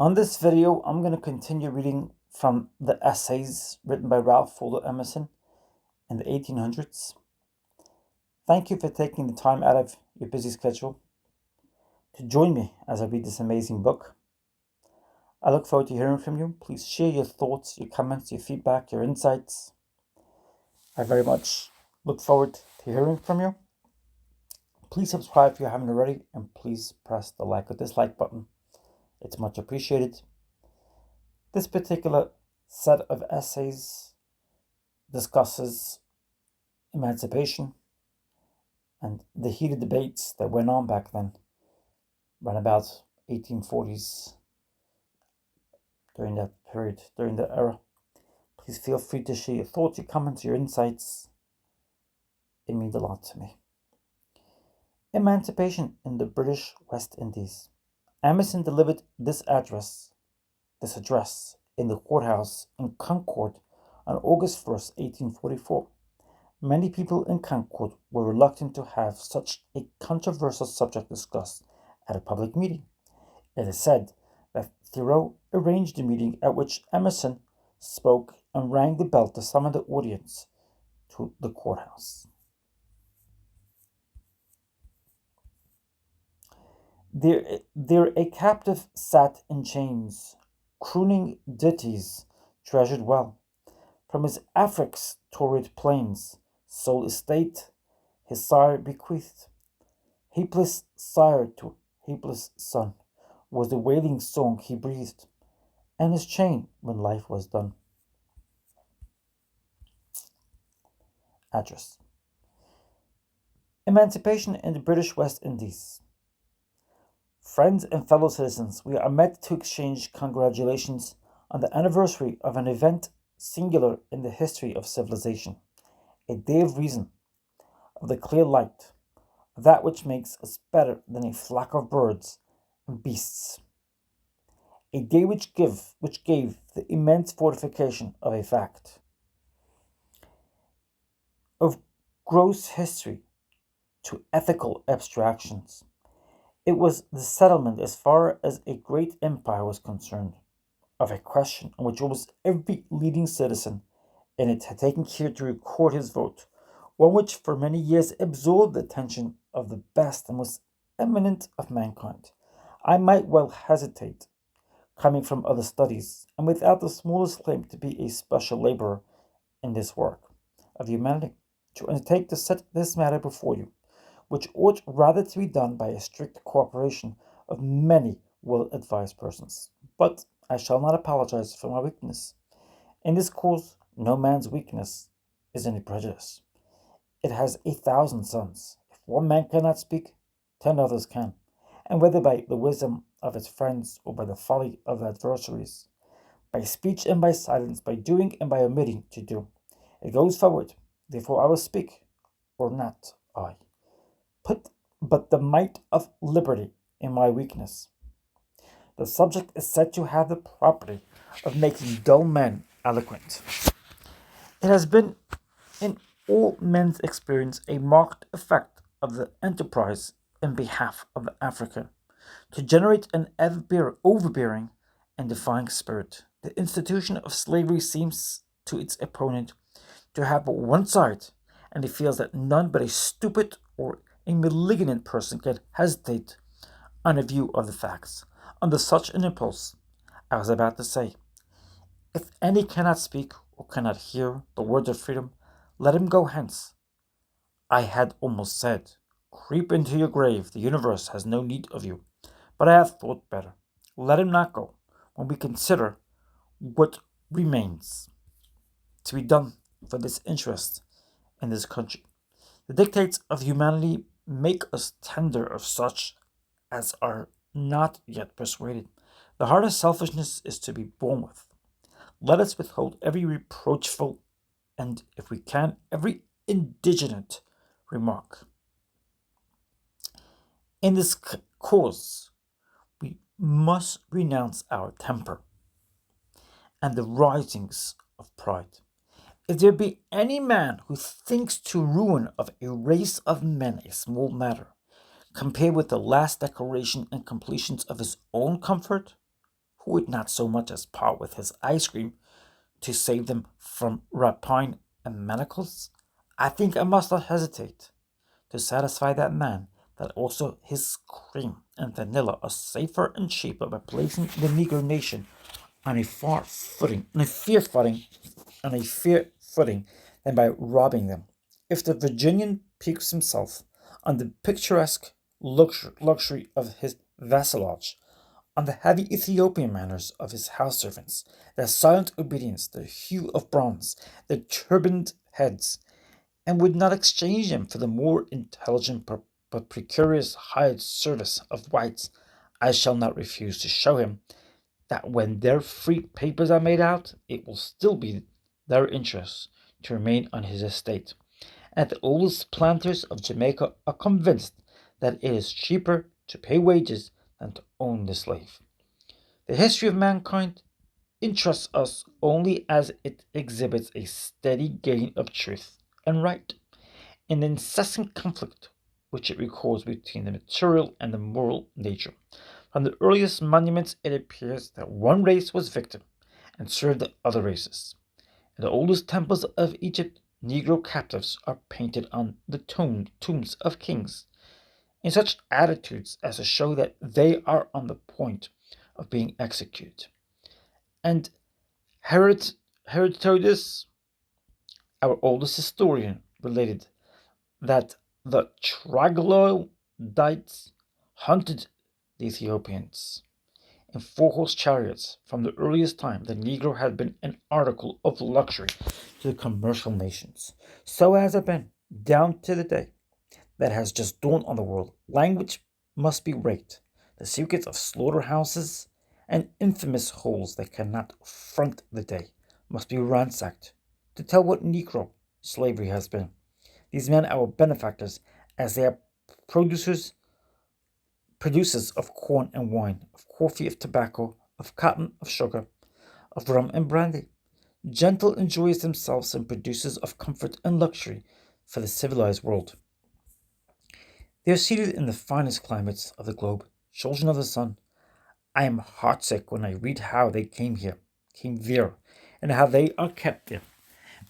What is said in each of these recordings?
On this video, I'm going to continue reading from the essays written by Waldo Emerson in the 1800s. Thank you for taking the time out of your busy schedule to join me as I read this amazing book. I look forward to hearing from you. Please share your thoughts, your comments, your feedback, your insights. I very much look forward to hearing from you. Please subscribe if you haven't already, and please press the like or dislike button. It's much appreciated. This particular set of essays discusses emancipation and the heated debates that went on back then, around about 1840s, during that period, during that era. Please feel free to share your thoughts, your comments, your insights. It means a lot to me. Emancipation in the British West Indies. Emerson delivered this address in the courthouse in Concord on August 1st, 1844. Many people in Concord were reluctant to have such a controversial subject discussed at a public meeting. It is said that Thoreau arranged a meeting at which Emerson spoke and rang the bell to summon the audience to the courthouse. There a captive sat in chains, crooning ditties treasured well. From his Afric's torrid plains, sole estate his sire bequeathed. Helpless sire to helpless son was the wailing song he breathed, and his chain when life was done. Address. Emancipation in the British West Indies. Friends and fellow citizens, we are met to exchange congratulations on the anniversary of an event singular in the history of civilization, a day of reason, of the clear light, of that which makes us better than a flock of birds and beasts, a day which gave the immense fortification of a fact, of gross history to ethical abstractions. It was the settlement, as far as a great empire was concerned, of a question on which almost every leading citizen in it had taken care to record his vote, one which for many years absorbed the attention of the best and most eminent of mankind. I might well hesitate, coming from other studies, and without the smallest claim to be a special laborer in this work of humanity, to undertake to set this matter before you, which ought rather to be done by a strict cooperation of many well-advised persons. But I shall not apologize for my weakness. In this cause, no man's weakness is any prejudice. It has 1,000 sons. If one man cannot speak, 10 others can, and whether by the wisdom of his friends or by the folly of adversaries, by speech and by silence, by doing and by omitting to do, it goes forward. Therefore I will speak, or not I. Put but the might of liberty in my weakness. The subject is said to have the property of making dull men eloquent. It has been in all men's experience a marked effect of the enterprise in behalf of Africa to generate an overbearing and defying spirit. The institution of slavery seems to its opponent to have but one side, and he feels that none but a stupid or a malignant person can hesitate on a view of the facts. Under such an impulse, I was about to say, if any cannot speak or cannot hear the words of freedom, let him go hence. I had almost said, creep into your grave, the universe has no need of you. But I have thought better. Let him not go, when we consider what remains to be done for this interest in this country. The dictates of humanity make us tender of such as are not yet persuaded. The heart of selfishness is to be borne with. Let us withhold every reproachful and, if we can, every indignant remark. In this cause, we must renounce our temper and the risings of pride. If there be any man who thinks to ruin of a race of men a small matter, compared with the last decoration and completions of his own comfort, who would not so much as part with his ice cream to save them from rapine and manacles? I think I must not hesitate to satisfy that man that also his cream and vanilla are safer and cheaper by placing the Negro nation on a far footing, on a fair footing, than by robbing them. If the Virginian piques himself on the picturesque luxury of his vassalage, on the heavy Ethiopian manners of his house servants, their silent obedience, their hue of bronze, their turbaned heads, and would not exchange them for the more intelligent but precarious hired service of whites, I shall not refuse to show him that when their free papers are made out, it will still be their interest to remain on his estate, and the oldest planters of Jamaica are convinced that it is cheaper to pay wages than to own the slave. The history of mankind interests us only as it exhibits a steady gain of truth and right in the incessant conflict which it records between the material and the moral nature. From the earliest monuments it appears that one race was victim and served the other races. In the oldest temples of Egypt, Negro captives are painted on the tombs of kings in such attitudes as to show that they are on the point of being executed. And Herodotus, our oldest historian, related that the troglodytes hunted the Ethiopians in four-horse chariots. From the earliest time, the Negro had been an article of luxury to the commercial nations. So has it been down to the day that has just dawned on the world. Language must be raked. The secrets of slaughterhouses and infamous holes that cannot front the day must be ransacked to tell what Negro slavery has been. These men are our benefactors, as they are producers producers of corn and wine, of coffee, of tobacco, of cotton, of sugar, of rum and brandy. Gentle enjoyers themselves and producers of comfort and luxury for the civilized world. They are seated in the finest climates of the globe, children of the sun. I am heartsick when I read how they came there, and how they are kept there.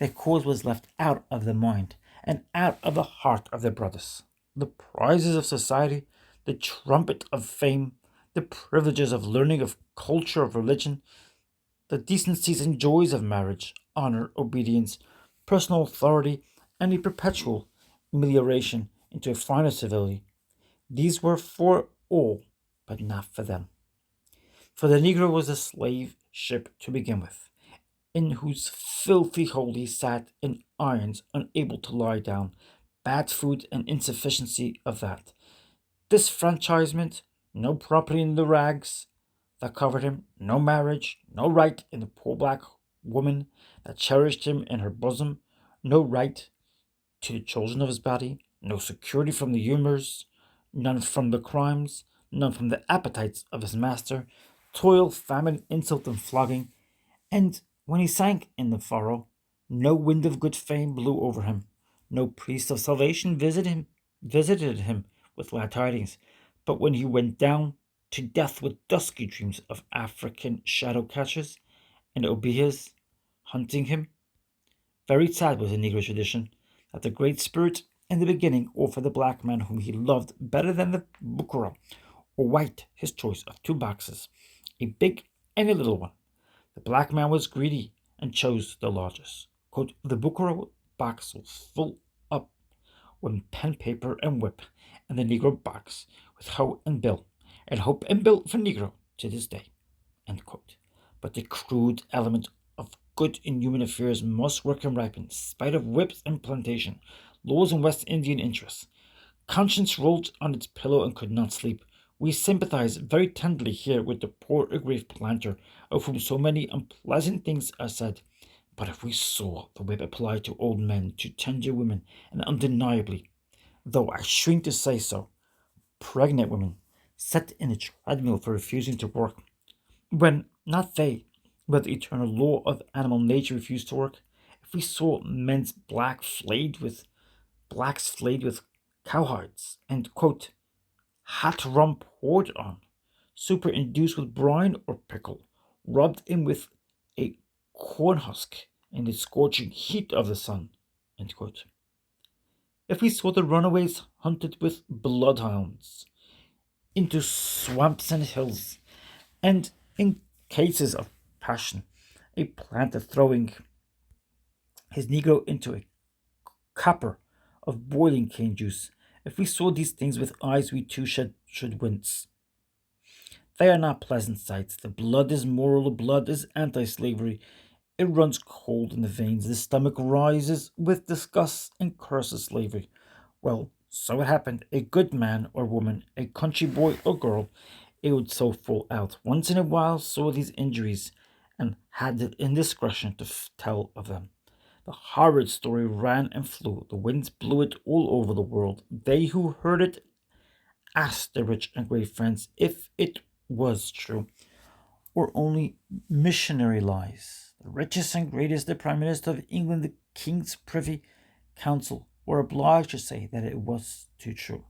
Their cause was left out of the mind and out of the heart of their brothers. The prizes of society, the trumpet of fame, the privileges of learning, of culture, of religion, the decencies and joys of marriage, honor, obedience, personal authority, and a perpetual amelioration into a finer civility. These were for all, but not for them. For the Negro was a slave ship to begin with, in whose filthy hold he sat in irons, unable to lie down, bad food and insufficiency of that. Disfranchisement, no property in the rags that covered him, no marriage, no right in the poor black woman that cherished him in her bosom, no right to the children of his body, no security from the humors, none from the crimes, none from the appetites of his master, toil, famine, insult, and flogging, and when he sank in the furrow, no wind of good fame blew over him, no priest of salvation visited him with glad tidings. But when he went down to death with dusky dreams of African shadow catchers and obeahs hunting him, very sad was the Negro tradition that the Great Spirit in the beginning offered the black man whom he loved better than the buckra or white his choice of two boxes, a big and a little one. The black man was greedy and chose the largest. Quote, the buckra box was full up with pen, paper, and whip, and the Negro box with hoe and bill, and hope and bill for Negro to this day. End quote. But the crude element of good in human affairs must work and ripen, in spite of whips and plantation, laws and West Indian interests. Conscience rolled on its pillow and could not sleep. We sympathize very tenderly here with the poor aggrieved planter, of whom so many unpleasant things are said. But if we saw the whip applied to old men, to tender women, and undeniably, though I shrink to say so, pregnant women, set in a treadmill for refusing to work, when not they, but the eternal law of animal nature refused to work, if we saw men's blacks flayed with cowhides, and quote, hot rum poured on, superinduced with brine or pickle, rubbed in with a corn husk in the scorching heat of the sun. End quote. If we saw the runaways hunted with bloodhounds into swamps and hills, and in cases of passion, a planter throwing his negro into a copper of boiling cane juice, if we saw these things with eyes, we too should wince. They are not pleasant sights. The blood is moral, the blood is anti slavery. It runs cold in the veins, the stomach rises with disgust and curses slavery. Well, so it happened. A good man or woman, a country boy or girl, it would so fall out once in a while, saw these injuries, and had the indiscretion to tell of them. The horrid story ran and flew. The winds blew it all over the world. They who heard it asked their rich and great friends if it was true, or only missionary lies. The richest and greatest, the Prime Minister of England, the King's Privy Council, were obliged to say that it was too true.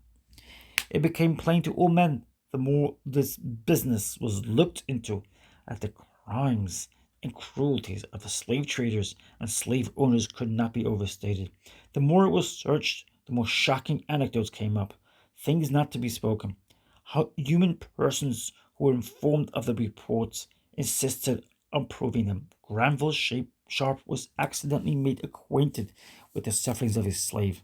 It became plain to all men, the more this business was looked into, that the crimes and cruelties of the slave traders and slave owners could not be overstated. The more it was searched, the more shocking anecdotes came up, things not to be spoken. How human persons who were informed of the reports insisted on proving them. Granville Sharp was accidentally made acquainted with the sufferings of his slave,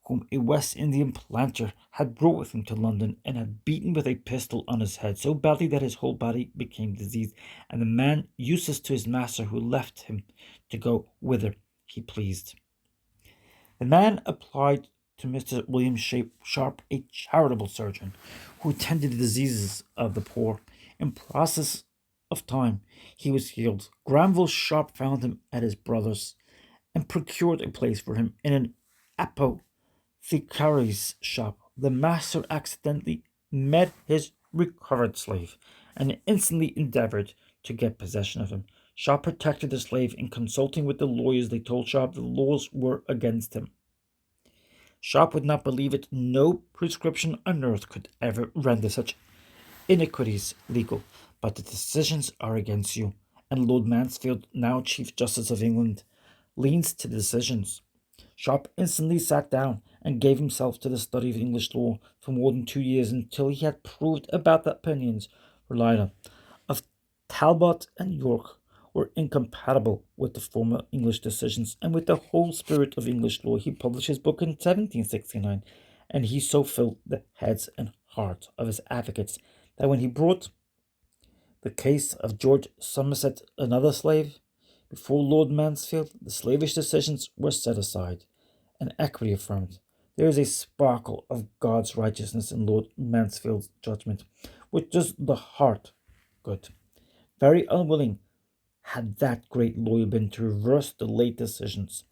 whom a West Indian planter had brought with him to London and had beaten with a pistol on his head so badly that his whole body became diseased, and the man useless to his master, who left him to go whither he pleased. The man applied to Mr. William Sharp, a charitable surgeon, who tended the diseases of the poor. In process of time, he was healed. Granville Sharp found him at his brother's and procured a place for him in an apothecary's shop. The master accidentally met his recovered slave and instantly endeavored to get possession of him. Sharp protected the slave, and consulting with the lawyers, they told Sharp the laws were against him. Sharp would not believe it. No prescription on earth could ever render such iniquities legal, but the decisions are against you, and Lord Mansfield, now Chief Justice of England, leans to the decisions. Sharp instantly sat down and gave himself to the study of English law for more than 2 years, until he had proved about the opinions relied on of Talbot and York were incompatible with the former English decisions and with the whole spirit of English law. He published his book in 1769, and he so filled the heads and hearts of his advocates that when he brought the case of George Somerset, another slave, before Lord Mansfield, the slavish decisions were set aside and equity affirmed. There is a sparkle of God's righteousness in Lord Mansfield's judgment, which does the heart good. Very unwilling had that great lawyer been to reverse the late decisions.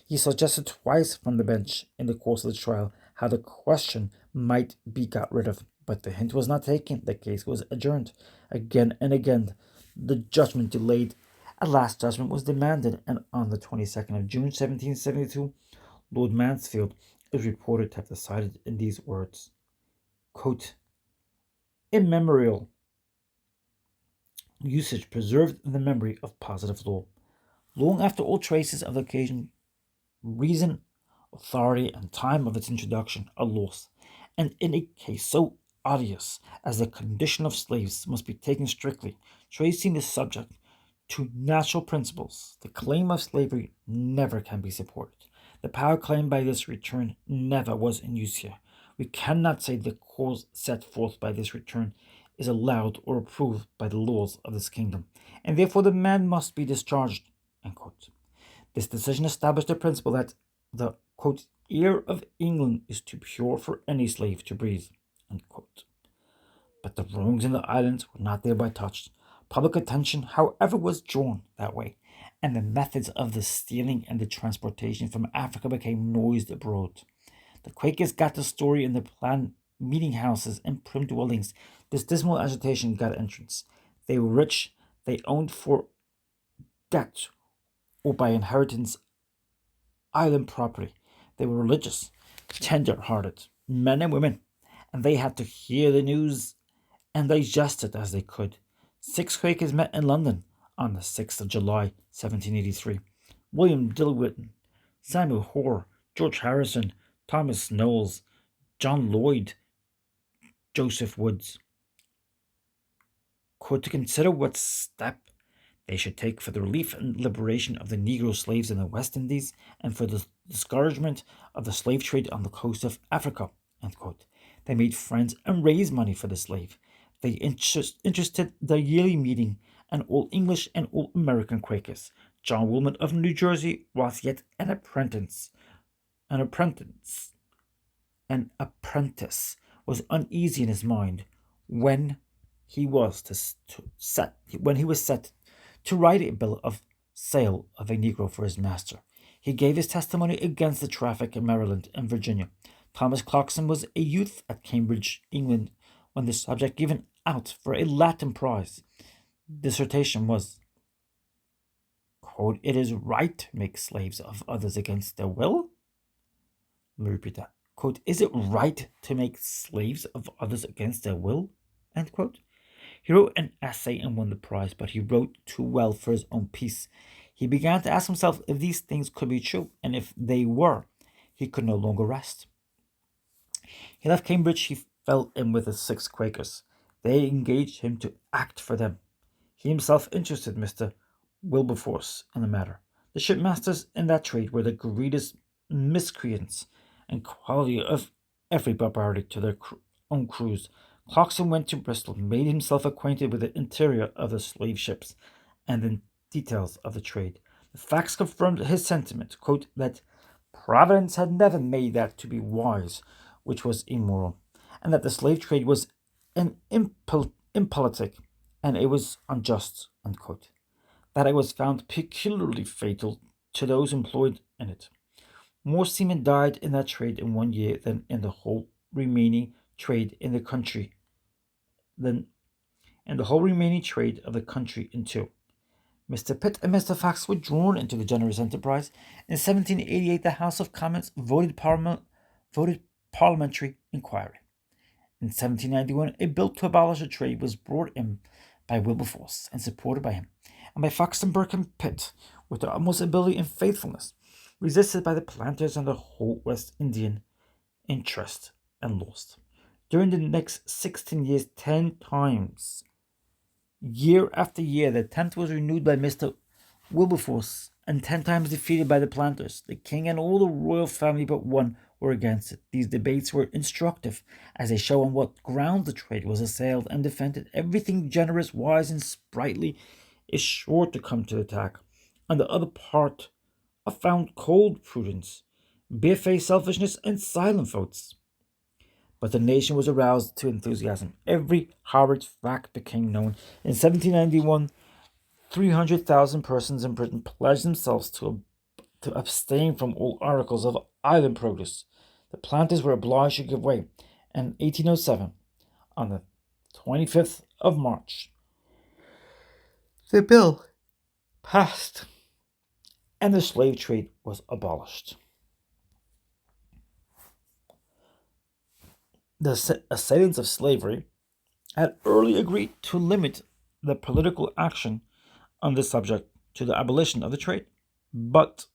He suggested twice from the bench in the course of the trial how the question might be got rid of, but the hint was not taken. The case was adjourned. Again and again, the judgment delayed. At last, judgment was demanded, and on the 22nd of June, 1772, Lord Mansfield is reported to have decided in these words, quote, "Immemorial usage preserved in the memory of positive law, long after all traces of the occasion, reason, authority, and time of its introduction are lost, and in a case so odious as the condition of slaves must be taken strictly, tracing the subject to natural principles, the claim of slavery never can be supported. The power claimed by this return never was in use here. We cannot say the cause set forth by this return is allowed or approved by the laws of this kingdom, and therefore the man must be discharged." This decision established the principle that the quote, "ear of England is too pure for any slave to breathe." But the wrongs in the islands were not thereby touched. Public attention, however, was drawn that way, and the methods of the stealing and the transportation from Africa became noised abroad. The Quakers got the story in the planned meeting houses and prim dwellings. This dismal agitation got entrance. They were rich, they owned for debt or by inheritance island property. They were religious, tender-hearted men and women, and they had to hear the news and digest it as they could. Six Quakers met in London on the 6th of July, 1783. William Dilwyn, Samuel Hoare, George Harrison, Thomas Knowles, John Lloyd, Joseph Woods, could to consider what step they should take for the relief and liberation of the Negro slaves in the West Indies and for the discouragement of the slave trade on the coast of Africa. They made friends and raised money for the slave. They interested the yearly meeting and all English and all American Quakers. John Woolman of New Jersey was yet an apprentice, was uneasy in his mind when when he was set to write a bill of sale of a Negro for his master. He gave his testimony against the traffic in Maryland and Virginia. Thomas Clarkson was a youth at Cambridge, England, when the subject given out for a Latin prize dissertation was, quote, "It is right to make slaves of others against their will." Let me repeat that. Quote, "Is it right to make slaves of others against their will?" End quote. He wrote an essay and won the prize, but he wrote too well for his own peace. He began to ask himself if these things could be true, and if they were, he could no longer rest. He left Cambridge. He fell in with the six Quakers. They engaged him to act for them. He himself interested Mr. Wilberforce in the matter. The shipmasters in that trade were the greatest miscreants and quality of every barbarity to their own crews. Clarkson went to Bristol, made himself acquainted with the interior of the slave ships and the details of the trade. The facts confirmed his sentiment, quote, that Providence had never made that to be wise which was immoral, and that the slave trade was an impolitic and it was unjust, unquote. That it was found peculiarly fatal to those employed in it. More seamen died in that trade in 1 year than in the whole remaining trade in the country of the country in two. Mr. Pitt and Mr. Fox were drawn into the generous enterprise. In 1788, the House of Commons voted parliamentary inquiry. In 1791, a bill to abolish the trade was brought in by Wilberforce and supported by him, and by Fox and Burke and Pitt, with their utmost ability and faithfulness, resisted by the planters and the whole West Indian interest, and lost. During the next 16 years, 10 times, year after year, the attempt was renewed by Mr. Wilberforce and 10 times defeated by the planters. The king and all the royal family but one were against it. These debates were instructive, as they show on what ground the trade was assailed and defended. Everything generous, wise, and sprightly is sure to come to attack. On the other part are found cold prudence, barefaced selfishness, and silent votes. But the nation was aroused to enthusiasm. Every horrid fact became known. In 1791, 300,000 persons in Britain pledged themselves to abstain from all articles of island produce. The planters were obliged to give way. In 1807, on the 25th of March, the bill passed and the slave trade was abolished. The assailants of slavery had early agreed to limit the political action on this subject to the abolition of the trade, but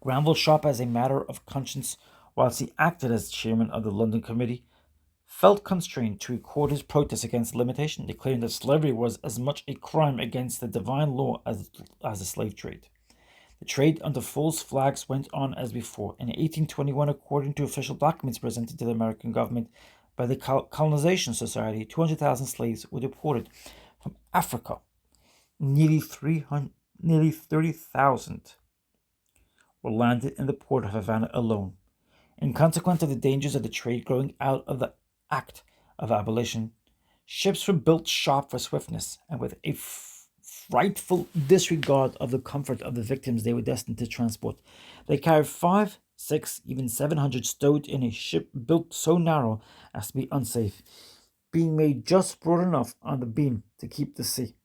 Granville Sharp, as a matter of conscience, whilst he acted as chairman of the London Committee, felt constrained to record his protest against limitation, declaring that slavery was as much a crime against the divine law as the slave trade. The trade under false flags went on as before. In 1821, according to official documents presented to the American government by the Colonization Society, 200,000 slaves were deported from Africa. Nearly 30,000 were landed in the port of Havana alone. In consequence of the dangers of the trade growing out of the act of abolition, ships were built sharp for swiftness, and with a frightful disregard of the comfort of the victims they were destined to transport. They carried 5, 6, even 700 stowed in a ship built so narrow as to be unsafe, being made just broad enough on the beam to keep the sea.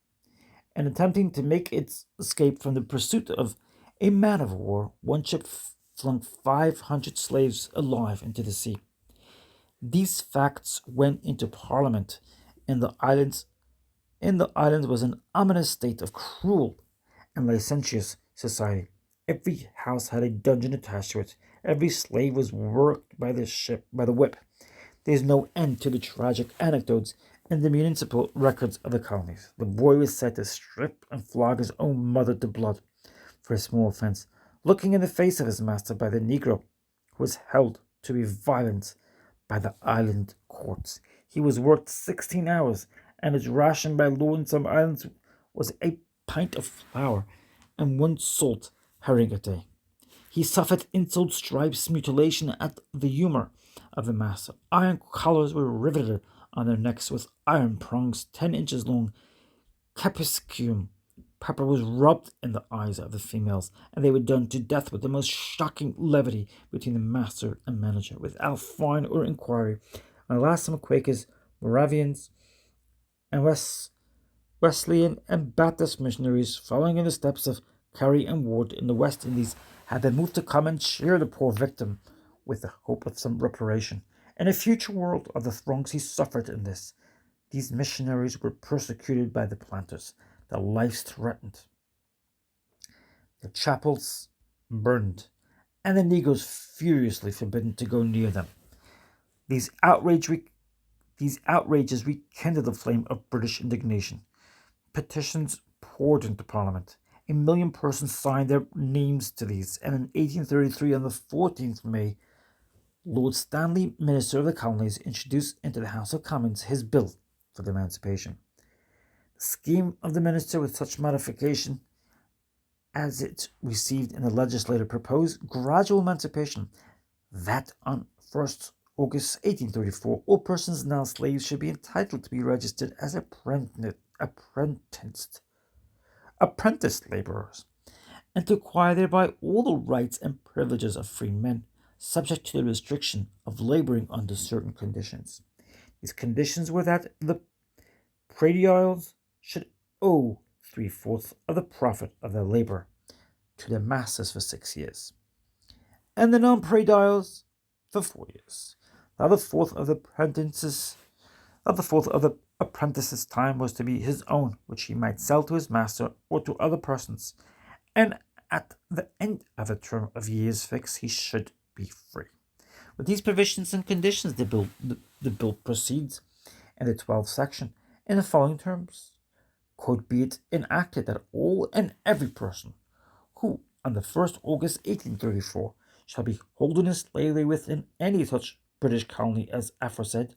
In attempting to make its escape from the pursuit of a man of war, one ship flung 500 slaves alive into the sea. These facts went into Parliament in the islands in the islands was an ominous state of cruel and licentious society. Every house had a dungeon attached to it. Every slave was worked by the whip. There is no end to the tragic anecdotes in the municipal records of the colonies. The boy was said to strip and flog his own mother to blood for a small offense, looking in the face of his master by the Negro, who was held to be violent by the island courts. He was worked 16 hours, and his ration by law in some islands was a pint of flour and one salt herring a day. He suffered insults, stripes, mutilation at the humor of the master. Iron collars were riveted on their necks with iron prongs 10 inches long. Capsicum pepper was rubbed in the eyes of the females, and they were done to death with the most shocking levity between the master and manager, without fine or inquiry. And last, some Quakers, Moravians, and Wesleyan and Baptist missionaries, following in the steps of Carey and Ward in the West Indies, had been moved to come and cheer the poor victim with the hope of some reparation. In a future world of the wrongs he suffered in this, these missionaries were persecuted by the planters, their lives threatened, their chapels burned, and the Negroes furiously forbidden to go near them. These outrages rekindled the flame of British indignation. Petitions poured into Parliament. 1 million persons signed their names to these, and in 1833, on the 14th of May, Lord Stanley, Minister of the Colonies, introduced into the House of Commons his bill for the emancipation. The scheme of the minister, with such modification as it received in the legislature, proposed gradual emancipation, that on 1st August 1834, all persons now slaves should be entitled to be registered as apprenticed laborers, and to acquire thereby all the rights and privileges of free men, subject to the restriction of laboring under certain conditions. These conditions were that the predials should owe 3/4 of the profit of their labor to their masters for 6 years, and the non-predials for 4 years. The other fourth of the apprentice's time was to be his own, which he might sell to his master or to other persons, and at the end of a term of years fixed he should be free. With these provisions and conditions, the bill proceeds in the 12th section in the following terms: quote, "Be it enacted that all and every person who on the 1st August 1834 shall be holden in slavery within any such British colony as aforesaid,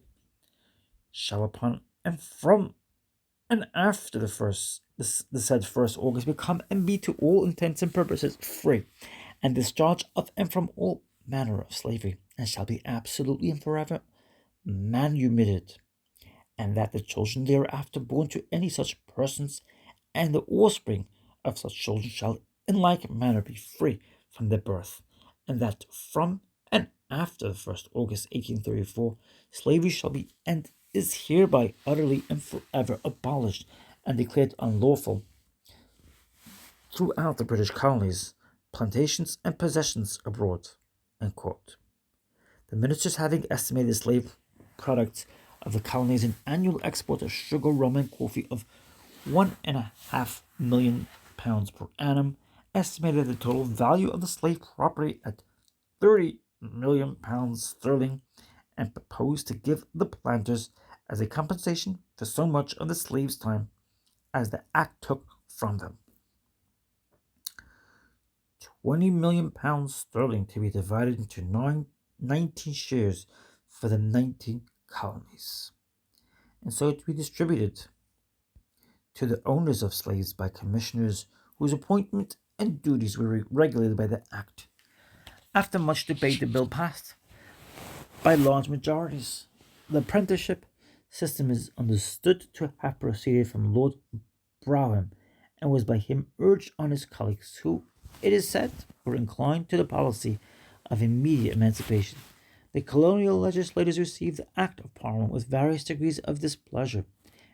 shall upon and from and after the said 1st August become and be to all intents and purposes free, and discharged of and from all manner of slavery, and shall be absolutely and forever manumitted, and that the children thereafter born to any such persons and the offspring of such children shall in like manner be free from their birth, and that from and after the 1st August 1834 slavery shall be and is hereby utterly and forever abolished and declared unlawful throughout the British colonies, plantations, and possessions abroad." End quote. The ministers, having estimated the slave products of the colonies an annual export of sugar, rum, and coffee of £1.5 million per annum, estimated the total value of the slave property at £30 million sterling, and proposed to give the planters as a compensation for so much of the slaves' time as the act took from them, £20 million sterling, to be divided into 19 shares for the 19 colonies, and so to be distributed to the owners of slaves by commissioners whose appointment and duties were regulated by the act. After much debate, the bill passed by large majorities. The apprenticeship system is understood to have proceeded from Lord Brougham, and was by him urged on his colleagues, who, it is said, were inclined to the policy of immediate emancipation. The colonial legislators received the Act of Parliament with various degrees of displeasure,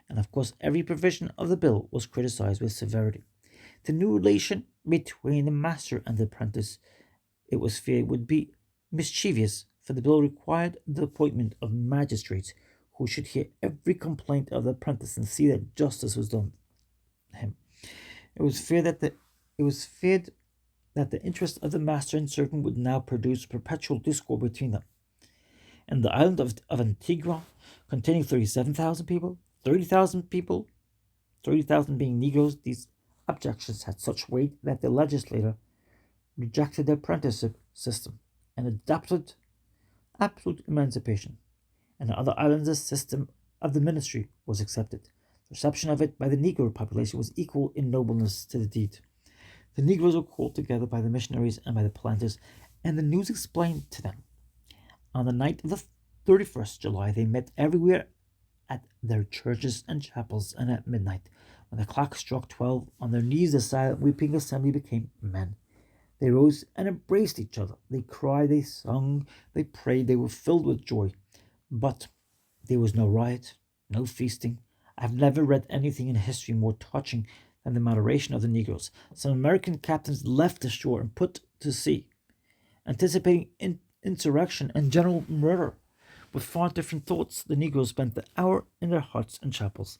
and of course every provision of the bill was criticized with severity. The new relation between the master and the apprentice, it was feared, would be mischievous, for the bill required the appointment of magistrates who should hear every complaint of the apprentice and see that justice was done him. It was feared that the interest of the master and servant would now produce perpetual discord between them. And the island of Antigua, containing 37,000 people, 30,000 being Negroes, these objections had such weight that the legislature rejected the apprenticeship system and adopted absolute emancipation. And the other islands, the system of the ministry was accepted. The reception of it by the Negro population was equal in nobleness to the deed. The Negroes were called together by the missionaries and by the planters, and the news explained to them. On the night of the 31st July, they met everywhere at their churches and chapels, and at midnight, when the clock struck 12, on their knees the silent weeping assembly became men. They rose and embraced each other. They cried, they sung, they prayed, they were filled with joy. But there was no riot, no feasting. I have never read anything in history more touching than the moderation of the Negroes. Some American captains left the shore and put to sea, anticipating insurrection and general murder. With far different thoughts, the Negroes spent the hour in their huts and chapels.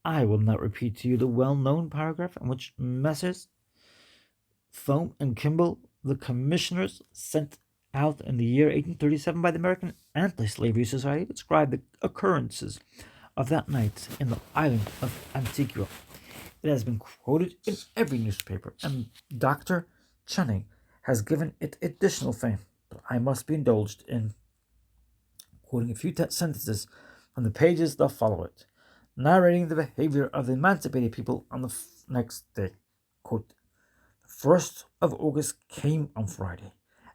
I will not repeat to you the well-known paragraph in which Messrs. Foam and Kimball, the commissioners sent out in the year 1837 by the American Anti-Slavery Society, described the occurrences of that night in the island of Antigua. It has been quoted in every newspaper, and Dr. Channing has given it additional fame. But I must be indulged in quoting a few sentences from the pages that follow it, narrating the behavior of the emancipated people on the next day. Quote, the 1st of August came on Friday,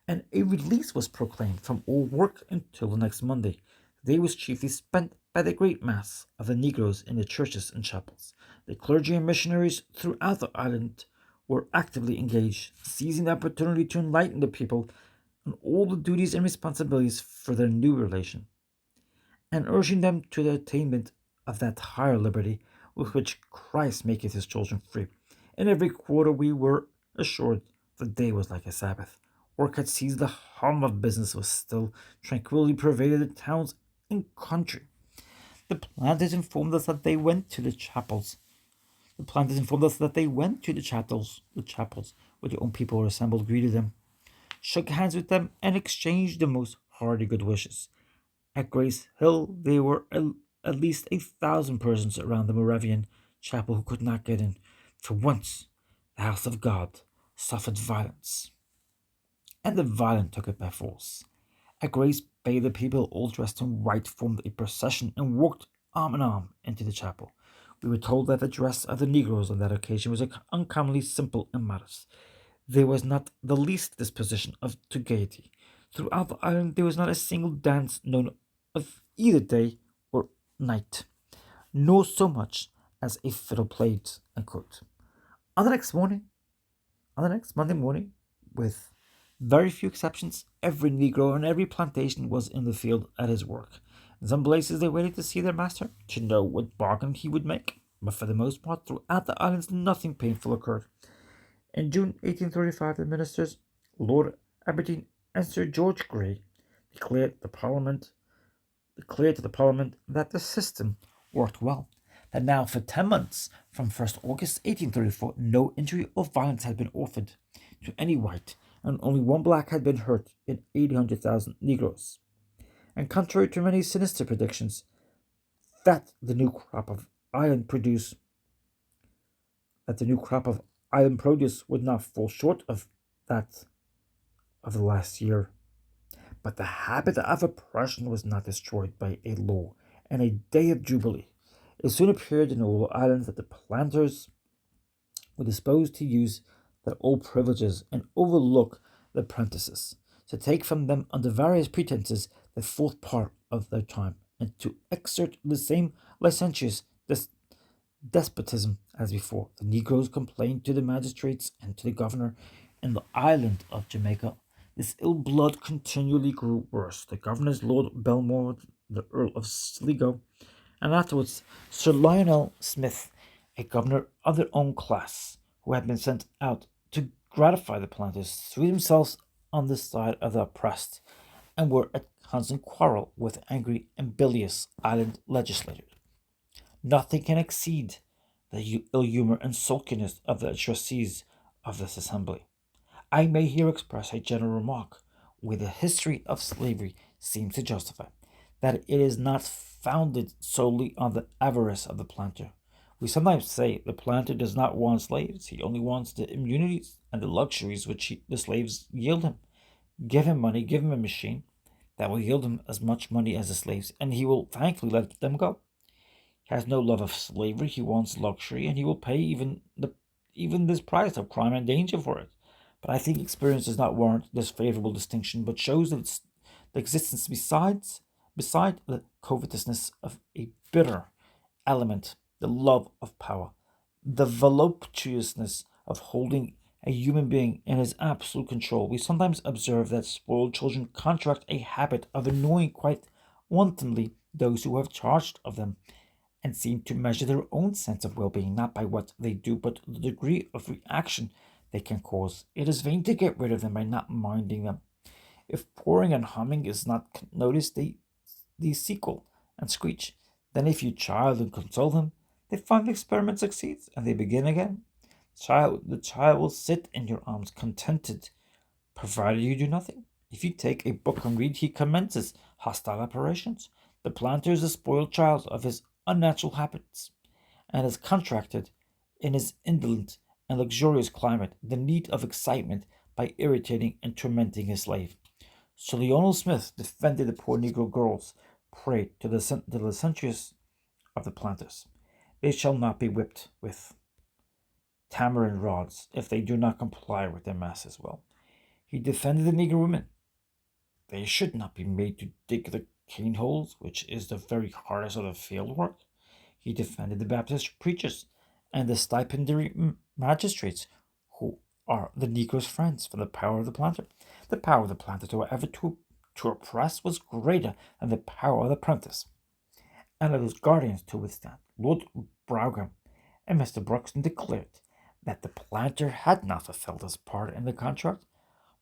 and a release was proclaimed from all work until the next Monday. The day was chiefly spent by the great mass of the Negroes in the churches and chapels. The clergy and missionaries throughout the island were actively engaged, seizing the opportunity to enlighten the people on all the duties and responsibilities for their new relation, and urging them to the attainment of that higher liberty with which Christ maketh his children free. In every quarter we were assured the day was like a Sabbath. Work had ceased, the hum of business was still. Tranquility pervaded the towns and country. The planters informed us that they went to the chapels. The chapels, where their own people were assembled, greeted them, shook hands with them, and exchanged the most hearty good wishes. At Grace Hill, there were at least 1,000 persons around the Moravian chapel who could not get in. For once, the house of God suffered violence, and the violent took it by force. At Grace Bay, the people, all dressed in white, formed a procession and walked arm in arm into the chapel. We were told that the dress of the Negroes on that occasion was uncommonly simple and modest. There was not the least disposition to gaiety. Throughout the island there was not a single dance known of either day or night, nor so much as a fiddle played. Unquote. On the next Monday morning, with very few exceptions, every Negro on every plantation was in the field at his work. In some places they waited to see their master, to know what bargain he would make, but for the most part throughout the islands nothing painful occurred. In June 1835, the ministers, Lord Aberdeen and Sir George Grey, declared to the Parliament that the system worked well, that now for 10 months, from 1st August 1834, no injury or violence had been offered to any white, and only one black had been hurt in 800,000 Negroes. And contrary to many sinister predictions, that the new crop of island produce would not fall short of that of the last year. But the habit of oppression was not destroyed by a law and a day of jubilee. It soon appeared in all the islands that the planters were disposed to use their old privileges and overlook the apprentices, to take from them under various pretenses the fourth part of their time, and to exert the same licentious despotism as before. The Negroes complained to the magistrates and to the governor in the island of Jamaica. This ill blood continually grew worse. The governors, Lord Belmore, the Earl of Sligo, and afterwards Sir Lionel Smith, a governor of their own class, who had been sent out to gratify the planters, threw themselves on the side of the oppressed, and were at constant quarrel with angry and bilious island legislators. Nothing can exceed the ill humor and sulkiness of the trustees of this assembly. I may here express a general remark where the history of slavery seems to justify that it is not founded solely on the avarice of the planter. We sometimes say the planter does not want slaves, he only wants the immunities and the luxuries which the slaves yield him. Give him money, give him a machine that will yield him as much money as the slaves, and he will thankfully let them go. He has no love of slavery, he wants luxury, and he will pay even this price of crime and danger for it. But I think experience does not warrant this favorable distinction, but shows that the existence beside the covetousness of a bitter element, the love of power, the voluptuousness of holding a human being in his absolute control. We sometimes observe that spoiled children contract a habit of annoying quite wantonly those who have charge of them, and seem to measure their own sense of well being not by what they do, but the degree of reaction they can cause. It is vain to get rid of them by not minding them. If pouring and humming is not noticed, they sequel and screech. Then, if you child and console them, they find the experiment succeeds, and they begin again. The child will sit in your arms contented, provided you do nothing. If you take a book and read, he commences hostile operations. The planter is a spoiled child of his unnatural habits, and has contracted, in his indolent and luxurious climate, the need of excitement by irritating and tormenting his slave. So Lionel Smith defended the poor Negro girls, prey to the licentious of the planters. They shall not be whipped with tamarind rods if they do not comply with their master's will. He defended the Negro women. They should not be made to dig the cane holes, which is the very hardest of the field work. He defended the Baptist preachers and the stipendiary magistrates, who are the Negro's friends, for the power of the planter. The power of the planter, however, to oppress was greater than the power of the apprentice, and of his guardians to withstand. Lord Brougham and Mr. Bruxton declared that the planter had not fulfilled his part in the contract,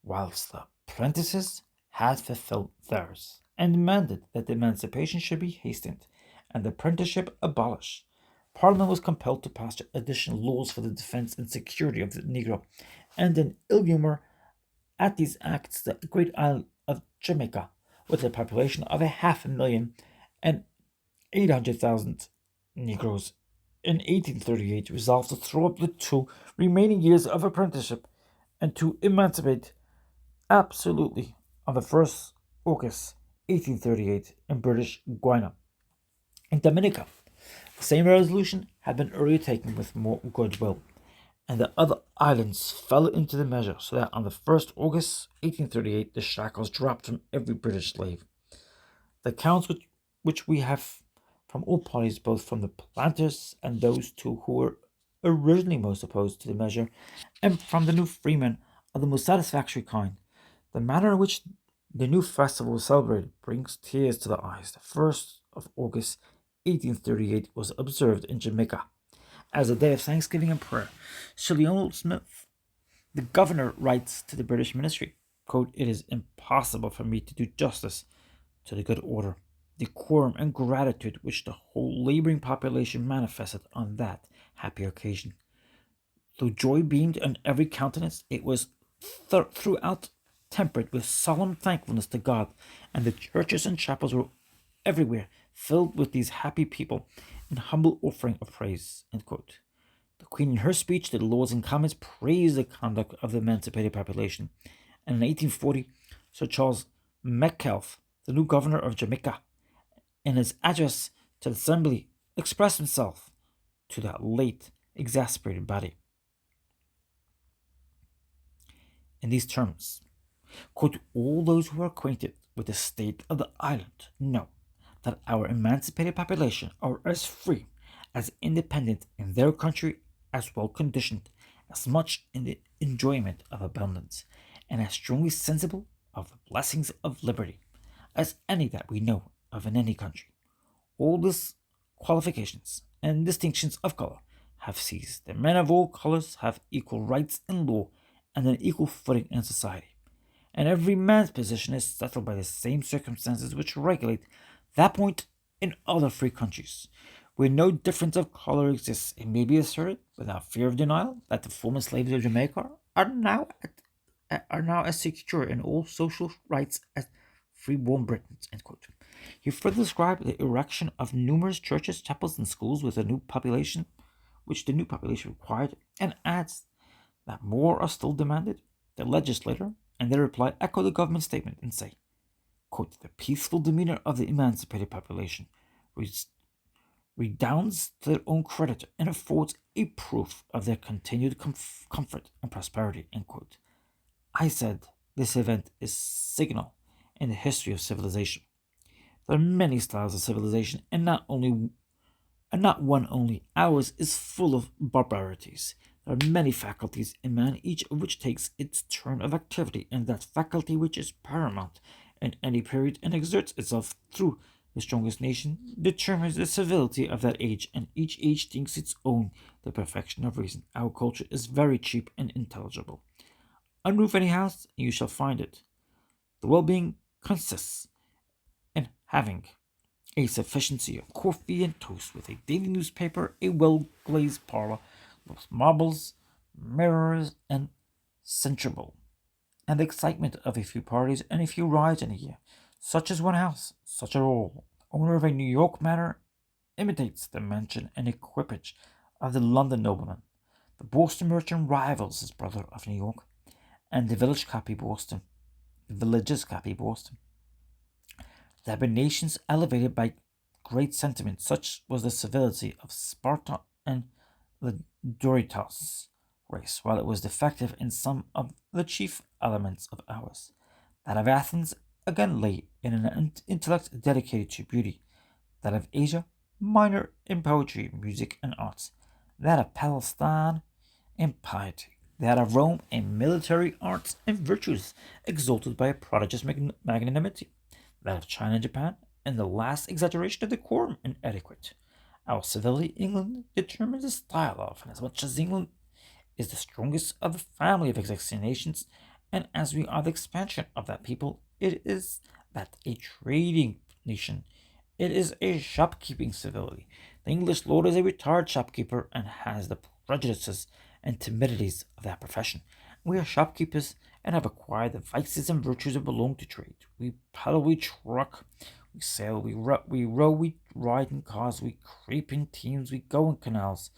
whilst the apprentices had fulfilled theirs, and demanded that the emancipation should be hastened and the apprenticeship abolished. Parliament was compelled to pass additional laws for the defense and security of the Negro, and in ill humor at these acts, the great island of Jamaica, with a population of 500,000 and 800,000 Negroes, in 1838 resolved to throw up the 2 remaining years of apprenticeship and to emancipate absolutely on the 1st August 1838 in British Guiana. In Dominica, the same resolution had been earlier taken with more goodwill, and the other islands fell into the measure, so that on the 1st August 1838 the shackles dropped from every British slave. The accounts which we have from all parties, both from the planters and those two who were originally most opposed to the measure, and from the new freemen, are the most satisfactory kind. The manner in which the new festival was celebrated brings tears to the eyes. The 1st of August 1838 was observed in Jamaica as a day of thanksgiving and prayer. Sir Lionel Smith, the governor, writes to the British ministry, quote, "It is impossible for me to do justice to the good order, decorum, and gratitude which the whole laboring population manifested on that happy occasion. Though joy beamed on every countenance, it was throughout tempered with solemn thankfulness to God, and the churches and chapels were everywhere filled with these happy people in humble offering of praise." End quote. The Queen, in her speech to the Lords and Commons, praised the conduct of the emancipated population, and in 1840, Sir Charles Metcalfe, the new governor of Jamaica, in his address to the Assembly, expressed himself to that late exasperated body in these terms, quote, "All those who are acquainted with the state of the island know that our emancipated population are as free, as independent in their country, as well conditioned, as much in the enjoyment of abundance, and as strongly sensible of the blessings of liberty, as any that we know of in any country. All these qualifications and distinctions of color have ceased. The men of all colors have equal rights in law and an equal footing in society, and every man's position is settled by the same circumstances which regulate that point in other free countries. Where no difference of color exists, it may be asserted, without fear of denial, that the former slaves of Jamaica are now as secure in all social rights as free-born Britons. End quote. He further described the erection of numerous churches, chapels, and schools with a new population, which the new population required, and adds that more are still demanded. The legislator, in their reply, echo the government statement and say, quote, the peaceful demeanor of the emancipated population redounds to their own credit and affords a proof of their continued comfort and prosperity. End quote. I said this event is signal in the history of civilization. There are many styles of civilization, and not one only. Ours is full of barbarities. There are many faculties in man, each of which takes its turn of activity, and that faculty which is paramount in any period and exerts itself through the strongest nation determines the civility of that age, and each age thinks its own the perfection of reason. Our culture is very cheap and intelligible. Unroof any house, and you shall find it. The well-being consists in having a sufficiency of coffee and toast, with a daily newspaper, a well-glazed parlor, with marbles, mirrors, and centrable, and the excitement of a few parties and a few rides in a year. Such is one house, such are all. The owner of a New York manor imitates the mansion and equipage of the London nobleman. The Boston merchant rivals his brother of New York, and the villages copy Boston. There have been nations elevated by great sentiment, such was the civility of Sparta and the Doritos race, while it was defective in some of the chief elements of ours. That of Athens again lay in an intellect dedicated to beauty, that of Asia minor in poetry, music, and arts, that of Palestine in piety, that of Rome in military arts and virtues, exalted by a prodigious magnanimity, that of China and Japan in the last exaggeration of decorum and etiquette. Our civility, England, determines the style of, and as much as England is the strongest of the family of existing nations, and as we are the expansion of that people, it is that a trading nation. It is a shopkeeping civility. The English lord is a retired shopkeeper and has the prejudices and timidities of that profession. We are shopkeepers and have acquired the vices and virtues that belong to trade. We paddle, we truck, we sail, we row, we ride in cars, we creep in teams, we go in canals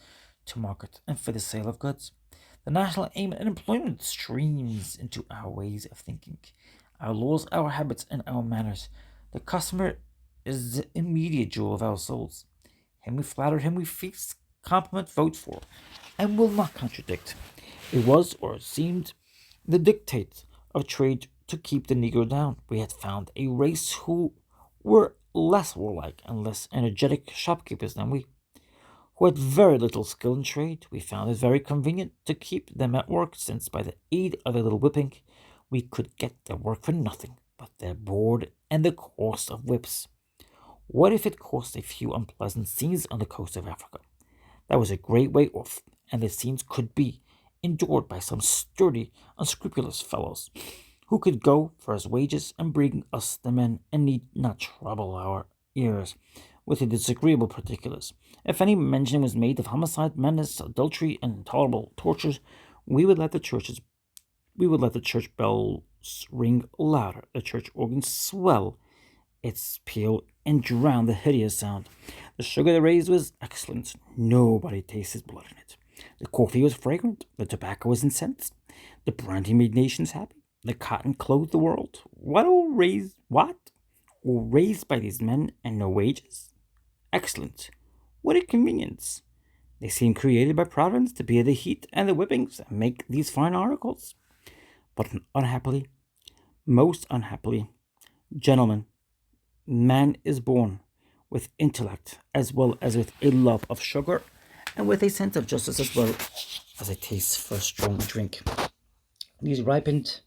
to market and for the sale of goods. The national aim and employment streams into our ways of thinking, our laws, our habits, and our manners. The customer is the immediate jewel of our souls. Him we flatter, him we feast, compliment, vote for, and will not contradict. It was, or seemed, the dictate of trade to keep the Negro down. We had found a race who were less warlike and less energetic shopkeepers than we, who had very little skill in trade. We found it very convenient to keep them at work, since by the aid of a little whipping, we could get their work for nothing but their board and the cost of whips. What if it cost a few unpleasant scenes on the coast of Africa? That was a great way off, and the scenes could be endured by some sturdy, unscrupulous fellows, who could go for his wages and bring us the men, and need not trouble our ears with the disagreeable particulars. If any mention was made of homicide, menace, adultery, and intolerable tortures, we would let the church bells ring louder, the church organ swell its peal, and drown the hideous sound. The sugar they raised was excellent. Nobody tasted blood in it. The coffee was fragrant. The tobacco was incensed. The brandy made nations happy. The cotton clothed the world. What? All raised by these men, and no wages? Excellent. What a convenience. They seem created by Providence to bear the heat and the whippings and make these fine articles. But unhappily, most unhappily, gentlemen, man is born with intellect as well as with a love of sugar, and with a sense of justice as well as a taste for strong drink. These ripened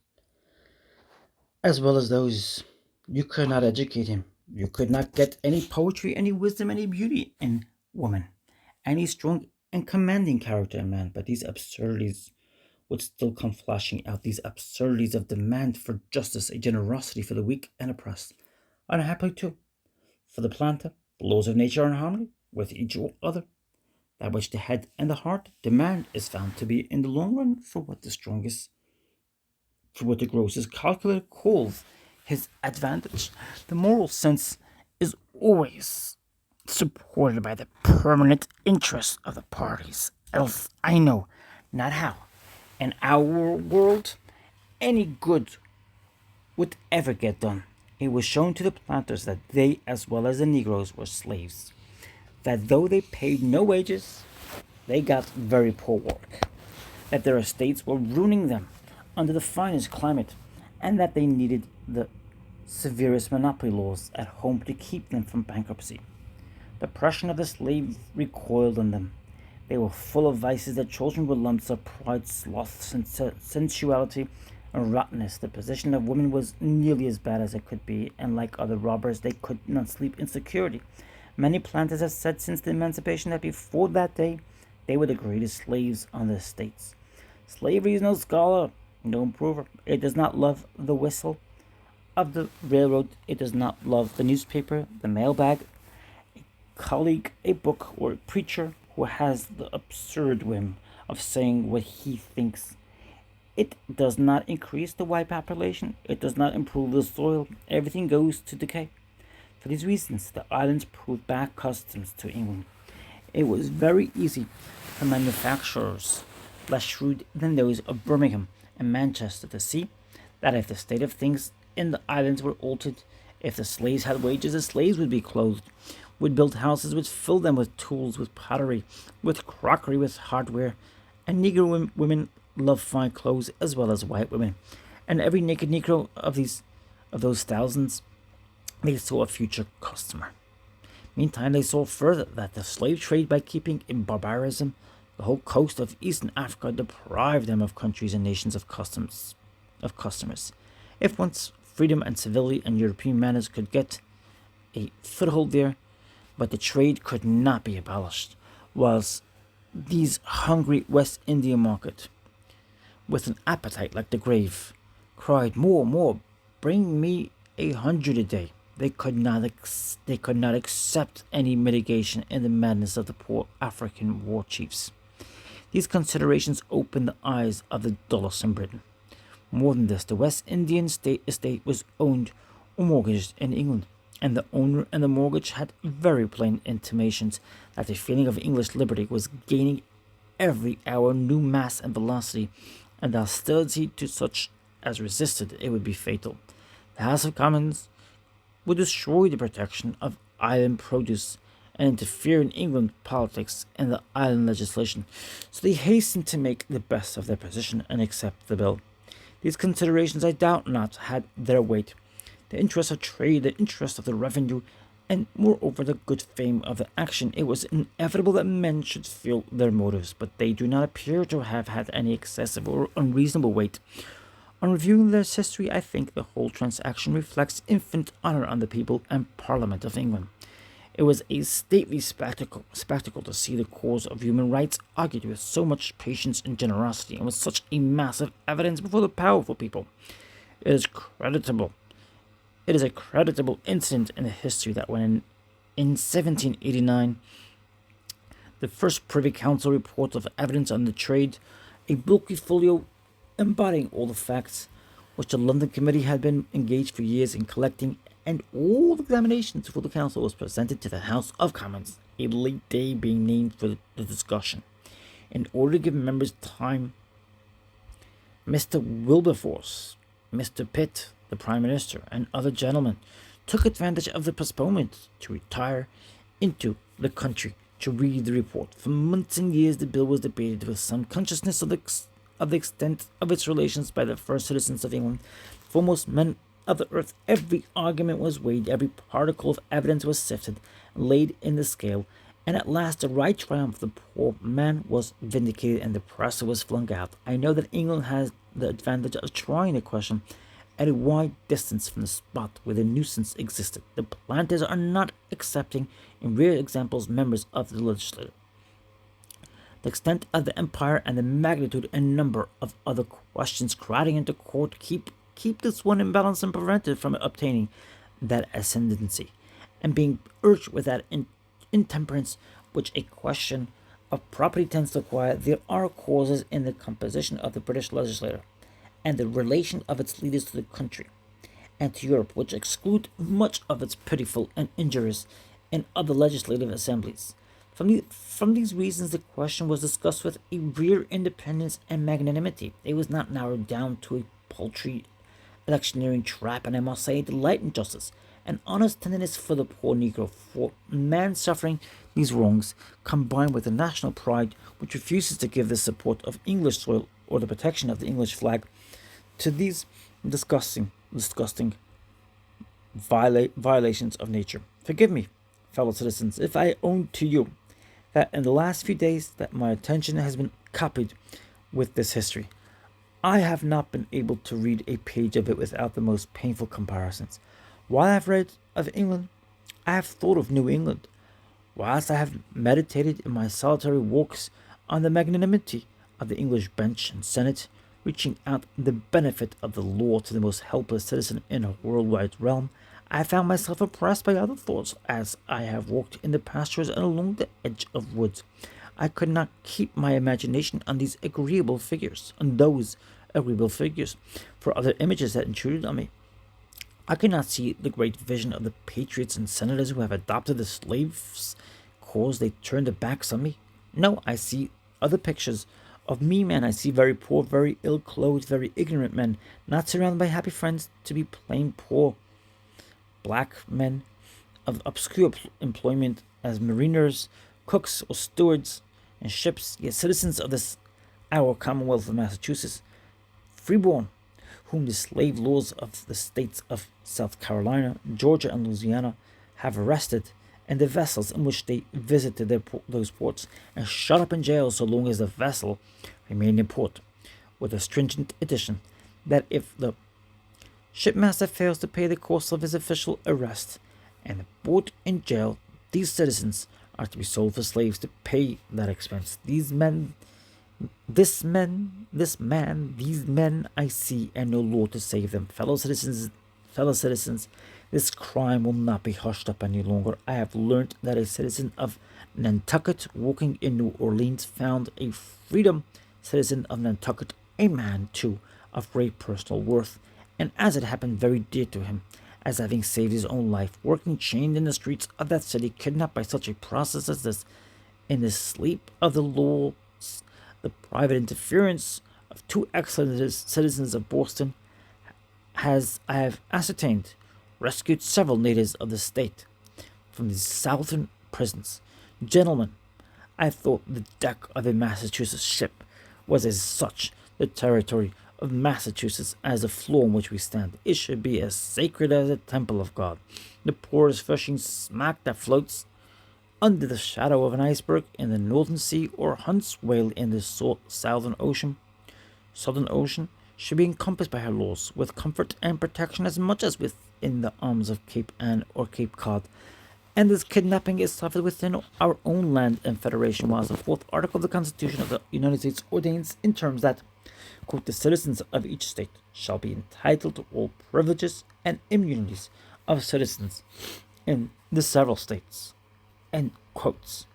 as well as those. You could not educate him. You could not get any poetry, any wisdom, any beauty in woman, any strong and commanding character in man, but these absurdities would still come flashing out these absurdities of demand for justice, a generosity for the weak and oppressed. Unhappily, too, for the planter, the laws of nature are in harmony with each other. That which the head and the heart demand is found to be in the long run for what the grossest calculator calls his advantage. The moral sense is always supported by the permanent interest of the parties. Else, I know not how, in our world, any good would ever get done. It was shown to the planters that they, as well as the Negroes, were slaves, that though they paid no wages, they got very poor work, that their estates were ruining them under the finest climate, and that they needed the severest monopoly laws at home to keep them from bankruptcy. The oppression of the slave recoiled on them. They were full of vices that children were lumps of pride, sloth, sensuality, and rottenness. The position of women was nearly as bad as it could be, and like other robbers, they could not sleep in security. Many planters have said since the emancipation that before that day, they were the greatest slaves on the estates. Slavery is no scholar, no improver. It does not love the whistle of the railroad. It does not love the newspaper, the mailbag, colleague, a book, or a preacher who has the absurd whim of saying what he thinks. It does not increase the white population. It does not improve the soil. Everything goes to decay. For these reasons, the islands proved bad customs to England. It was very easy for manufacturers less shrewd than those of Birmingham and Manchester to see that if the state of things in the islands were altered, if the slaves had wages, the slaves would be clothed, would build houses, would fill them with tools, with pottery, with crockery, with hardware. And Negro women love fine clothes as well as white women. And every naked Negro of those thousands, they saw a future customer. Meantime, they saw further that the slave trade, by keeping in barbarism the whole coast of eastern Africa, deprived them of countries and nations of customers. If once freedom and civility and European manners could get a foothold there, but the trade could not be abolished, whilst these hungry West India market, with an appetite like the grave, cried, "More, more, bring me 100 a day." They could not accept any mitigation in the madness of the poor African war chiefs. These considerations opened the eyes of the dullest in Britain. More than this, the West Indian estate was owned or mortgaged in England, and the owner and the mortgage had very plain intimations that the feeling of English liberty was gaining every hour new mass and velocity, and the hostility to such as resisted it would be fatal. The House of Commons would destroy the protection of island produce and interfere in England politics and the island legislation, so they hastened to make the best of their position and accept the bill. These considerations, I doubt not, had their weight. The interest of trade, the interest of the revenue, and moreover the good fame of the action. It was inevitable that men should feel their motives, but they do not appear to have had any excessive or unreasonable weight. On reviewing this history, I think the whole transaction reflects infinite honor on the people and Parliament of England. It was a stately spectacle to see the cause of human rights argued with so much patience and generosity, and with such a mass of evidence before the powerful people. It is a creditable incident in the history that when in 1789, the first Privy Council report of evidence on the trade, a bulky folio embodying all the facts which the London Committee had been engaged for years in collecting, and all the examinations for the Council, was presented to the House of Commons, a late day being named for the discussion. In order to give members time, Mr. Wilberforce, Mr. Pitt, the Prime Minister, and other gentlemen took advantage of the postponement to retire into the country to read the report. For months and years the bill was debated with some consciousness of the extent of its relations by the first citizens of England. For most men of the earth, every argument was weighed, every particle of evidence was sifted, laid in the scale, and at last the right triumph of the poor man was vindicated and the press was flung out. I know that England has the advantage of trying the question at a wide distance from the spot where the nuisance existed. The planters are not, excepting in rare examples, members of the legislature. the extent of the empire, and the magnitude and number of other questions crowding into court keep this one in balance and prevent it from obtaining that ascendancy, and being urged with that intemperance which a question of property tends to acquire. There are causes in the composition of the British legislature and the relation of its leaders to the country and to Europe, which exclude much of its pitiful and injurious in other legislative assemblies. From these reasons, the question was discussed with a rare independence and magnanimity. It was not narrowed down to a paltry electioneering trap, and I must say, delight in justice, and honest tenderness for the poor Negro, for man suffering these wrongs, combined with the national pride which refuses to give the support of English soil or the protection of the English flag to these disgusting violations of nature. Forgive me, fellow citizens, if I own to you that in the last few days that my attention has been copied with this history. I have not been able to read a page of it without the most painful comparisons. While I have read of England, I have thought of New England. Whilst I have meditated in my solitary walks on the magnanimity of the English bench and Senate, reaching out the benefit of the law to the most helpless citizen in a worldwide realm, I found myself oppressed by other thoughts as I have walked in the pastures and along the edge of woods. I could not keep my imagination on these agreeable figures, for other images that intruded on me. I could not see the great vision of the patriots and senators who have adopted the slaves cause they turned their backs on me. No, I see other pictures of me men. I see very poor, very ill-clothed, very ignorant men, not surrounded by happy friends, to be plain poor black men of obscure employment as mariners, cooks, or stewards in ships, yet citizens of this our Commonwealth of Massachusetts, freeborn, whom the slave laws of the states of South Carolina, Georgia, and Louisiana have arrested, and the vessels in which they visited those ports, and shut up in jail so long as the vessel remained in port, with a stringent addition that if the shipmaster fails to pay the cost of his official arrest and put in jail, these citizens are to be sold for slaves to pay that expense. These men I see, and no law to save them. Fellow citizens, this crime will not be hushed up any longer. I have learnt that a citizen of Nantucket walking in New Orleans found a freedom citizen of Nantucket, a man too of great personal worth, and as it happened very dear to him, as having saved his own life, working chained in the streets of that city, kidnapped by such a process as this, in the sleep of the laws, the private interference of two excellent citizens of Boston, has, I have ascertained, rescued several natives of the state from the southern prisons. Gentlemen, I thought the deck of a Massachusetts ship was as such the territory of Massachusetts as the floor on which we stand. It should be as sacred as a temple of God. The poorest fishing smack that floats under the shadow of an iceberg in the Northern Sea or hunts whale in the Southern Ocean, should be encompassed by her laws with comfort and protection as much as within the arms of Cape Ann or Cape Cod. And this kidnapping is suffered within our own land and federation, whilst the fourth article of the Constitution of the United States ordains in terms that, quote, the citizens of each state shall be entitled to all privileges and immunities of citizens in the several states, end quotes.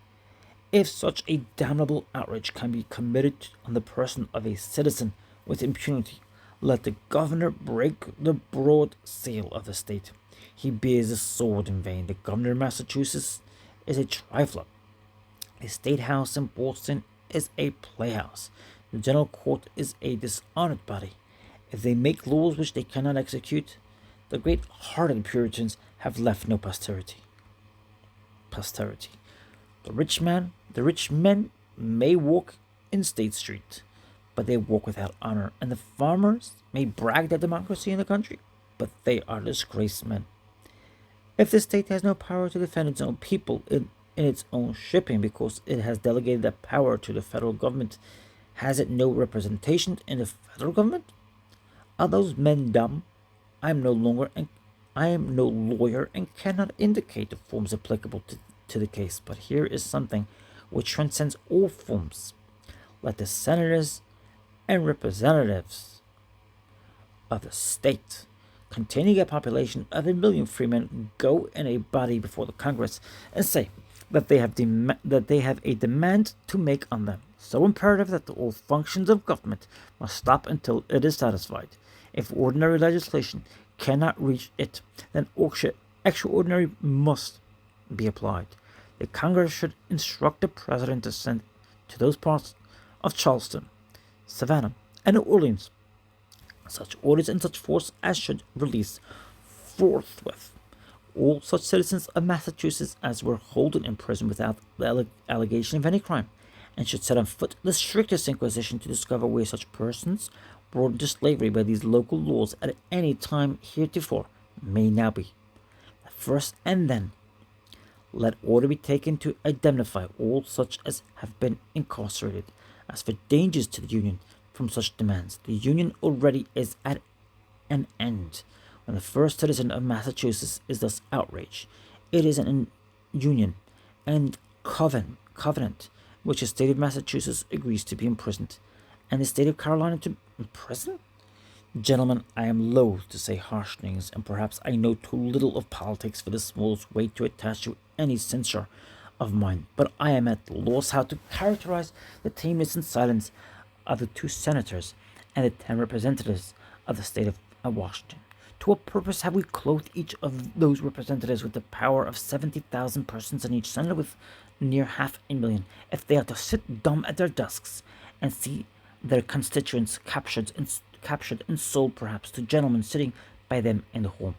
If such a damnable outrage can be committed on the person of a citizen with impunity, let the governor break the broad seal of the state. He bears the sword in vain. The governor of Massachusetts is a trifler. The state house in Boston is a playhouse. The general court is a dishonored body. If they make laws which they cannot execute, the great-hearted Puritans have left no posterity. The rich men may walk in State Street, but they walk without honor, and the farmers may brag their democracy in the country, but they are disgraced men. If the state has no power to defend its own people in its own shipping because it has delegated that power to the federal government, has it no representation in the federal government? Are those men dumb? I am no lawyer and cannot indicate the forms applicable to the case, but here is something which transcends all forms. Let the senators and representatives of the state, containing a population of 1 million freemen, go in a body before the Congress and say that they have a demand to make on them, so imperative that all functions of government must stop until it is satisfied. If ordinary legislation cannot reach it, then extraordinary must be applied. The Congress should instruct the President to send to those parts of Charleston, Savannah, and New Orleans such orders and such force as should release forthwith all such citizens of Massachusetts as were holden in prison without the allegation of any crime, and should set on foot the strictest inquisition to discover where such persons brought into slavery by these local laws at any time heretofore may now be. First, and then let order be taken to indemnify all such as have been incarcerated. As for dangers to the Union from such demands, the Union already is at an end. When the first citizen of Massachusetts is thus outraged, it is an union and covenant which the state of Massachusetts agrees to be imprisoned, and the state of Carolina to imprison? Gentlemen, I am loath to say harsh things, and perhaps I know too little of politics for the smallest weight to attach to any censure of mine, but I am at a loss how to characterize the tameness and silence of the 2 senators and the 10 representatives of the state of Washington. To what purpose have we clothed each of those representatives with the power of 70,000 persons, and each senator with near 500,000, if they are to sit dumb at their desks and see their constituents captured and sold perhaps to gentlemen sitting by them in the hall?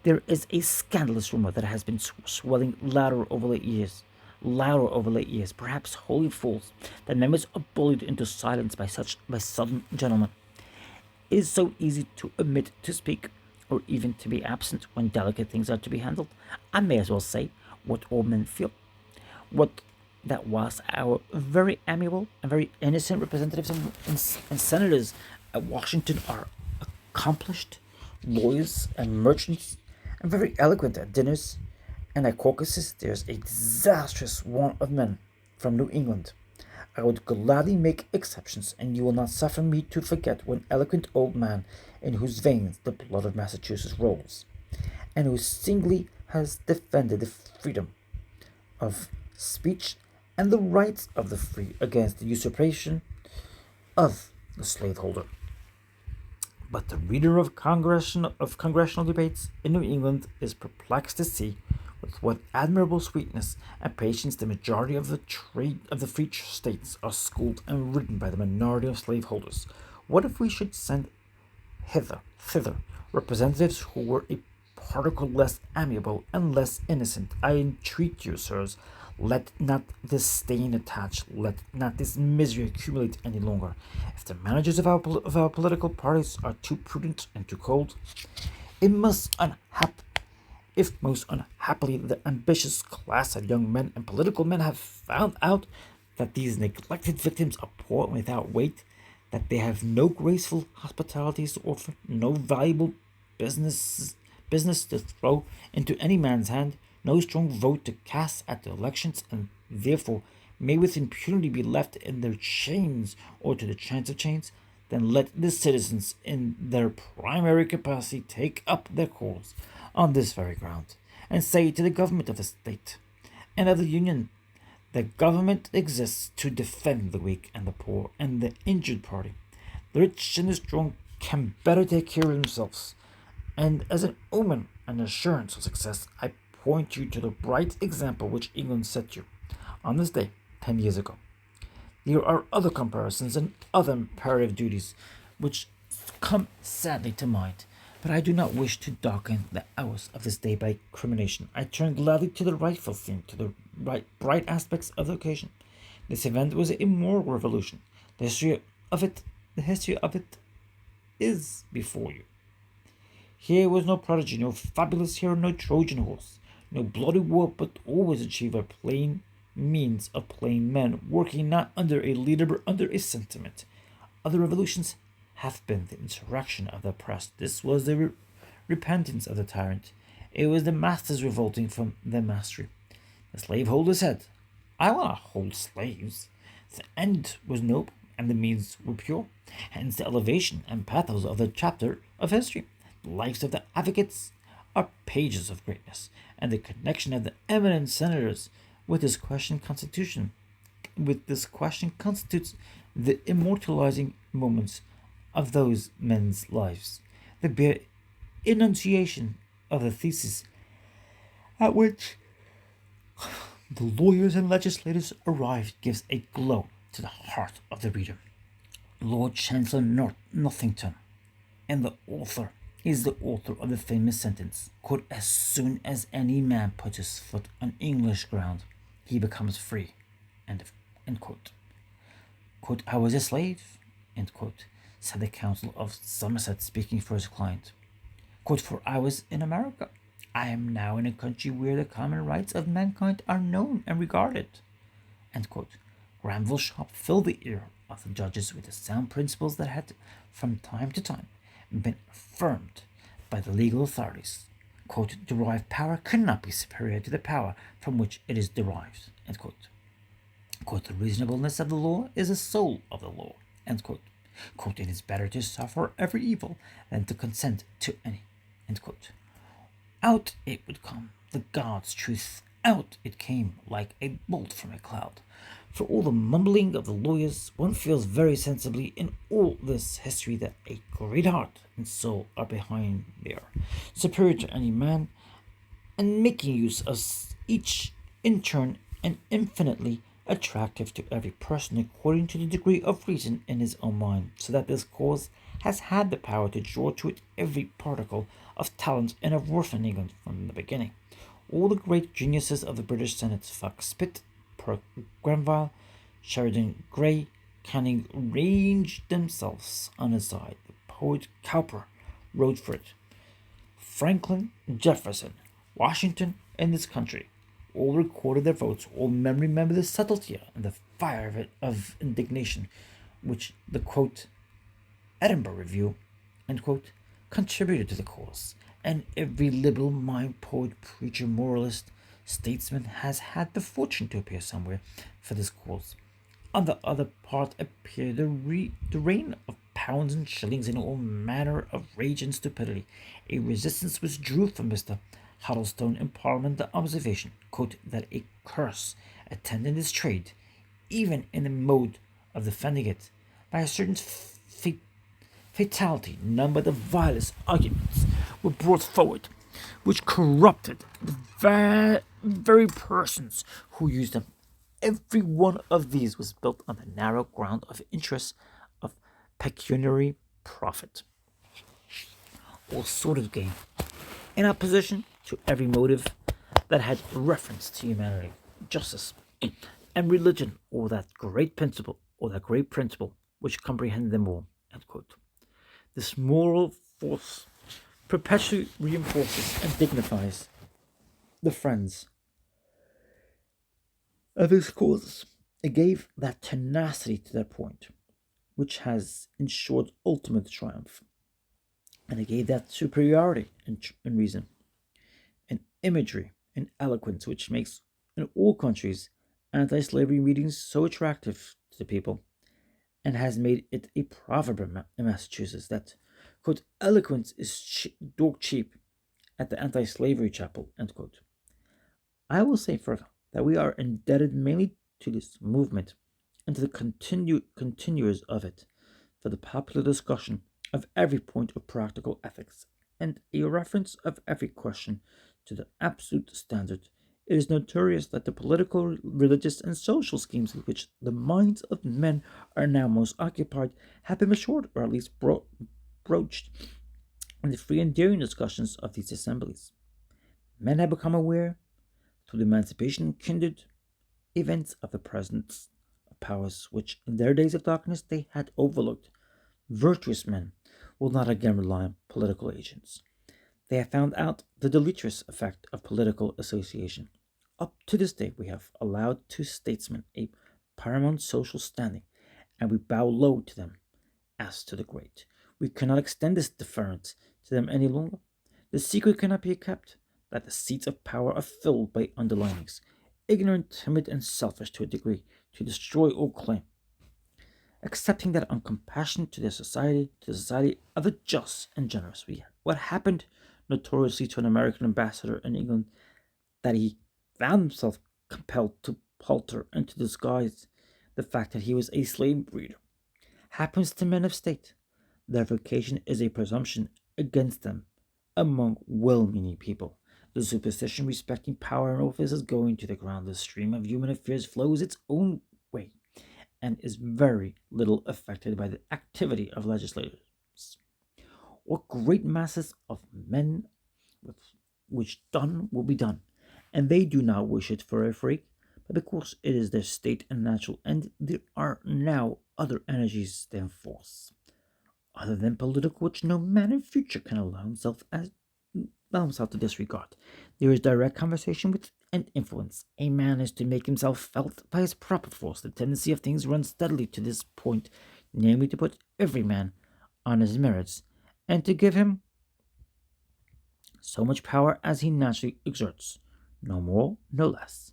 There is a scandalous rumor that has been swelling louder over late years, perhaps wholly false, that members are bullied into silence by sudden gentlemen. It is so easy to omit to speak, or even to be absent when delicate things are to be handled. I may as well say what all men feel. What that was our very amiable and very innocent representatives and senators at Washington are accomplished lawyers and merchants, and very eloquent at dinners, and at caucuses there's a disastrous want of men from New England. I would gladly make exceptions, and you will not suffer me to forget one eloquent old man in whose veins the blood of Massachusetts rolls, and who singly has defended the freedom of speech and the rights of the free against the usurpation of the slaveholder. But the reader of congressional debates in New England is perplexed to see with what admirable sweetness and patience the majority of the free states are schooled and ridden by the minority of slaveholders. What if we should send thither, representatives who were a particle less amiable and less innocent? I entreat you, sirs, let not this stain attach, let not this misery accumulate any longer. If the managers of our political parties are too prudent and too cold, if most unhappily the ambitious class of young men and political men have found out that these neglected victims are poor and without weight, that they have no graceful hospitalities to offer, no valuable business to throw into any man's hand, no strong vote to cast at the elections, and therefore may with impunity be left in their chains or to the chance of chains, then let the citizens in their primary capacity take up their cause on this very ground, and say to the government of the state and of the Union, the government exists to defend the weak and the poor and the injured party. The rich and the strong can better take care of themselves, and as an omen and assurance of success, I point you to the bright example which England set you on this day 10 years ago. There are other comparisons and other imperative duties which come sadly to mind, but I do not wish to darken the hours of this day by crimination. I turn gladly to the rightful theme, to the bright aspects of the occasion. This event was a moral revolution. The history of it is before you. Here was no prodigy, no fabulous hero, no Trojan horse, no bloody war, but all was achieved by plain means of plain men, working not under a leader but under a sentiment. Other revolutions have been the insurrection of the oppressed. This was the repentance of the tyrant. It was the masters revolting from their mastery. The slaveholder said, I will not hold slaves. The end was noble and the means were pure. Hence the elevation and pathos of the chapter of history. The lives of the advocates are pages of greatness, and the connection of the eminent senators with this question constitution with this question constitutes the immortalizing moments of those men's lives. The bare enunciation of the thesis at which the lawyers and legislators arrived gives a glow to the heart of the reader. Lord Chancellor Northington, and the author is the author of the famous sentence, quote, as soon as any man puts his foot on English ground, he becomes free, end quote. Quote, I was a slave, end quote, said the Council of Somerset speaking for his client. Quote, for I was in America. I am now in a country where the common rights of mankind are known and regarded. End quote. Granville Sharp filled the ear of the judges with the sound principles that had, from time to time, been affirmed by the legal authorities. Quote, derived power cannot be superior to the power from which it is derived. End quote. Quote, the reasonableness of the law is the soul of the law. End quote. Quote, it is better to suffer every evil than to consent to any. End quote. Out it would come, the God's truth. Out it came like a bolt from a cloud. For all the mumbling of the lawyers, one feels very sensibly in all this history that a great heart and soul are behind there, superior to any man, and making use of each in turn and infinitely attractive to every person according to the degree of reason in his own mind, so that this cause has had the power to draw to it every particle of talent and of worth in England from the beginning. All the great geniuses of the British Senate, Fox Pitt, Perk Grenville, Sheridan Gray, Canning, ranged themselves on his side. The poet Cowper wrote for it. Franklin, Jefferson, Washington, and this country all recorded their votes, all men remember the subtlety and the fire of indignation which the quote Edinburgh Review end quote contributed to the cause, and every liberal mind, poet, preacher, moralist, statesman has had the fortune to appear somewhere for this cause. On the other part appeared the reign of pounds and shillings and all manner of rage and stupidity, a resistance which drew from Mr. Huddlestone in Parliament the observation, quote, that a curse attended his trade, even in the mode of defending it, by a certain fatality. None but the vilest arguments were brought forward, which corrupted the very persons who used them. Every one of these was built on the narrow ground of interests of pecuniary profit, all sort of gain, in opposition to every motive that had reference to humanity, justice, and religion, or that great principle which comprehended them all. End quote. This moral force perpetually reinforces and dignifies the friends of his causes. It gave that tenacity to their point, which has ensured ultimate triumph, and it gave that superiority in reason, and imagery, and eloquence, which makes in all countries anti-slavery meetings so attractive to the people, and has made it a proverb in Massachusetts that, quote, eloquence is dog cheap at the anti-slavery chapel, end quote. I will say further that we are indebted mainly to this movement and to the continuers of it for the popular discussion of every point of practical ethics and a reference of every question to the absolute standard. It is notorious that the political, religious, and social schemes with which the minds of men are now most occupied have been matured or at least broached in the free and daring discussions of these assemblies. Men have become aware, through the emancipation and kindred events of the presence of powers which in their days of darkness they had overlooked. Virtuous men will not again rely on political agents. They have found out the deleterious effect of political association. Up to this day, we have allowed to statesmen a paramount social standing, and we bow low to them as to the great. We cannot extend this deference to them any longer. The secret cannot be kept that the seats of power are filled by underlinings. ignorant, timid, and selfish to a degree, to destroy all claim, accepting that uncompassion to the society of the just and generous. What happened notoriously to an American ambassador in England, that he found himself compelled to palter and to disguise the fact that he was a slave breeder, happens to men of state. Their vocation is a presumption against them among well meaning people. The superstition respecting power and office is going to the ground. The stream of human affairs flows its own way and is very little affected by the activity of legislators. What great masses of men with which done will be done, and they do not wish it for a freak, but because it is their state and natural end, there are now other energies than force, other than political, which no man in future can allow himself to disregard. There is direct conversation with and influence. A man is to make himself felt by his proper force. The tendency of things runs steadily to this point, namely to put every man on his merits, and to give him so much power as he naturally exerts, no more, no less.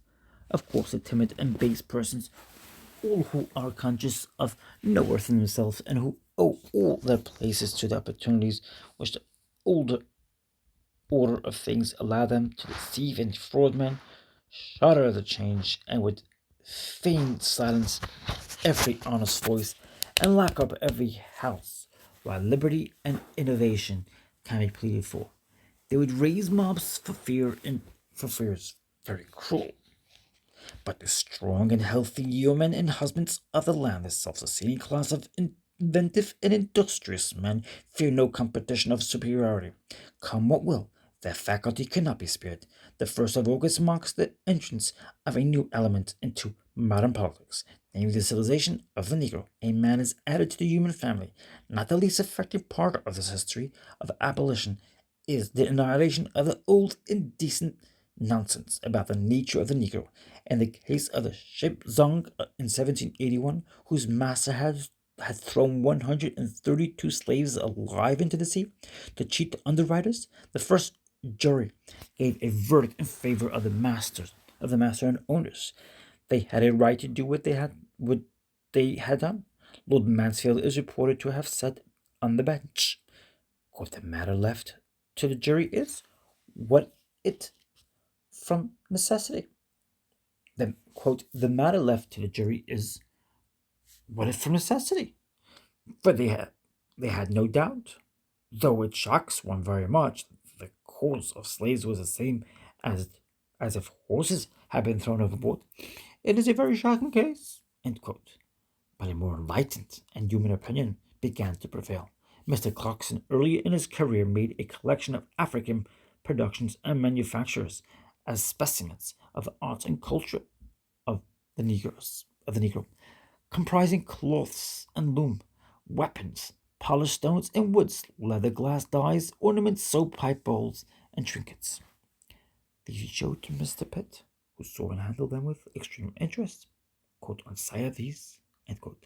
Of course, the timid and base persons, all who are conscious of no worth in themselves and who owe all their places to the opportunities which the older order of things allow them to deceive and defraud men, shudder at the change and would fain silence every honest voice and lock up every house, while liberty and innovation can be pleaded for. They would raise mobs for fears very cruel. But the strong and healthy yeomen and husbands of the land, the self-sustaining class of inventive and industrious men, fear no competition of superiority. Come what will, their faculty cannot be spared. The 1st of August marks the entrance of a new element into modern politics, namely the civilization of the Negro. A man is added to the human family. Not the least effective part of this history of abolition is the annihilation of the old indecent nonsense about the nature of the Negro. In the case of the ship Zong in 1781, whose master had thrown 132 slaves alive into the sea to cheat the underwriters, the first jury gave a verdict in favor of the master and owners. They had a right to do what they had done. Lord Mansfield is reported to have said on the bench, quote, "The matter left to the jury is what it from necessity." The quote, "The matter left to the jury is what it from necessity." For they had no doubt, though it shocks one very much, the cause of slaves was the same as as if horses had been thrown overboard. It is a very shocking case. End quote. But a more enlightened and human opinion began to prevail. Mr. Clarkson, early in his career, made a collection of African productions and manufacturers as specimens of the arts and culture of the Negro, comprising cloths and loom, weapons, polished stones and woods, leather glass dyes, ornaments, soap pipe bowls, and trinkets. These he showed to Mr. Pitt, who saw and handled them with extreme interest. Quote, "On sight of these," end quote,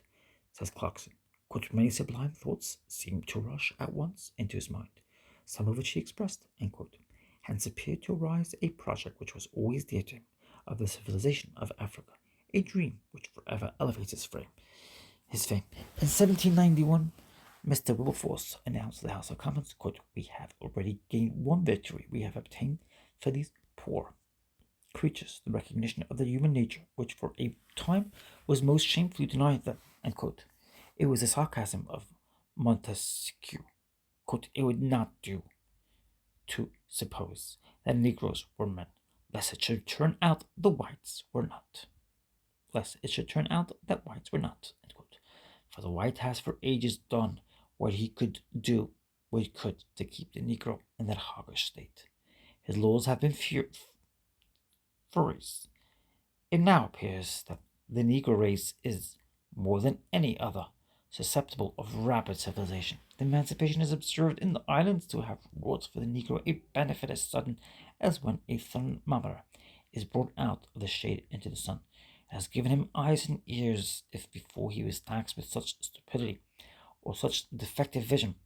says Clarkson, quote, "many sublime thoughts seemed to rush at once into his mind, some of which he expressed," end quote. Hence appeared to arise a project which was always dear to him, of the civilization of Africa, a dream which forever elevates his fame. In 1791, Mr. Wilberforce announced to the House of Commons, quote, "We have already gained one victory. We have obtained for these poor creatures the recognition of the human nature, which for a time was most shamefully denied them." End quote. It was a sarcasm of Montesquieu. Quote, "It would not do to suppose that Negroes were men, lest it should turn out the whites were not. Lest it should turn out that whites were not." End quote. For the white has for ages done what he could do, what he could to keep the Negro in that hoggish state. His laws have been furious. It now appears that the Negro race is, more than any other, susceptible of rapid civilization. The emancipation is observed in the islands to have wrought for the Negro a benefit as sudden as when a thermometer is brought out of the shade into the sun. It has given him eyes and ears, if before he was taxed with such stupidity or such defective vision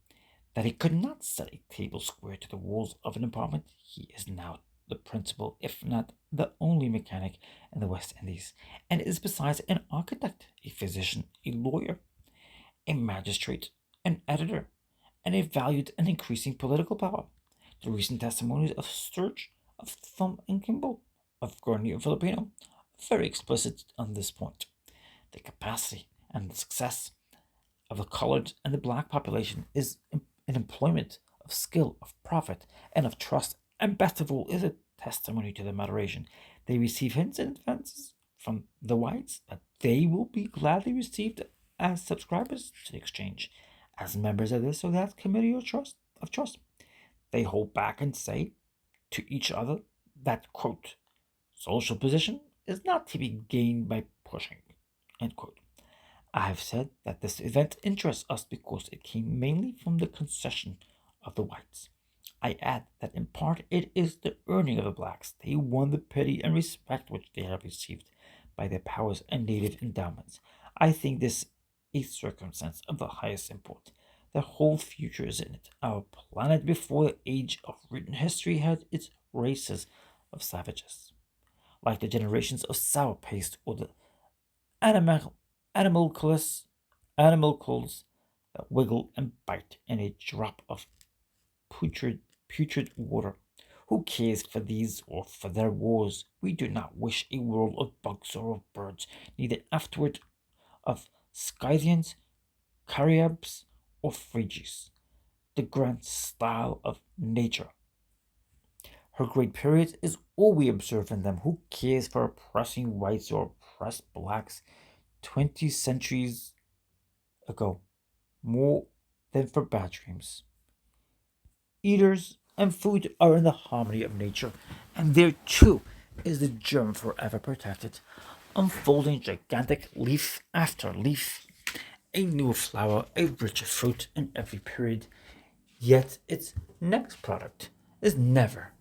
that he could not set a table square to the walls of an apartment, he is now the principal, if not the only mechanic in the West Indies, and is besides an architect, a physician, a lawyer, a magistrate, an editor, and a valued and increasing political power. The recent testimonies of Sturge, of Thumb and Kimball, of Gurney and Filipino are very explicit on this point. The capacity and the success of the colored and the black population is an employment of skill, of profit, and of trust, and best of all is a testimony to the moderation. They receive hints and advances from the whites that they will be gladly received as subscribers to the exchange, as members of this or that committee of trust. They hold back and say to each other that, quote, social position is not to be gained by pushing, end quote. I have said that this event interests us because it came mainly from the concession of the whites. I add that in part it is the earning of the blacks. They won the pity and respect which they have received by their powers and native endowments. I think this a circumstance of the highest import. Their whole future is in it. Our planet before the age of written history had its races of savages, like the generations of sour paste or the animal animalculous animalcules that wiggle and bite in a drop of putrid water. Who cares for these or for their wars? We do not wish a world of bugs or of birds, neither afterward of Scythians, Cariabs, or Phrygies. The grand style of nature. Her great period is all we observe in them. Who cares for oppressing whites or oppressed blacks 20 centuries ago? More than for bad dreams. Eaters and food are in the harmony of nature, and there too is the germ forever protected, unfolding gigantic leaf after leaf, a new flower, a richer fruit in every period. Yet its next product is never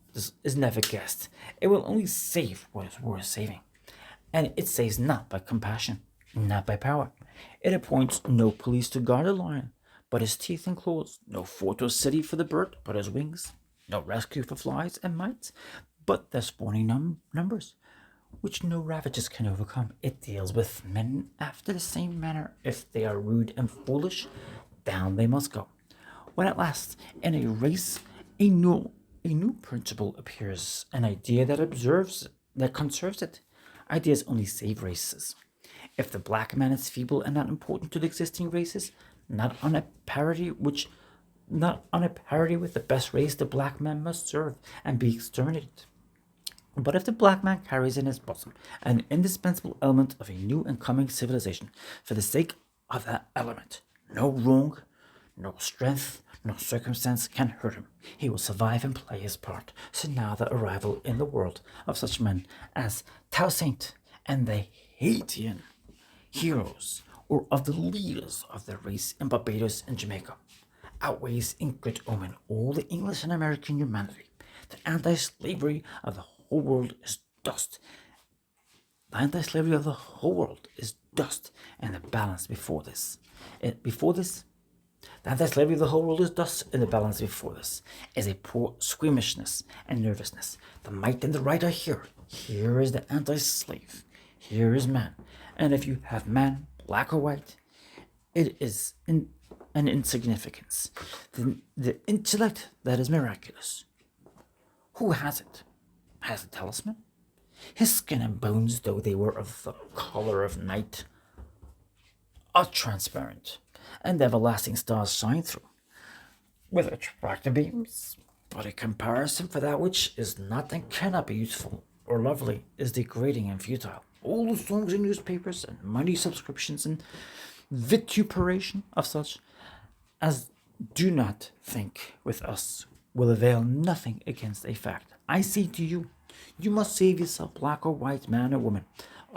guessed. It will only save what is worth saving, and it saves not by compassion, not by power. It appoints no police to guard the lion, but his teeth and claws, no fort or city for the bird, but his wings, no rescue for flies and mites, but their spawning numbers, which no ravages can overcome. It deals with men after the same manner. If they are rude and foolish, down they must go. When at last, in a race, a new principle appears, an idea that conserves it. Ideas only save races. If the black man is feeble and not important to the existing races, not on a parity which not on a parity with the best race, the black man must serve and be exterminated. But if the black man carries in his bosom an indispensable element of a new and coming civilization, for the sake of that element, no wrong, no strength, no circumstance can hurt him. He will survive and play his part. So now the arrival in the world of such men as Toussaint and the Haitian heroes, or of the leaders of their race in Barbados and Jamaica, outweighs in good omen all the English and American humanity. The anti-slavery of the whole world is dust. The anti-slavery of the whole world is dust, and the balance before this. The anti-slavery of the whole world is dust, and the balance before this is a poor squeamishness and nervousness. The might and the right are here. Here is the anti-slave. Here is man. And if you have man, black or white, it is an insignificance. The intellect that is miraculous. Who has it? Has a talisman? His skin and bones, though they were of the color of night, are transparent, and everlasting stars shine through, with attractive beams. But a comparison for that which is not and cannot be useful or lovely is degrading and futile. All the songs in newspapers and money subscriptions and vituperation of such as do not think with us will avail nothing against a fact. I say to you, you must save yourself, black or white, man or woman.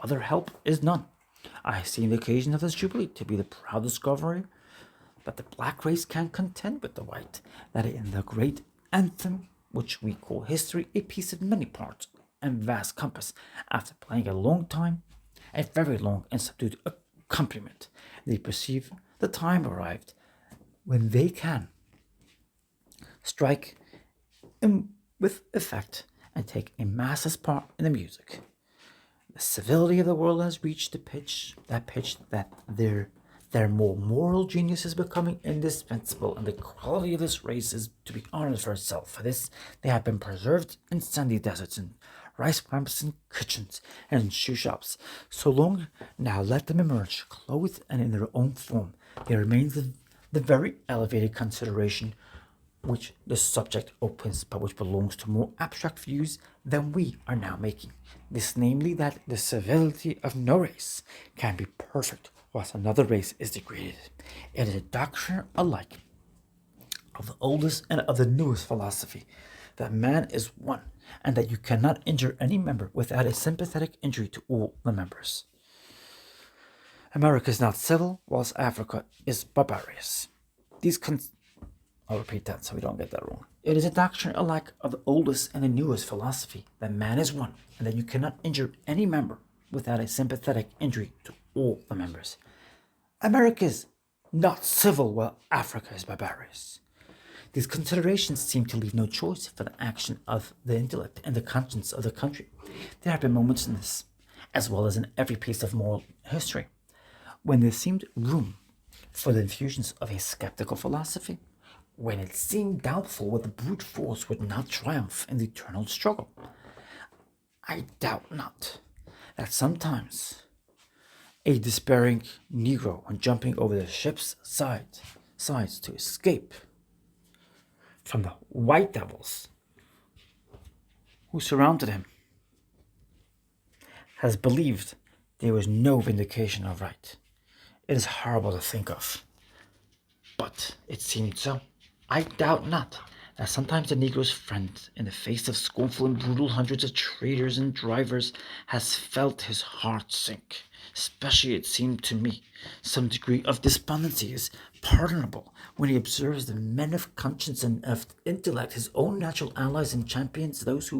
Other help is none. I see the occasion of this jubilee to be the proud discovery that the black race can contend with the white, that in the great anthem which we call history, a piece of many parts and vast compass, after playing a long time, a very long and subdued accompaniment, they perceive the time arrived when they can strike with effect and take a massive part in the music. The civility of the world has reached that their more moral genius is becoming indispensable, and the quality of this race is to be honored for itself. For this, they have been preserved in sandy deserts, in rice swamps, in kitchens, and in shoe shops. So long now let them emerge, clothed and in their own form. There remains the very elevated consideration which the subject opens, but which belongs to more abstract views than we are now making. This, namely, that the civility of no race can be perfect whilst another race is degraded. It is a doctrine alike of the oldest and of the newest philosophy, that man is one, and that you cannot injure any member without a sympathetic injury to all the members. America is not civil, whilst Africa is barbarous. I'll repeat that so we don't get that wrong. It is a doctrine alike of the oldest and the newest philosophy, that man is one, and that you cannot injure any member without a sympathetic injury to all the members. America is not civil, while Africa is barbarous. These considerations seem to leave no choice for the action of the intellect and the conscience of the country. There have been moments in this, as well as in every piece of moral history, when there seemed room for the infusions of a skeptical philosophy, when it seemed doubtful whether brute force would not triumph in the eternal struggle. I doubt not that sometimes a despairing Negro, when jumping over the ship's sides to escape from the white devils who surrounded him, has believed there was no vindication of right. It is horrible to think of, but it seemed so. I doubt not that sometimes the Negro's friend, in the face of scornful and brutal hundreds of traders and drivers, has felt his heart sink. Especially, it seemed to me, some degree of despondency is pardonable when he observes the men of conscience and of intellect, his own natural allies and champions, those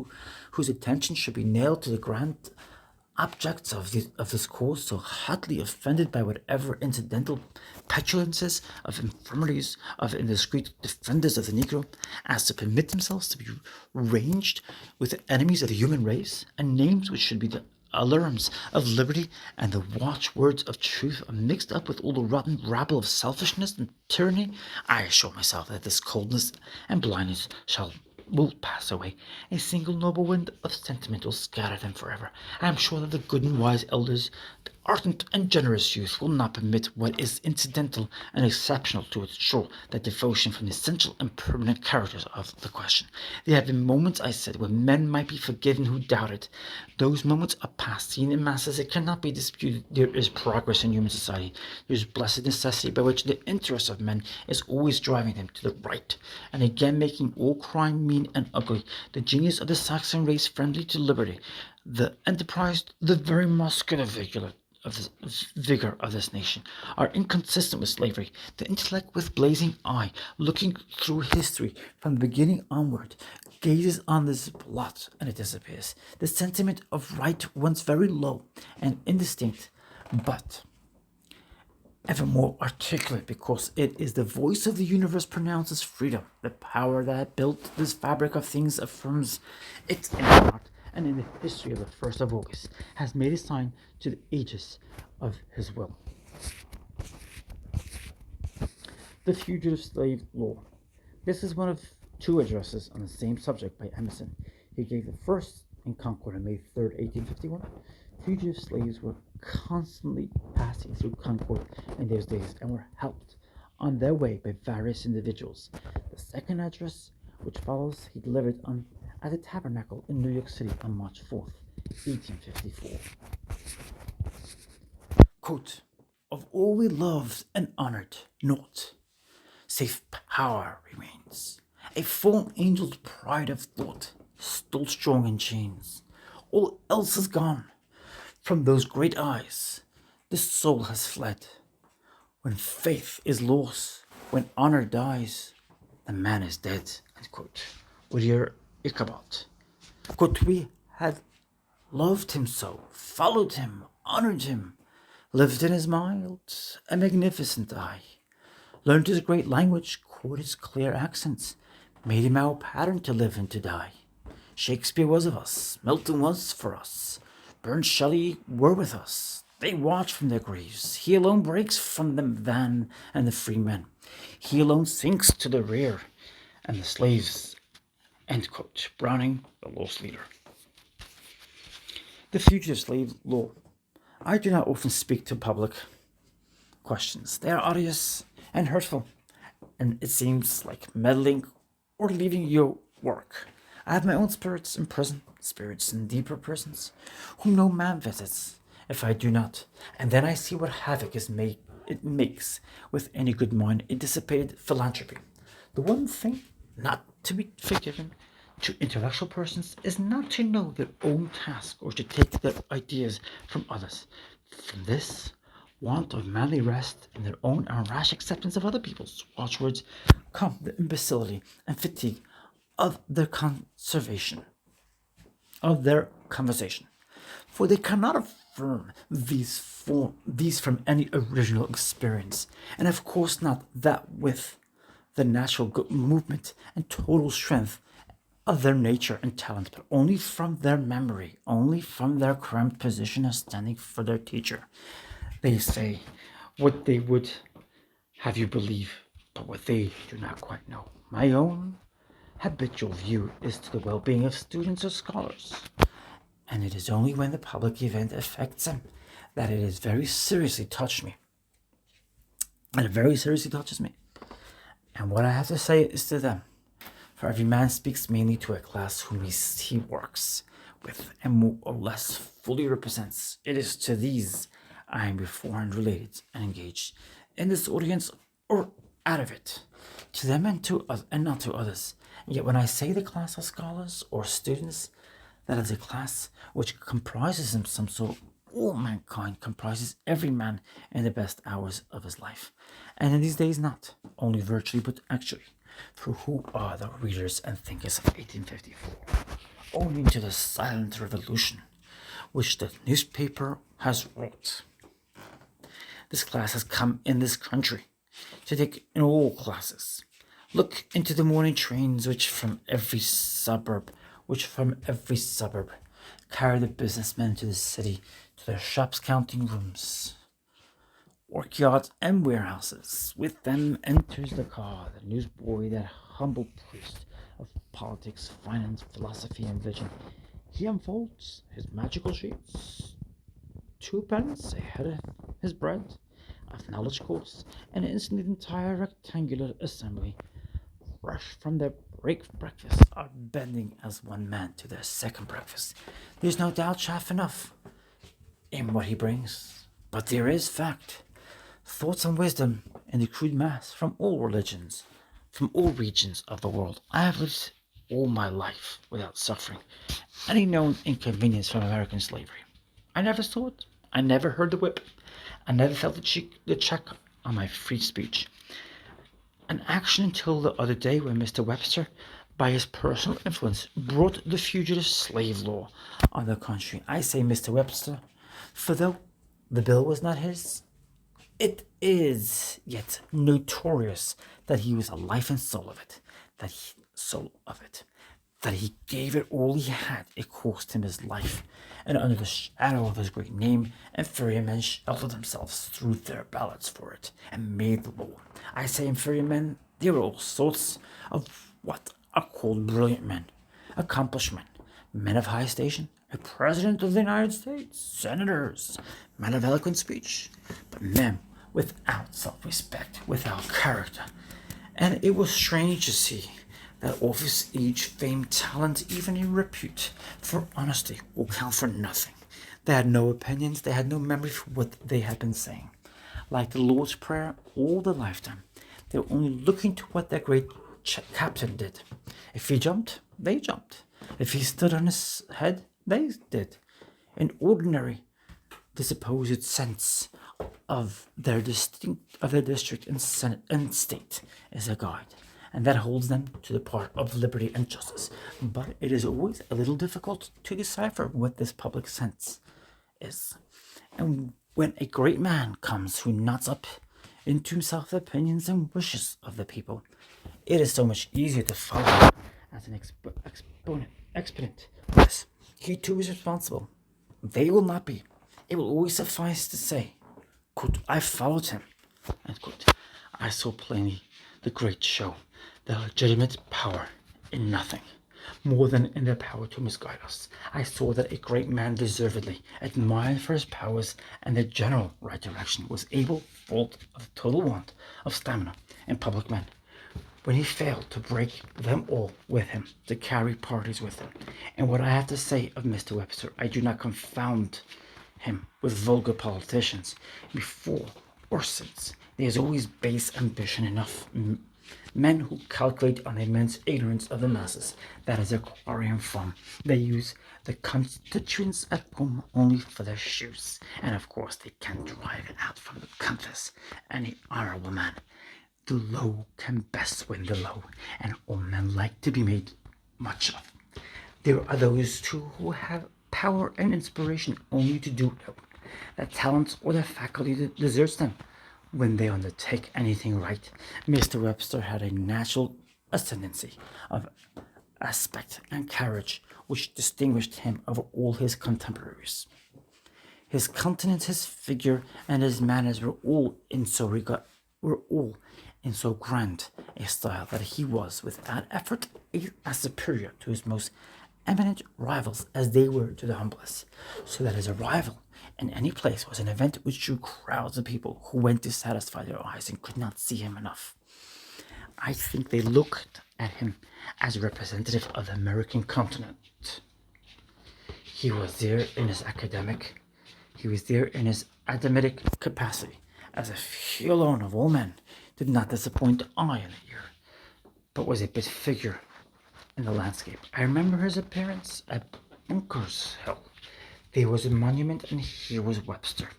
whose attention should be nailed to the grand objects of this cause, so hotly offended by whatever incidental petulances of infirmities of indiscreet defenders of the Negro, as to permit themselves to be ranged with the enemies of the human race, and names which should be the alarms of liberty and the watchwords of truth are mixed up with all the rotten rabble of selfishness and tyranny. I assure myself that this coldness and blindness will pass away. A single noble wind of sentiment will scatter them forever. I am sure that the good and wise elders, the ardent and generous youth, will not permit what is incidental and exceptional to withdraw that devotion from the essential and permanent characters of the question. There have been moments, I said, when men might be forgiven who doubted. Those moments are past. Seen in masses, it cannot be disputed. There is progress in human society. There is blessed necessity by which the interest of men is always driving them to the right, and again making all crime mean and ugly. The genius of the Saxon race friendly to liberty, the enterprise, the very muscular vigor of this nation, are inconsistent with slavery. The intellect with blazing eye, looking through history from the beginning onward, gazes on this blot and it disappears. The sentiment of right runs very low and indistinct, but ever more articulate, because it is the voice of the universe pronounces freedom. The power that built this fabric of things affirms it in art, and in the history of the 1st of August has made a sign to the ages of his will. The Fugitive Slave Law. This is one of 2 addresses on the same subject by Emerson. He gave the first in Concord on May 3rd, 1851. Fugitive slaves were constantly passing through Concord in those days and were helped on their way by various individuals. The second address, which follows, he delivered at the Tabernacle in New York City on March 4th, 1854. Quote, "Of all we loved and honored, naught save power remains. A fallen angel's pride of thought, still strong in chains. All else is gone. From those great eyes, the soul has fled. When faith is lost, when honor dies, the man is dead." End quote. Whittier Ichabod. Quote, "We had loved him so, followed him, honored him, lived in his mild and magnificent eye, learned his great language, caught his clear accents, made him our pattern to live and to die. Shakespeare was of us, Milton was for us, Burns Shelley were with us. They watch from their graves. He alone breaks from the van and the free men. He alone sinks to the rear, and the slaves. End quote. Browning, the lost leader. The fugitive slave law. I do not often speak to public questions. They are odious and hurtful, and it seems like meddling or leaving your work. I have my own spirits in prison, spirits in deeper prisons, whom no man visits if I do not. And then I see what havoc it makes with any good mind in dissipated philanthropy. The one thing not to be forgiven to intellectual persons is not to know their own task or to take their ideas from others. From this want of manly rest in their own and rash acceptance of other people's watchwords come the imbecility and fatigue of their conversation. For they cannot affirm these from any original experience, and of course not that with the natural movement and total strength of their nature and talent, but only from their memory, only from their cramped position as standing for their teacher. They say what they would have you believe, but what they do not quite know. My own habitual view is to the well-being of students or scholars, and it is only when the public event affects them that it is very seriously touched me. And it very seriously touches me. And what I have to say is to them, for every man speaks mainly to a class whom he works with and more or less fully represents. It is to these I am beforehand related and engaged in this audience or out of it, to them and not to others. And yet when I say the class of scholars or students, that is a class which comprises in some sort all mankind, comprises every man in the best hours of his life. And in these days not only virtually but actually. For who are the readers and thinkers of 1854? Owing to the silent revolution which the newspaper has wrought. This class has come in this country to take in all classes. Look into the morning trains which from every suburb carry the businessmen to the city, to their shops, counting rooms, workyards, and warehouses. With them enters the car, the newsboy, that humble priest of politics, finance, philosophy, and vision. He unfolds his magical sheets. 2 pence a head of his bread of knowledge course, and instantly the entire rectangular assembly, fresh from their breakfast, are bending as one man to their second breakfast. There's no doubt chaff enough in what he brings, but there is fact, thoughts and wisdom in the crude mass from all religions, from all regions of the world. I have lived all my life without suffering any known inconvenience from American slavery. I never saw it. I never heard the whip. I never felt the check on my free speech. An action until the other day when Mr. Webster, by his personal influence, brought the fugitive slave law on the country. I say Mr. Webster, for though the bill was not his, it is yet notorious that he was the life and soul of it, that he gave it all he had. It cost him his life, and under the shadow of his great name, inferior men sheltered themselves through their ballots for it, and made the law. I say inferior men, they were all sorts of what are called brilliant men, accomplished men of high station, a president of the United States, senators, men of eloquent speech, but men without self-respect, without character. And it was strange to see that office, age, fame, talent, even in repute for honesty will count for nothing. They had no opinions, they had no memory for what they had been saying. Like the Lord's Prayer all the lifetime, they were only looking to what their great captain did. If he jumped, they jumped. If he stood on his head, they did. In ordinary, the supposed sense of their district and state is a guide, and that holds them to the part of liberty and justice. But it is always a little difficult to decipher what this public sense is. And when a great man comes who knots up into himself the opinions and wishes of the people, it is so much easier to follow as an expedient. Yes, he too is responsible. They will not be. It will always suffice to say, quote, I followed him, end quote. I saw plainly the great show, the legitimate power in nothing, more than in their power to misguide us. I saw that a great man deservedly, admired for his powers and the general right direction, was able, fault of total want of stamina in public men, when he failed to break them all with him, to carry parties with him. And what I have to say of Mr. Webster, I do not confound him with vulgar politicians. Before or since, there is always base ambition enough. Men who calculate on immense ignorance of the masses. That is their clarion fund. They use the constituents at home only for their shoes. And of course they can drive it out from the compass. Any honorable man. The low can best win the low, and all men like to be made much of. There are those too who have power and inspiration only to do ill. That talent or the faculty deserts them when they undertake anything right. Mr. Webster had a natural ascendancy of aspect and carriage which distinguished him over all his contemporaries. His countenance, his figure, and his manners were all in so grand a style that he was, without effort, as superior to his most eminent rivals as they were to the humblest, so that his arrival in any place was an event which drew crowds of people who went to satisfy their eyes and could not see him enough. I think they looked at him as a representative of the American continent. He was there in his academic capacity, as if he alone of all men did not disappoint the eye and the ear, but was a bit figure in the landscape. I remember his appearance at Bunker's Hill. There was a monument, and here was Webster.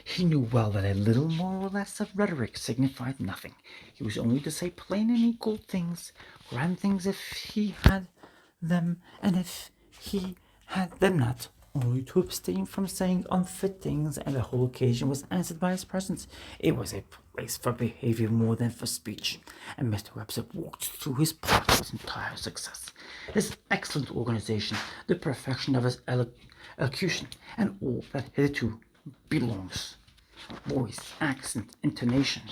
He knew well that a little more or less of rhetoric signified nothing. He was only to say plain and equal things, grand things if he had them, and if he had them not, only to abstain from saying unfit things, and the whole occasion was answered by his presence. It was a place for behavior more than for speech, and Mr. Webster walked through his part with entire success. His excellent organization, the perfection of his elocution, and all that hitherto belongs. Voice, accent, intonation,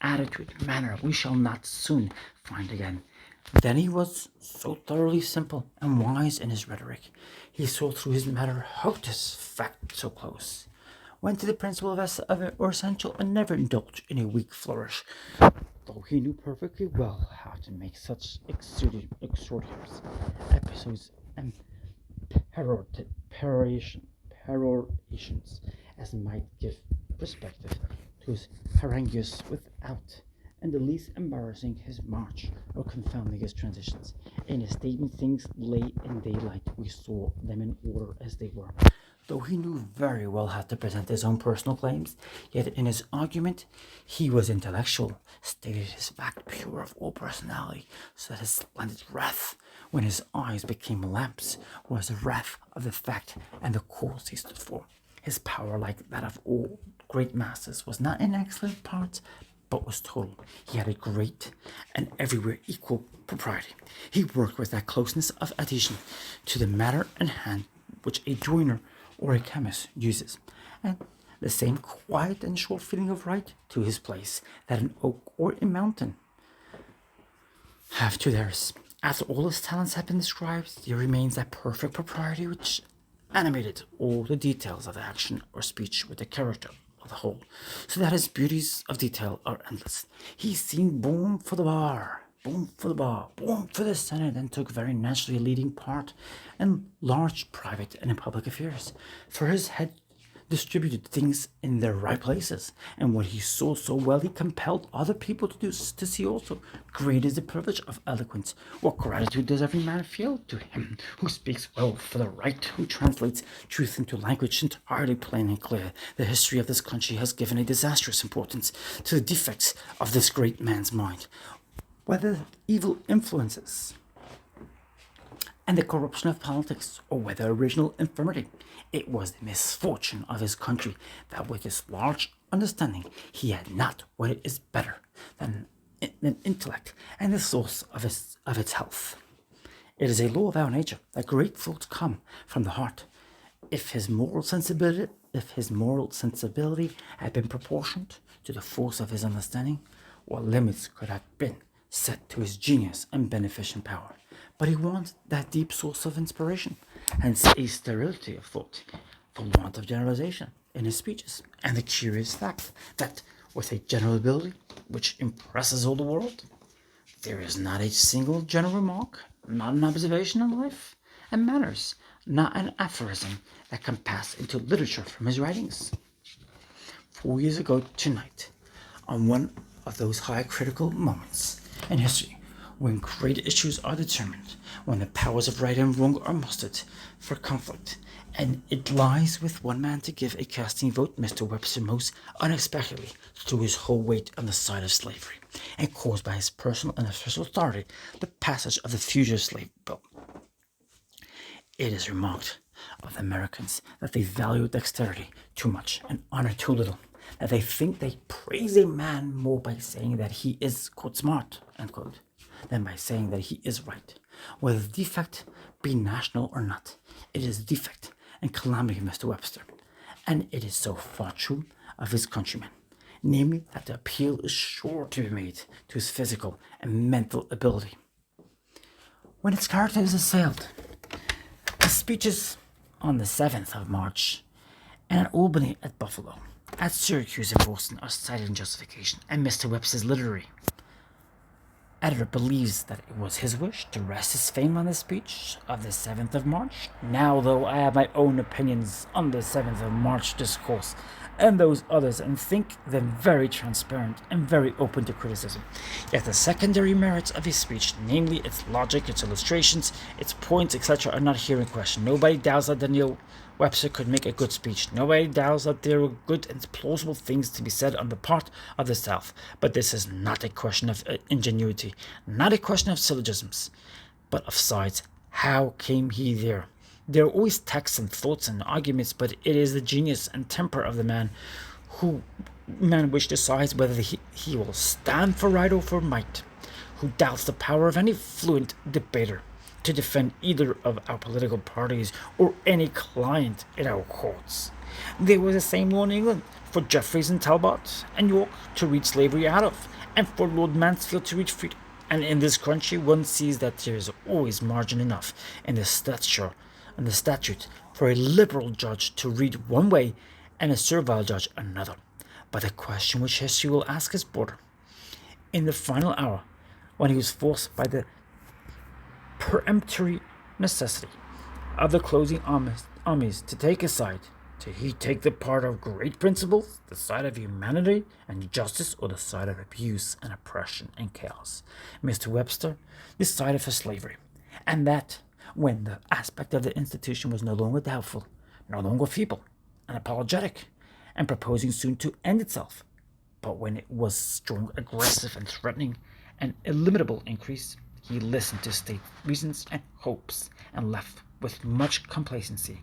attitude, manner, we shall not soon find again. Then he was so thoroughly simple and wise in his rhetoric. He saw through his matter how this fact so close. Went to the principle or essential, and never indulged in a weak flourish, though he knew perfectly well how to make such exordiums, episodes, and perorations as might give perspective to his harangues without in the least embarrassing his march or confounding his transitions. In his statement things lay in daylight. We saw them in order as they were. Though he knew very well how to present his own personal claims, yet in his argument he was intellectual, stated his fact pure of all personality, so that his splendid wrath, when his eyes became lamps, was the wrath of the fact and the cause he stood for. His power, like that of all great masters, was not in excellent parts, but was total. He had a great and everywhere equal propriety. He worked with that closeness of adhesion to the matter in hand which a joiner or a chemist uses, and the same quiet and short feeling of right to his place that an oak or a mountain have to theirs. After all his talents have been described, there remains that perfect propriety which animated all the details of the action or speech with the character of the whole, so that his beauties of detail are endless. He seemed born for the bar, born for the Senate, and took very naturally a leading part in large private and in public affairs, for his head distributed things in their right places, and what he saw so well he compelled other people to see also. Great is the privilege of eloquence. What gratitude does every man feel to him who speaks well for the right, who translates truth into language entirely plain and clear. The history of this country has given a disastrous importance to the defects of this great man's mind, whether evil influences and the corruption of politics, or whether original infirmity. It was the misfortune of his country that with his large understanding he had not what is better than intellect and the source of its health. It is a law of our nature that great thoughts come from the heart. If his moral sensibility had been proportioned to the force of his understanding, what limits could have been set to his genius and beneficent power? But he wanted that deep source of inspiration, hence a sterility of thought, for want of generalization in his speeches, and the curious fact that, with a general ability which impresses all the world, there is not a single general remark, not an observation on life and manners, not an aphorism that can pass into literature from his writings. 4 years ago tonight, on one of those high critical moments in history, when great issues are determined, when the powers of right and wrong are mustered for conflict, and it lies with one man to give a casting vote, Mr. Webster most unexpectedly threw his whole weight on the side of slavery, and caused by his personal and official authority the passage of the Fugitive Slave Bill. It is remarked of the Americans that they value dexterity too much and honor too little, that they think they praise a man more by saying that he is, quote, smart, end quote, than by saying that he is right. Whether the defect be national or not, it is defect and calamity of Mr. Webster, and it is so far true of his countrymen, namely that the appeal is sure to be made to his physical and mental ability. When its character is assailed, the speeches on the 7th of March, and at Albany, at Buffalo, at Syracuse and Boston are cited in justification, and Mr. Webster's literary editor believes that it was his wish to rest his fame on the speech of the 7th of March. Now, though, I have my own opinions on the 7th of March discourse and those others, and think them very transparent and very open to criticism. Yet the secondary merits of his speech, namely its logic, its illustrations, its points, etc., are not here in question. Nobody doubts that Daniel Webster could make a good speech. Nobody doubts that there were good and plausible things to be said on the part of the South. But this is not a question of ingenuity, not a question of syllogisms, but of sides. How came he there? There are always texts and thoughts and arguments, but it is the genius and temper of the man which decides whether he will stand for right or for might, who doubts the power of any fluent debater to defend either of our political parties or any client in our courts. There was the same law in England for Jeffreys and Talbot and York to read slavery out of, and for Lord Mansfield to read freedom. And in this country, one sees that there is always margin enough in the statute for a liberal judge to read one way and a servile judge another. But the question which history will ask is broader. In the final hour, when he was forced by the peremptory necessity of the closing armies to take a side, did he take the part of great principles, the side of humanity and justice, or the side of abuse and oppression and chaos? Mr. Webster decided for slavery, and that when the aspect of the institution was no longer doubtful, no longer feeble and apologetic, and proposing soon to end itself, but when it was strong, aggressive, and threatening an illimitable increase, he listened to state reasons and hopes, and left with much complacency,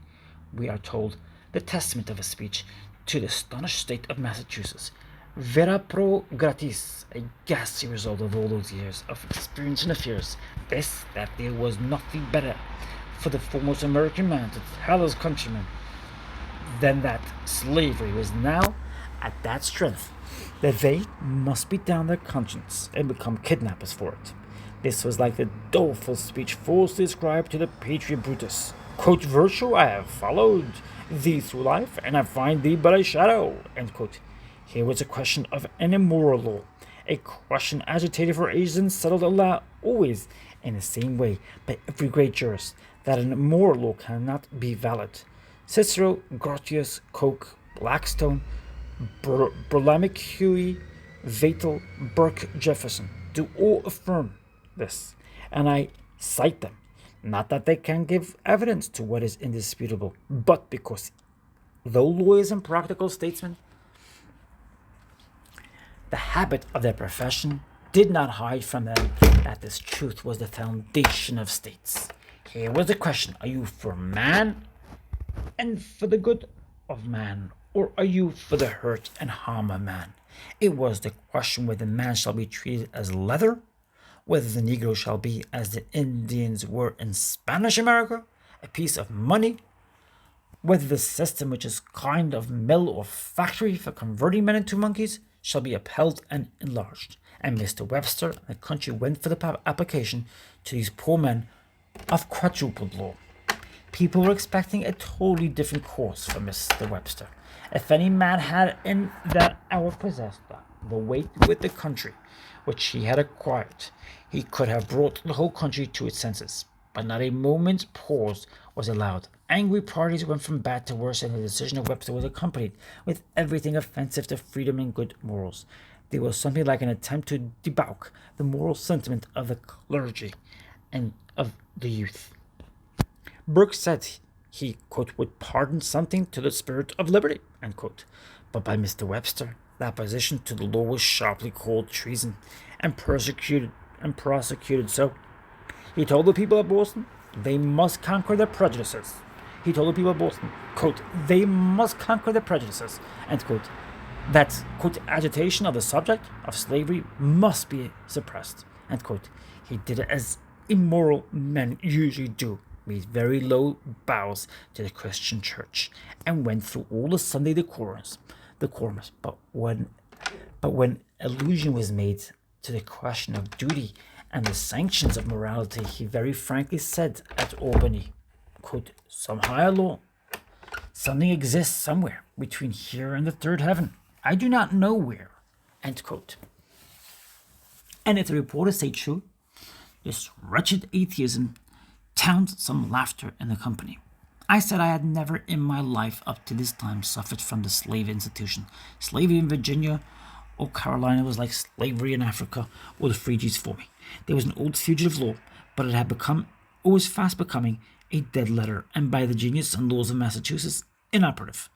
we are told, the testament of a speech to the astonished state of Massachusetts, vera pro gratis, a ghastly result of all those years of experience and affairs, this, that there was nothing better for the foremost American man to tell his countrymen than that slavery was now at that strength, that they must beat down their conscience and become kidnappers for it. This was like the doleful speech falsely ascribed to the patriot Brutus. Quote, virtue, I have followed thee through life, and I find thee but a shadow, end quote. Here was a question of an immoral law, a question agitated for ages and settled always in the same way by every great jurist, that an immoral law cannot be valid. Cicero, Grotius, Coke, Blackstone, Burlamic Huey, Vatel, Burke, Jefferson do all affirm this, and I cite them, not that they can give evidence to what is indisputable, but because, though lawyers and practical statesmen, the habit of their profession did not hide from them that this truth was the foundation of states. Here was the question: are you for man and for the good of man, or are you for the hurt and harm of man? It was the question whether man shall be treated as leather whether the Negro shall be, as the Indians were in Spanish America, a piece of money, whether the system, which is kind of mill or factory for converting men into monkeys, shall be upheld and enlarged. And Mr. Webster and the country went for the application to these poor men of quadrupled law. People were expecting a totally different course from Mr. Webster. If any man had in that hour possessed the weight with the country which he had acquired, he could have brought the whole country to its senses. But not a moment's pause was allowed. Angry parties went from bad to worse, and the decision of Webster was accompanied with everything offensive to freedom and good morals. There was something like an attempt to debauch the moral sentiment of the clergy and of the youth. Burke said he, quote, would pardon something to the spirit of liberty, end quote. But by Mr. Webster, the opposition to the law was sharply called treason and prosecuted so. He told the people of Boston they must conquer their prejudices. He told the people of Boston, quote, they must conquer their prejudices, end quote. That, quote, agitation of the subject of slavery must be suppressed, end quote. He did it as immoral men usually do, made very low bows to the Christian church, and went through all the Sunday decorums. But when allusion was made to the question of duty and the sanctions of morality, he very frankly said at Albany, quote, some higher law, something exists somewhere between here and the third heaven. I do not know where, end quote. And if the reporters say true, this wretched atheism found some laughter in the company. I said I had never in my life up to this time suffered from the slave institution. Slavery in Virginia or Carolina was like slavery in Africa or the Free Jews for me. There was an old fugitive law, but it had become, or was fast becoming, a dead letter, and by the genius and laws of Massachusetts, inoperative.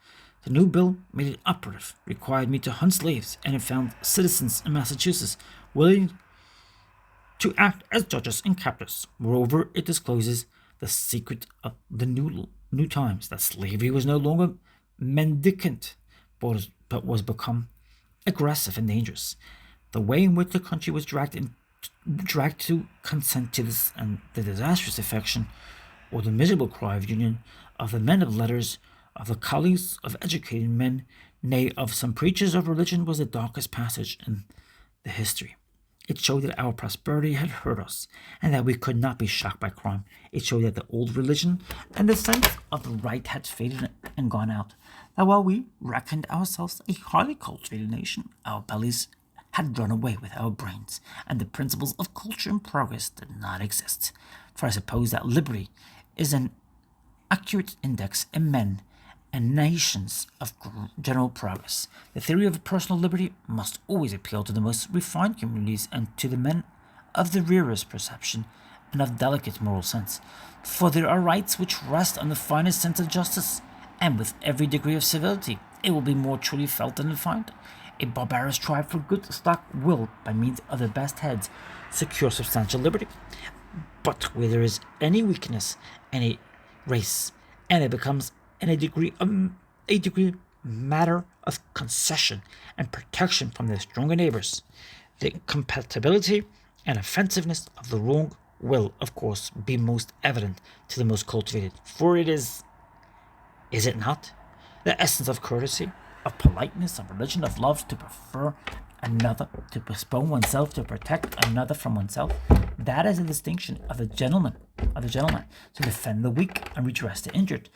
The new bill made it operative, required me to hunt slaves, and it found citizens in Massachusetts willing to act as judges and captors. Moreover, it discloses the secret of the new times, that slavery was no longer mendicant, but was become aggressive and dangerous. The way in which the country was dragged to consent to this, and the disastrous affection or the miserable cry of union of the men of letters, of the colleagues of educated men, nay, of some preachers of religion, was the darkest passage in the history. It showed that our prosperity had hurt us, and that we could not be shocked by crime. It showed that the old religion and the sense of the right had faded and gone out. That while we reckoned ourselves a highly cultivated nation, our bellies had run away with our brains, and the principles of culture and progress did not exist. For I suppose that liberty is an accurate index in men and nations of general progress. The theory of personal liberty must always appeal to the most refined communities and to the men of the rarest perception and of delicate moral sense. For there are rights which rest on the finest sense of justice, and with every degree of civility it will be more truly felt and defined. A barbarous tribe for good stock will, by means of the best heads, secure substantial liberty. But where there is any weakness in a race, and it becomes in a degree matter of concession and protection from their stronger neighbors, the incompatibility and offensiveness of the wrong will, of course, be most evident to the most cultivated. For it is it not, the essence of courtesy, of politeness, of religion, of love, to prefer another, to postpone oneself, to protect another from oneself? That is the distinction of the gentleman, to defend the weak and redress the injured,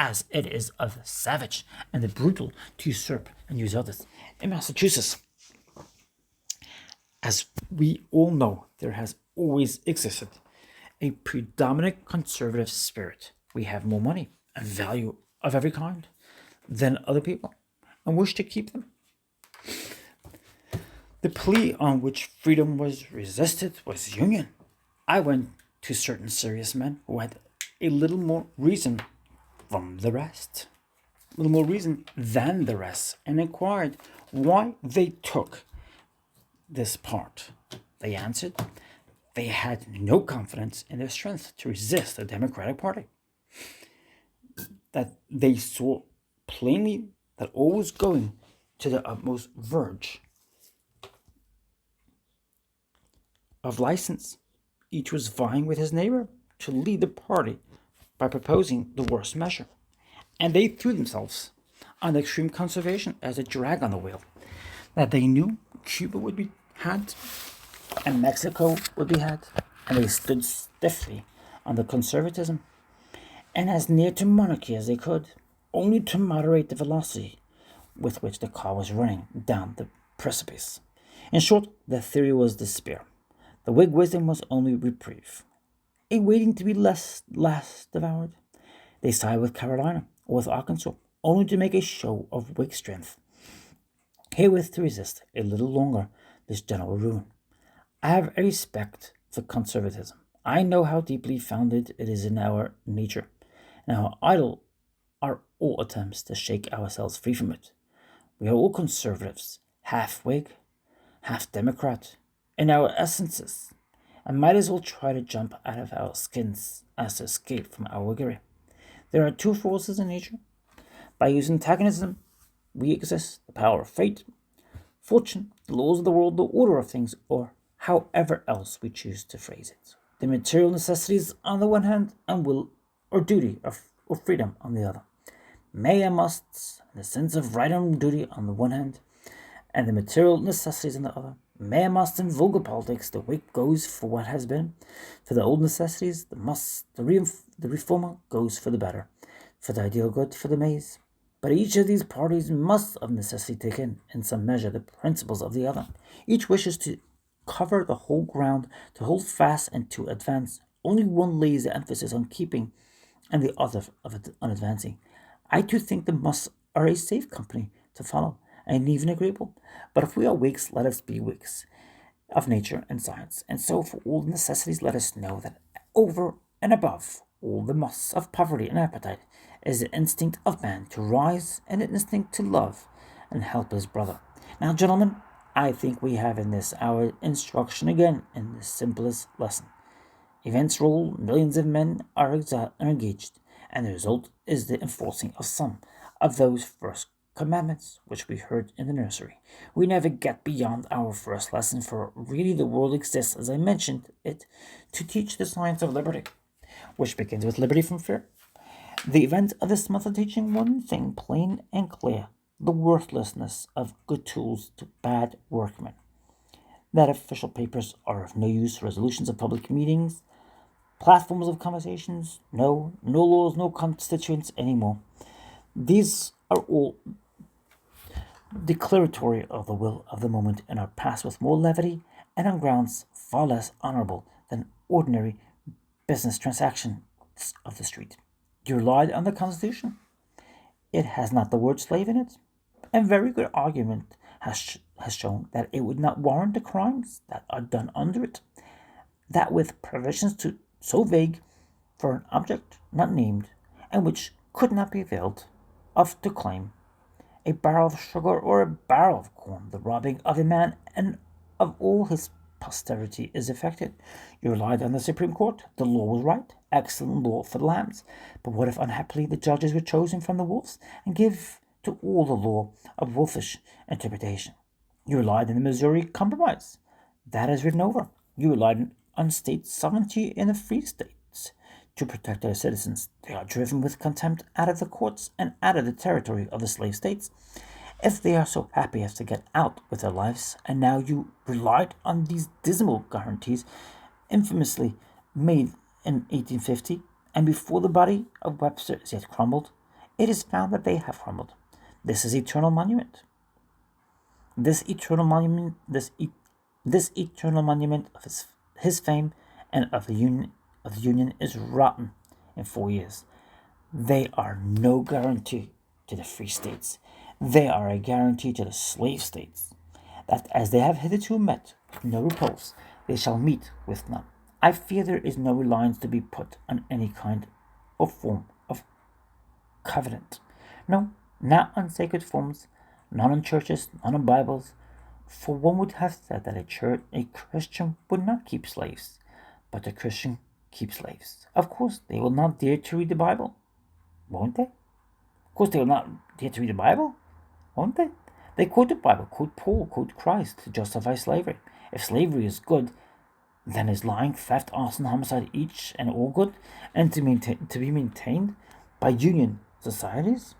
as it is of the savage and the brutal to usurp and use others. In Massachusetts, as we all know, there has always existed a predominant conservative spirit. We have more money and value of every kind than other people, and wish to keep them. The plea on which freedom was resisted was union. I went to certain serious men who had a little more reason than the rest, and inquired why they took this part. They answered they had no confidence in their strength to resist the Democratic Party, that they saw plainly that all was going to the utmost verge of license. Each was vying with his neighbor to lead the party by proposing the worst measure, and they threw themselves on extreme conservation as a drag on the wheel that they knew Cuba would be had and Mexico would be had, and they stood stiffly on the conservatism and as near to monarchy as they could, only to moderate the velocity with which the car was running down the precipice. In short, the theory was despair. The Whig wisdom was only reprieve, a waiting to be last devoured. They sided with Carolina or with Arkansas, only to make a show of Whig strength, herewith to resist a little longer this general ruin. I have a respect for conservatism. I know how deeply founded it is in our nature, and how idle are all attempts to shake ourselves free from it. We are all conservatives, half Whig, half Democrat, in our essences, and might as well try to jump out of our skins as to escape from our Whiggery. There are two forces in nature. By using antagonism, we exist, the power of fate, fortune, the laws of the world, the order of things, or however else we choose to phrase it. The material necessities on the one hand, and will or duty or freedom on the other. May and musts, and the sense of right and duty on the one hand, and the material necessities on the other. May and must in vulgar politics, the Whig goes for what has been. For the old necessities, the must, the reformer goes for the better. For the ideal good, for the maize. But each of these parties must of necessity take in some measure, the principles of the other. Each wishes to cover the whole ground, to hold fast and to advance. Only one lays the emphasis on keeping, and the other on advancing. I too think the musts are a safe company to follow, and even agreeable. But if we are Whigs, let us be Whigs of nature and science, and so for all necessities let us know that over and above all the musts of poverty and appetite is the instinct of man to rise and an instinct to love and help his brother. Now, gentlemen, I think we have in this our instruction again in the simplest lesson. Events roll, millions of men are engaged, and the result is the enforcing of some of those first commandments which we heard in the nursery. We never get beyond our first lesson, for really the world exists, as I mentioned it, to teach the science of liberty, which begins with liberty from fear. The event of this month of teaching one thing plain and clear: the worthlessness of good tools to bad workmen. That official papers are of no use, resolutions of public meetings, platforms of conversations, no laws, no constituents anymore. These are all declaratory of the will of the moment and are passed with more levity and on grounds far less honorable than ordinary business transactions of the street. You relied on the Constitution. It has not the word slave in it, and very good argument has shown that it would not warrant the crimes that are done under it, that with provisions so vague for an object not named, and which could not be availed of to claim a barrel of sugar or a barrel of corn, the robbing of a man and of all his posterity is effected. You relied on the Supreme Court. The law was right, excellent law for the lambs. But what if unhappily the judges were chosen from the wolves, and give to all the law a wolfish interpretation? You relied on the Missouri Compromise. That is written over. You relied on state sovereignty in the free states to protect their citizens. They are driven with contempt out of the courts and out of the territory of the slave states, if they are so happy as to get out with their lives. And now you relied on these dismal guarantees, infamously made in 1850, and before the body of Webster is yet crumbled, it is found that they have crumbled. This is eternal monument. This eternal monument of his fame and of the Union is rotten in 4 years. They are no guarantee to the free states. They are a guarantee to the slave states, that as they have hitherto met with no repulse, they shall meet with none. I fear there is no reliance to be put on any kind or form of covenant. No, not on sacred forms, not on churches, not on Bibles, for one would have said that a Christian would not keep slaves, but a Christian keeps slaves. Of course, they will not dare to read the Bible, won't they? Of course, they will not dare to read the Bible, won't they? They quote the Bible, quote Paul, quote Christ to justify slavery. If slavery is good, Then is lying, theft, arson, homicide each and all good, and to be maintained by union societies?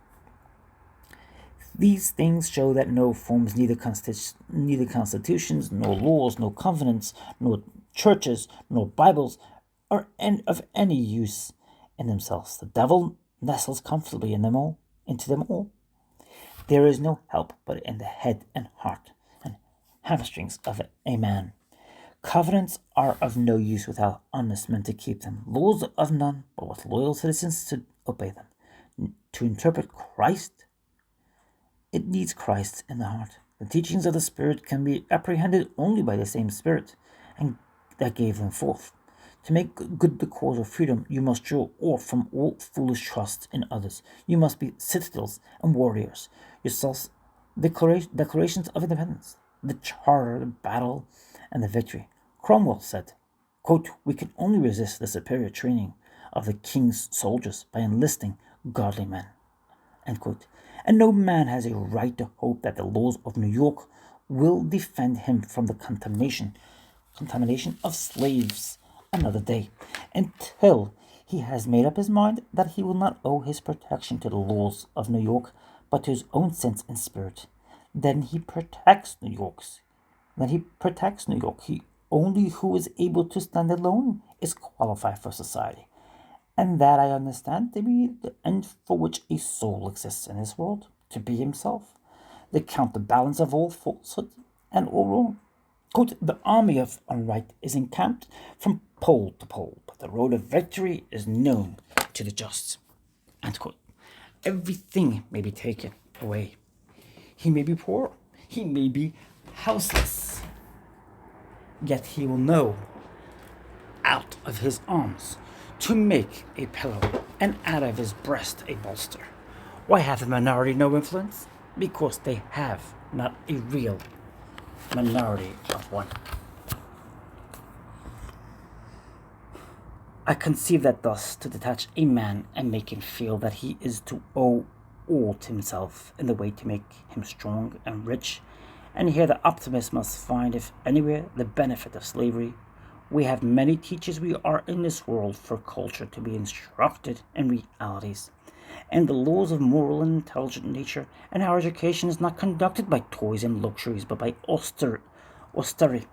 These things show that no forms, neither constitutions, nor laws, nor covenants, nor churches, nor Bibles, are of any use in themselves. The devil nestles comfortably into them all. There is no help but in the head and heart and hamstrings of a man. Covenants are of no use without honest men to keep them. Laws of none, but with loyal citizens to obey them. To interpret Christ, it needs Christ in the heart. The teachings of the Spirit can be apprehended only by the same Spirit and that gave them forth. To make good the cause of freedom, you must draw off from all foolish trust in others. You must be citadels and warriors. Yourselves declarations of independence, the charter, the battle, and the victory. Cromwell said, quote, "We can only resist the superior training of the king's soldiers by enlisting godly men." End quote. And no man has a right to hope that the laws of New York will defend him from the contamination of slaves another day, until he has made up his mind that he will not owe his protection to the laws of New York, but to his own sense and spirit. Then he protects New York. He only who is able to stand alone is qualified for society. And that I understand to be the end for which a soul exists in this world, to be himself, the counterbalance of all falsehood and all wrong. Quote, "The army of unright is encamped from pole to pole, but the road of victory is known to the just." End quote. Everything may be taken away. He may be poor, he may be houseless, yet he will know out of his arms to make a pillow, and out of his breast a bolster. Why hath the minority no influence? Because they have not a real minority of one. I conceive that thus to detach a man and make him feel that he is to owe all to himself in the way to make him strong and rich, and here the optimist must find, if anywhere, the benefit of slavery. We have many teachers. We are in this world for culture to be instructed in realities and the laws of moral and intelligent nature, and our education is not conducted by toys and luxuries, but by austerity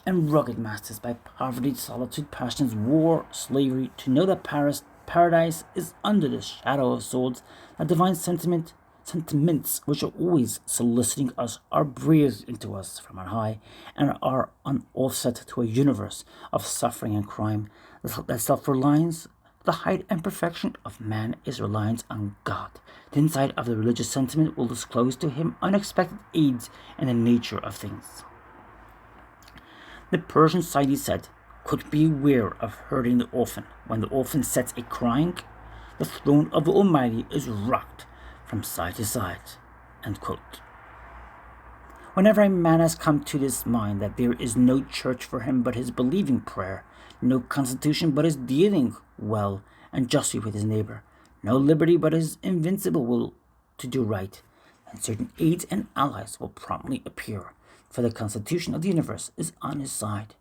and rugged masters, by poverty, solitude, passions, war, slavery, to know that paradise is under the shadow of swords, that divine sentiments which are always soliciting us are breathed into us from on high, and are an offset to a universe of suffering and crime. That self-reliance, the height and perfection of man, is reliance on God. The inside of the religious sentiment will disclose to him unexpected aids in the nature of things. The Persian Saidi said, "Could beware of hurting the orphan. When the orphan sets a crying, the throne of the Almighty is rocked from side to side." End quote. Whenever a man has come to this mind that there is no church for him but his believing prayer, no constitution but his dealing well and justly with his neighbor, no liberty but his invincible will to do right, and certain aids and allies will promptly appear, for the constitution of the universe is on his side.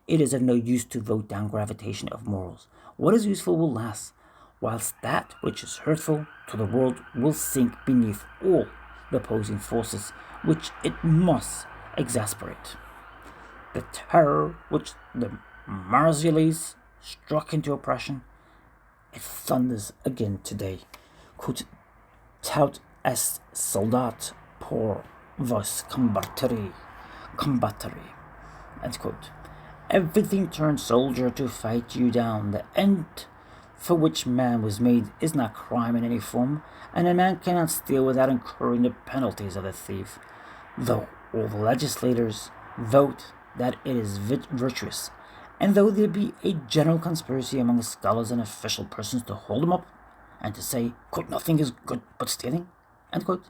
It is of no use to vote down gravitation of morals. What is useful will last, whilst that which is hurtful to the world will sink beneath all the opposing forces which it must exasperate. The terror which the Marseillaise struck into oppression, it thunders again today. Quote, "Taut est soldat por vos combattere." End quote. Everything turns soldier to fight you down. The end for which man was made is not crime in any form, and a man cannot steal without incurring the penalties of the thief, though all the legislators vote that it is virtuous, and though there be a general conspiracy among scholars and official persons to hold him up and to say, quote, "Nothing is good but stealing," end quote.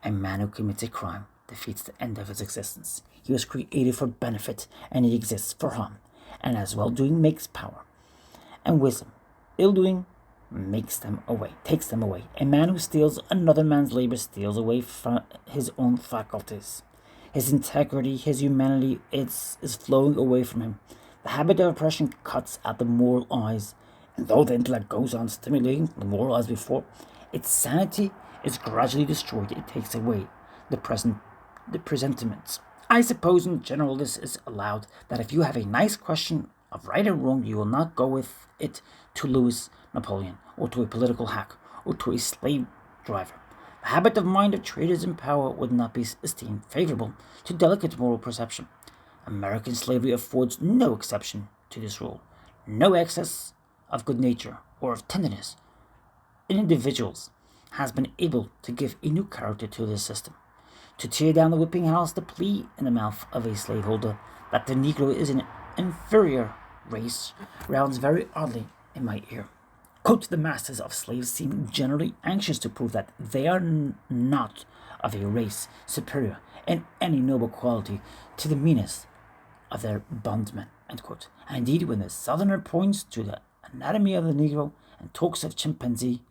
A man who commits a crime defeats the end of his existence. He was created for benefit, and he exists for harm, and as well-doing makes power and wisdom, ill-doing takes them away. A man who steals another man's labor steals away from his own faculties. His integrity, his humanity is flowing away from him. The habit of oppression cuts at the moral eyes, and though the intellect goes on stimulating the moral as before, its sanity is gradually destroyed. It takes away the presentiments. I suppose in general this is allowed, that if you have a nice question of right and wrong, you will not go with it to Louis Napoleon, or to a political hack, or to a slave driver. The habit of mind of traders in power would not be esteemed favorable to delicate moral perception. American slavery affords no exception to this rule. No excess of good nature or of tenderness in individuals has been able to give a new character to this system. To tear down the whipping house, the plea in the mouth of a slaveholder that the Negro is an inferior race rounds very oddly in my ear. Quote, the masters of slaves seem generally anxious to prove that they are not of a race superior in any noble quality to the meanest of their bondmen. And indeed, when the Southerner points to the anatomy of the Negro and talks of chimpanzee,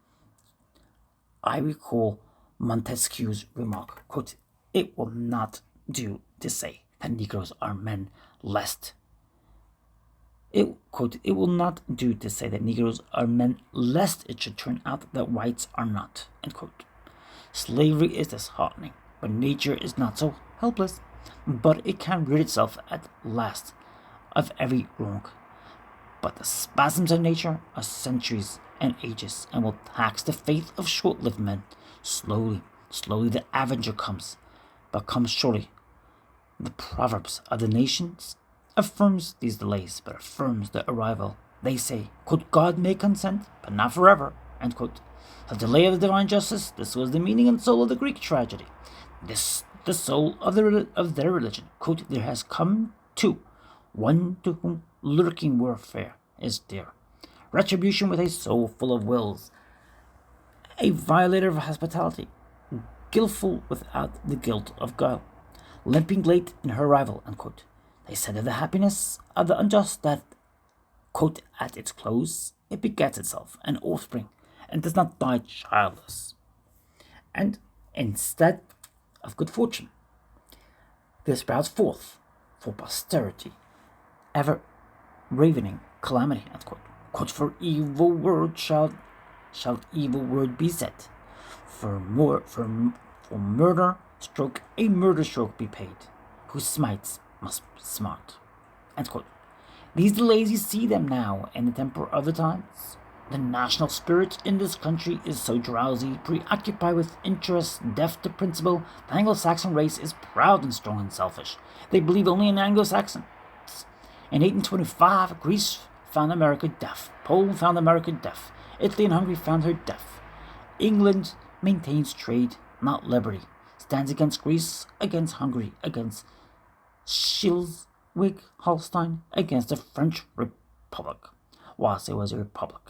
I recall Montesquieu's remark, quote, it will not do to say that Negroes are men lest. It will not do to say that Negroes are men lest it should turn out that whites are not. End quote. Slavery is disheartening, but nature is not so helpless. But it can rid itself at last of every wrong. But the spasms of nature are centuries and ages, and will tax the faith of short-lived men. Slowly the avenger comes, but comes surely. The Proverbs of the nations affirms these delays, but affirms the arrival. They say, quote, God may consent, but not forever, end quote. The delay of the divine justice, this was the meaning and soul of the Greek tragedy. This the soul of their religion. Quote, there has come to one to whom lurking warfare is dear. Retribution with a soul full of wills. A violator of hospitality. Guiltful without the guilt of guile. Limping late in her arrival, unquote. They said of the happiness of the unjust that, quote, at its close, it begets itself an offspring, and does not die childless. And instead of good fortune, there sprouts forth for posterity ever ravening calamity, unquote. Quote, for evil word shall evil word be said. For murder stroke a murder stroke be paid. Who smites must smart. End quote. These delays, you see them now in the temper of the times. The national spirit in this country is so drowsy, preoccupied with interests, deaf to principle. The Anglo-Saxon race is proud and strong and selfish. They believe only in Anglo-Saxons. In 1825, Greece found America deaf. Poland found America deaf. Italy and Hungary found her deaf. England maintains trade, not liberty. Stands against Greece, against Hungary, against Schleswig-Holstein, against the French Republic, whilst it was a republic.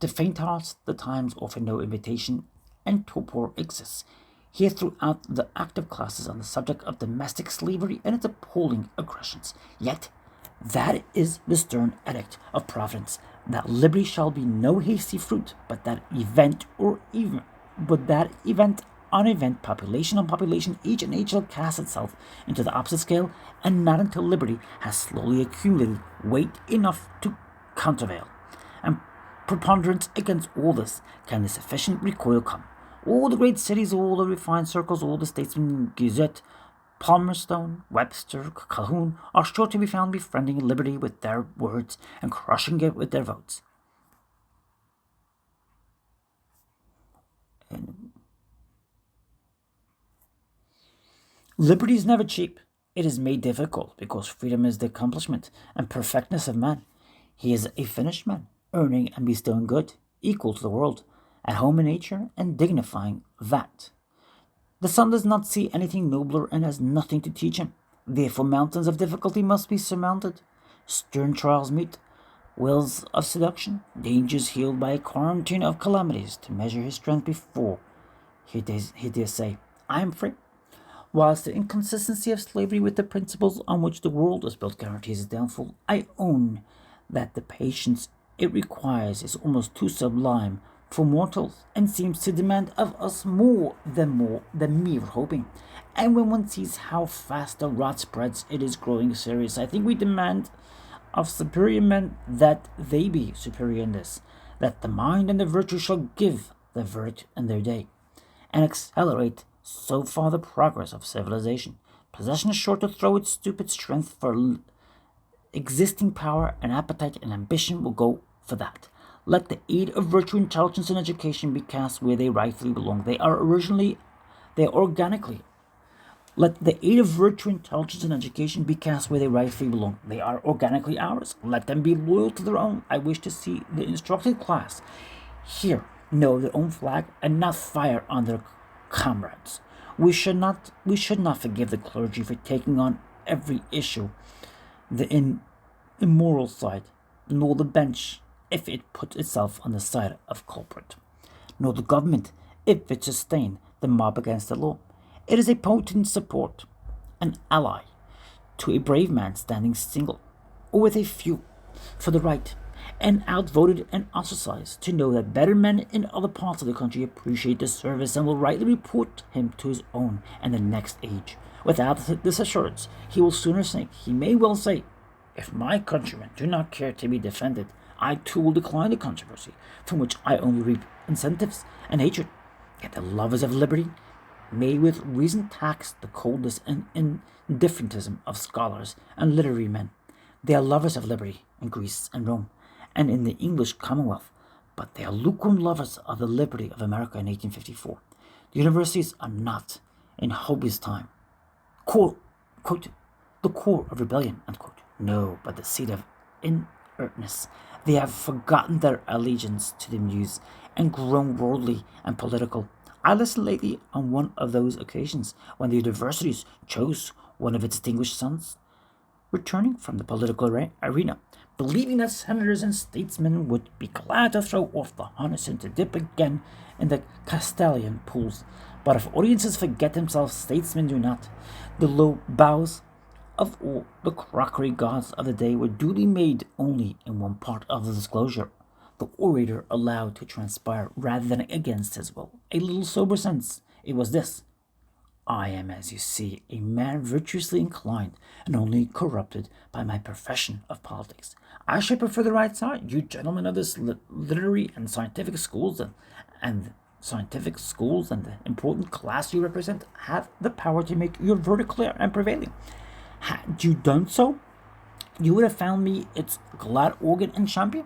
To faint hearts, the times offer no invitation, and torpor exists here throughout the active classes on the subject of domestic slavery and its appalling aggressions. Yet, that is the stern edict of Providence, that liberty shall be no hasty fruit, but that event on event, population on population, age and age shall cast itself into the opposite scale, and not until liberty has slowly accumulated weight enough to countervail and preponderance against all this can the sufficient recoil come. All the great cities, all the refined circles, all the statesmen, Gazette, Palmerston, Webster, Calhoun, are sure to be found befriending liberty with their words and crushing it with their votes. Liberty is never cheap. It is made difficult because freedom is the accomplishment and perfectness of man. He is a finished man, earning and bestowing good, equal to the world, at home in nature and dignifying that. The son does not see anything nobler and has nothing to teach him. Therefore mountains of difficulty must be surmounted. Stern trials meet, wills of seduction, dangers healed by a quarantine of calamities to measure his strength before he dare say, I am free. Whilst the inconsistency of slavery with the principles on which the world is built guarantees its downfall, I own that the patience it requires is almost too sublime for mortals, and seems to demand of us more than mere hoping. And when one sees how fast the rot spreads, it is growing serious. I think we demand of superior men that they be superior in this, that the mind and the virtue shall give the verdict in their day, and accelerate so far the progress of civilization. Possession is sure to throw its stupid strength for existing power, and appetite and ambition will go for that. Let the aid of virtue, intelligence, and education be cast where they rightfully belong. They are organically. Let the aid of virtue, intelligence, and education be cast where they rightfully belong. They are organically ours. Let them be loyal to their own. I wish to see the instructed class here know their own flag and not fire on their comrades. We should not forgive the clergy for taking on every issue, the immoral side, nor the bench if it puts itself on the side of culprit, nor the government if it sustain the mob against the law. It is a potent support, an ally to a brave man standing single, or with a few, for the right, and outvoted and ostracized, to know that better men in other parts of the country appreciate the service and will rightly report him to his own and the next age. Without this assurance, he will sooner sink. He may well say, if my countrymen do not care to be defended, I too will decline the controversy, from which I only reap incentives and hatred. Yet the lovers of liberty may with reason tax the coldness and indifferentism of scholars and literary men. They are lovers of liberty in Greece and Rome, and in the English Commonwealth, but they are lukewarm lovers of the liberty of America in 1854. The universities are not, in Hoby's time, quote, the core of rebellion, unquote. No, but the seat of inertness. They have forgotten their allegiance to the muse and grown worldly and political. I listened lately on one of those occasions when the universities chose one of its distinguished sons, returning from the political arena, believing that senators and statesmen would be glad to throw off the harness and to dip again in the Castalian pools. But if audiences forget themselves, statesmen do not. The low bows of all the crockery gods of the day were duly made only in one part of the disclosure, the orator allowed to transpire rather than against his will. A little sober sense. It was this: I am, as you see, a man virtuously inclined and only corrupted by my profession of politics. I should prefer the right side. You gentlemen of this literary and scientific schools and the important class you represent have the power to make your verdict clear and prevailing. Had you done so, you would have found me its glad organ and champion.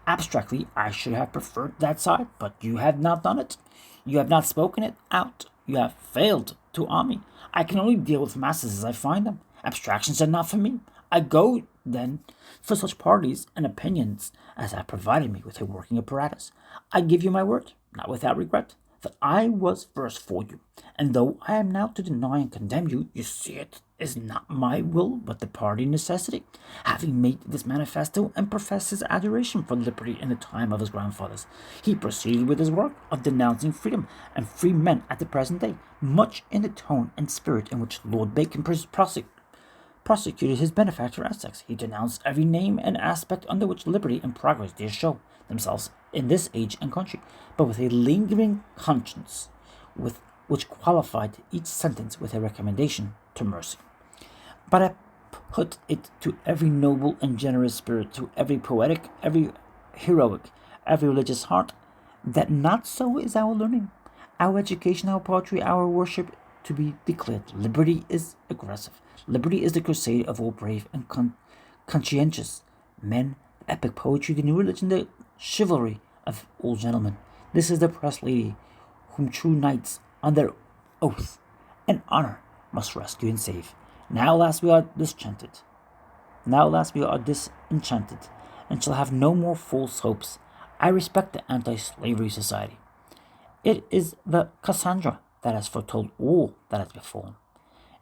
Abstractly, I should have preferred that side, but you have not done it. You have not spoken it out. You have failed to arm me. I can only deal with masses as I find them. Abstractions are not for me. I go, then, for such parties and opinions as have provided me with a working apparatus. I give you my word, not without regret, that I was first for you, and though I am now to deny and condemn you, you see it is not my will, but the party necessity. Having made this manifesto and professed his adoration for liberty in the time of his grandfathers, he proceeded with his work of denouncing freedom and free men at the present day, much in the tone and spirit in which Lord Bacon prosecuted his benefactor Essex. He denounced every name and aspect under which liberty and progress dare show themselves in this age and country, but with a lingering conscience, which qualified each sentence with a recommendation to mercy. But I put it to every noble and generous spirit, to every poetic, every heroic, every religious heart, that not so is our learning, our education, our poetry, our worship to be declared. Liberty is aggressive. Liberty is the crusade of all brave and conscientious men, the epic poetry, the new religion, the chivalry of all gentlemen. This is the press lady whom true knights on their oath and honor must rescue and save. Now last we are disenchanted. And shall have no more false hopes. I respect the anti-slavery society. It is the Cassandra that has foretold all that has befallen.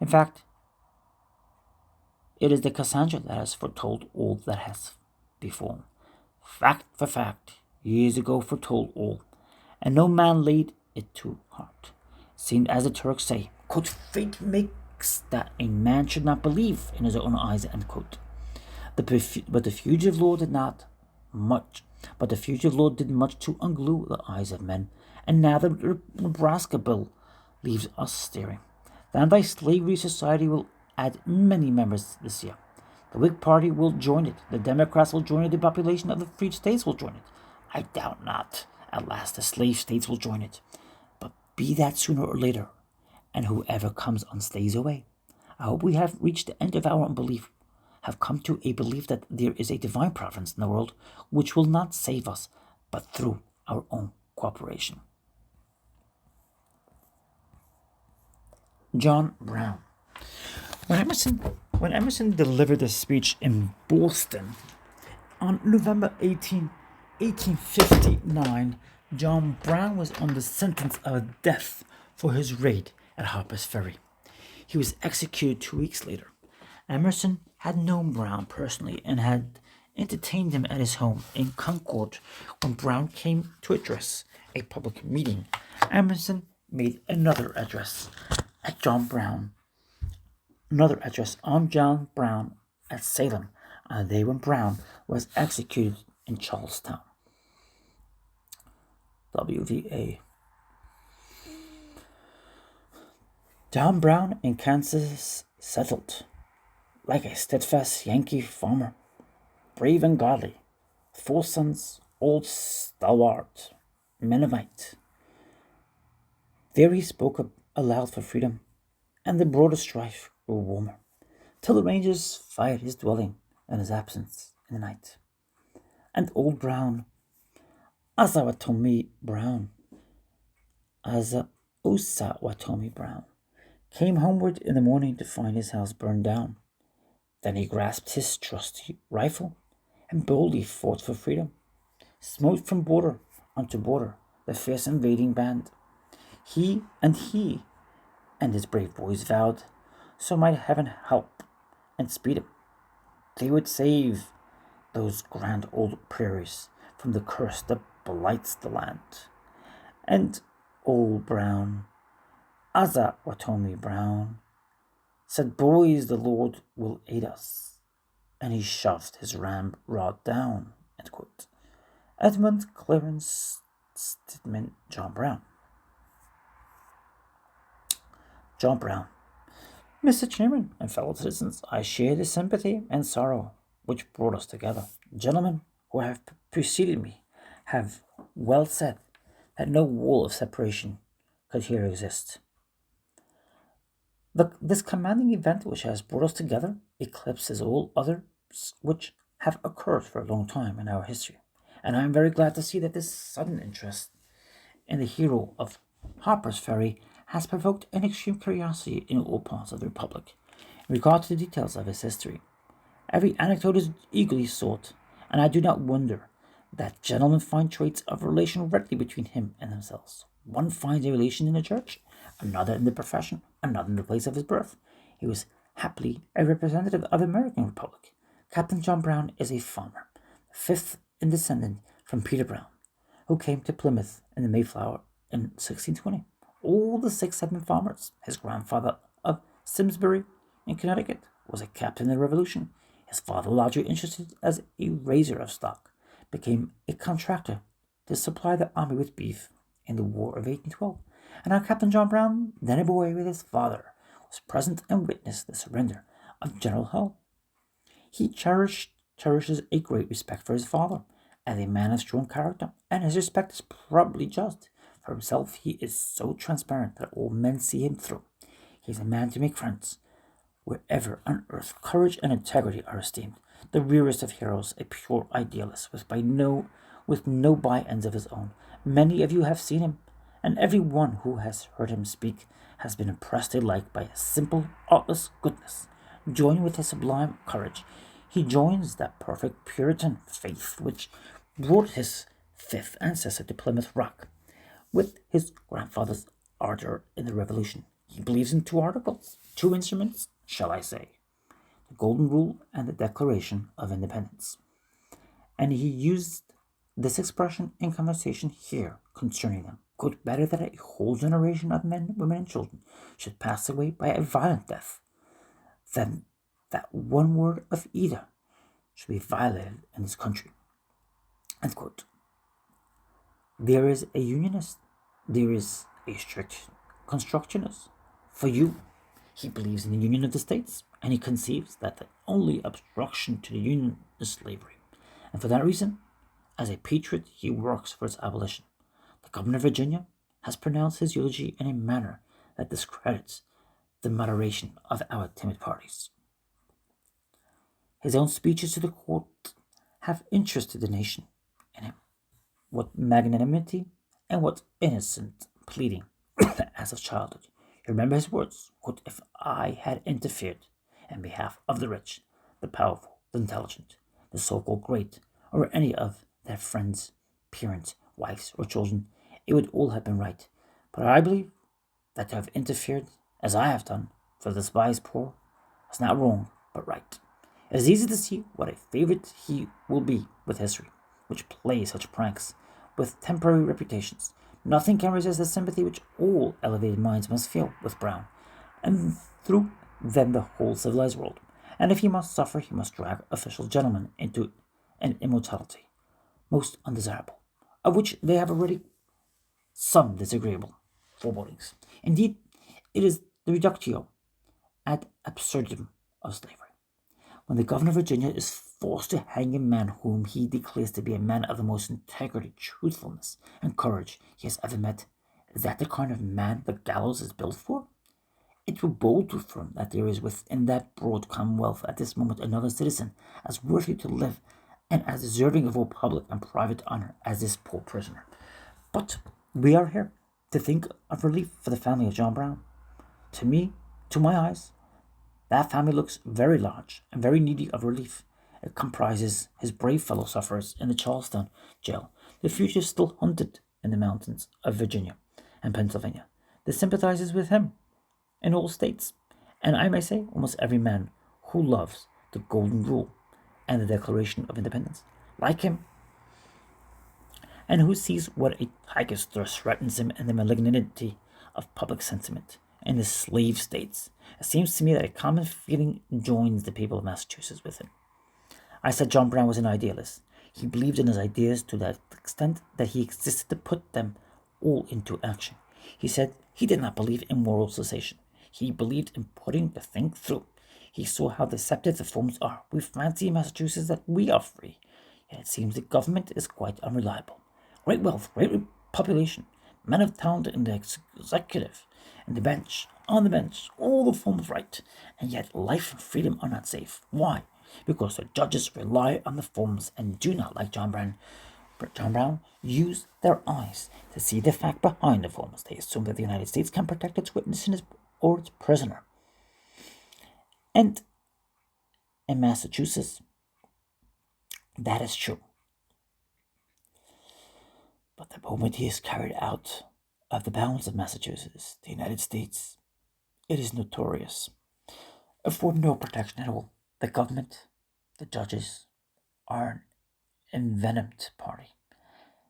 In fact, it is the Cassandra that has foretold all that has befallen. Fact for fact, years ago foretold all, and no man laid it to heart. Seemed, as the Turks say, quote, fate makes that a man should not believe in his own eyes, end quote. But the fugitive law did much to unglue the eyes of men, and now the Nebraska bill leaves us staring. The anti-slavery society will add many members this year. The Whig Party will join it. The Democrats will join it. The population of the free states will join it. I doubt not. At last the slave states will join it. But be that sooner or later, and whoever comes on stays away. I hope we have reached the end of our unbelief, have come to a belief that there is a divine providence in the world which will not save us, but through our own cooperation. John Brown. When Emerson delivered a speech in Boston on November 1859, John Brown was on the sentence of death for his raid at Harper's Ferry. He was executed 2 weeks later. Emerson had known Brown personally and had entertained him at his home in Concord when Brown came to address a public meeting. Emerson made another address on John Brown at Salem on the day when Brown was executed in Charlestown. WVA. John Brown in Kansas settled, like a steadfast Yankee farmer, brave and godly, 4 sons, old stalwart, Mennonite. There he spoke aloud for freedom, and the broader strife grew warmer, till the Rangers fired his dwelling and his absence in the night. And old Brown, Osawatomie Brown, came homeward in the morning to find his house burned down. Then he grasped his trusty rifle and boldly fought for freedom, smote from border unto border the fierce invading band. He and his brave boys vowed, so might heaven help and speed him, they would save those grand old prairies from the curse that blights the land. And old Brown, Osawatomie Brown, said, "Boys, the Lord will aid us," and he shoved his ramrod down. End quote. Edmund Clarence Stedman, John Brown. John Brown. Mr. Chairman and fellow citizens, I share the sympathy and sorrow which brought us together. Gentlemen who have preceded me have well said that no wall of separation could here exist. This commanding event which has brought us together eclipses all others which have occurred for a long time in our history, and I am very glad to see that this sudden interest in the hero of Harper's Ferry has provoked an extreme curiosity in all parts of the Republic in regard to the details of his history. Every anecdote is eagerly sought, and I do not wonder that gentlemen find traits of relation readily between him and themselves. One finds a relation in the church, another in the profession, another in the place of his birth. He was happily a representative of the American Republic. Captain John Brown is a farmer, the 5th in descendant from Peter Brown, who came to Plymouth in the Mayflower in 1620. All the 6 have been farmers. His grandfather of Simsbury in Connecticut was a captain in the Revolution. His father, largely interested as a raiser of stock, became a contractor to supply the army with beef in the War of 1812. And our Captain John Brown, then a boy with his father, was present and witnessed the surrender of General Hull. He cherishes a great respect for his father as a man of strong character, and his respect is probably just. For himself, he is so transparent that all men see him through. He is a man to make friends. Wherever on earth courage and integrity are esteemed, the rearest of heroes, a pure idealist with no by-ends of his own. Many of you have seen him, and every one who has heard him speak has been impressed alike by his simple, artless goodness. Joined with his sublime courage, he joins that perfect Puritan faith which brought his 5th ancestor to Plymouth Rock. With his grandfather's ardor in the Revolution, he believes in 2 articles, 2 instruments, shall I say, the Golden Rule and the Declaration of Independence. And he used this expression in conversation here concerning them. Quote, better that a whole generation of men, women, and children should pass away by a violent death than that one word of either should be violated in this country. End quote. There is a unionist, there is a strict constructionist. For you, he believes in the union of the states and he conceives that the only obstruction to the Union is slavery, and for that reason, as a patriot, he works for its abolition. The governor of Virginia has pronounced his eulogy in a manner that discredits the moderation of our timid parties. His own speeches to the court have interested the nation in him. What magnanimity and what innocent pleading as of childhood. You remember his words, quote, "If I had interfered in behalf of the rich, the powerful, the intelligent, the so-called great, or any of their friends, parents, wives, or children, it would all have been right. But I believe that to have interfered, as I have done, for the despised poor, was not wrong, but right. It is easy to see what a favorite he will be with history, which plays such pranks with temporary reputations. Nothing can resist the sympathy which all elevated minds must feel with Brown, and through them the whole civilized world. And if he must suffer, he must drag official gentlemen into an immortality, most undesirable, of which they have already some disagreeable forebodings. Indeed, it is the reductio ad absurdum of slavery. When the governor of Virginia is forced to hang a man whom he declares to be a man of the most integrity, truthfulness, and courage he has ever met, is that the kind of man the gallows is built for? It were bold to affirm that there is within that broad commonwealth at this moment another citizen as worthy to live and as deserving of all public and private honor as this poor prisoner. But we are here to think of relief for the family of John Brown. To me, to my eyes, that family looks very large and very needy of relief. It comprises his brave fellow sufferers in the Charlestown jail, the fugitives still hunted in the mountains of Virginia and Pennsylvania, the sympathizers with him in all states, and I may say almost every man who loves the Golden Rule and the Declaration of Independence, like him, and who sees what a tiger's thrust threatens him in the malignity of public sentiment in the slave states. It seems to me that a common feeling joins the people of Massachusetts with him. I said John Brown was an idealist. He believed in his ideas to that extent that he existed to put them all into action. He said he did not believe in moral cessation. He believed in putting the thing through. He saw how deceptive the forms are. We fancy in Massachusetts that we are free, yet it seems the government is quite unreliable. Great wealth, great population, men of talent in the executive, and the bench, on the bench, all the forms right, and yet life and freedom are not safe. Why? Because the judges rely on the forms and do not, like John Brown, use their eyes to see the fact behind the forms. They assume that the United States can protect its witness or its prisoner. And in Massachusetts, that is true. But the moment he is carried out of the bounds of Massachusetts, the United States, it is notorious, afford no protection at all. The government, the judges, are an envenomed party,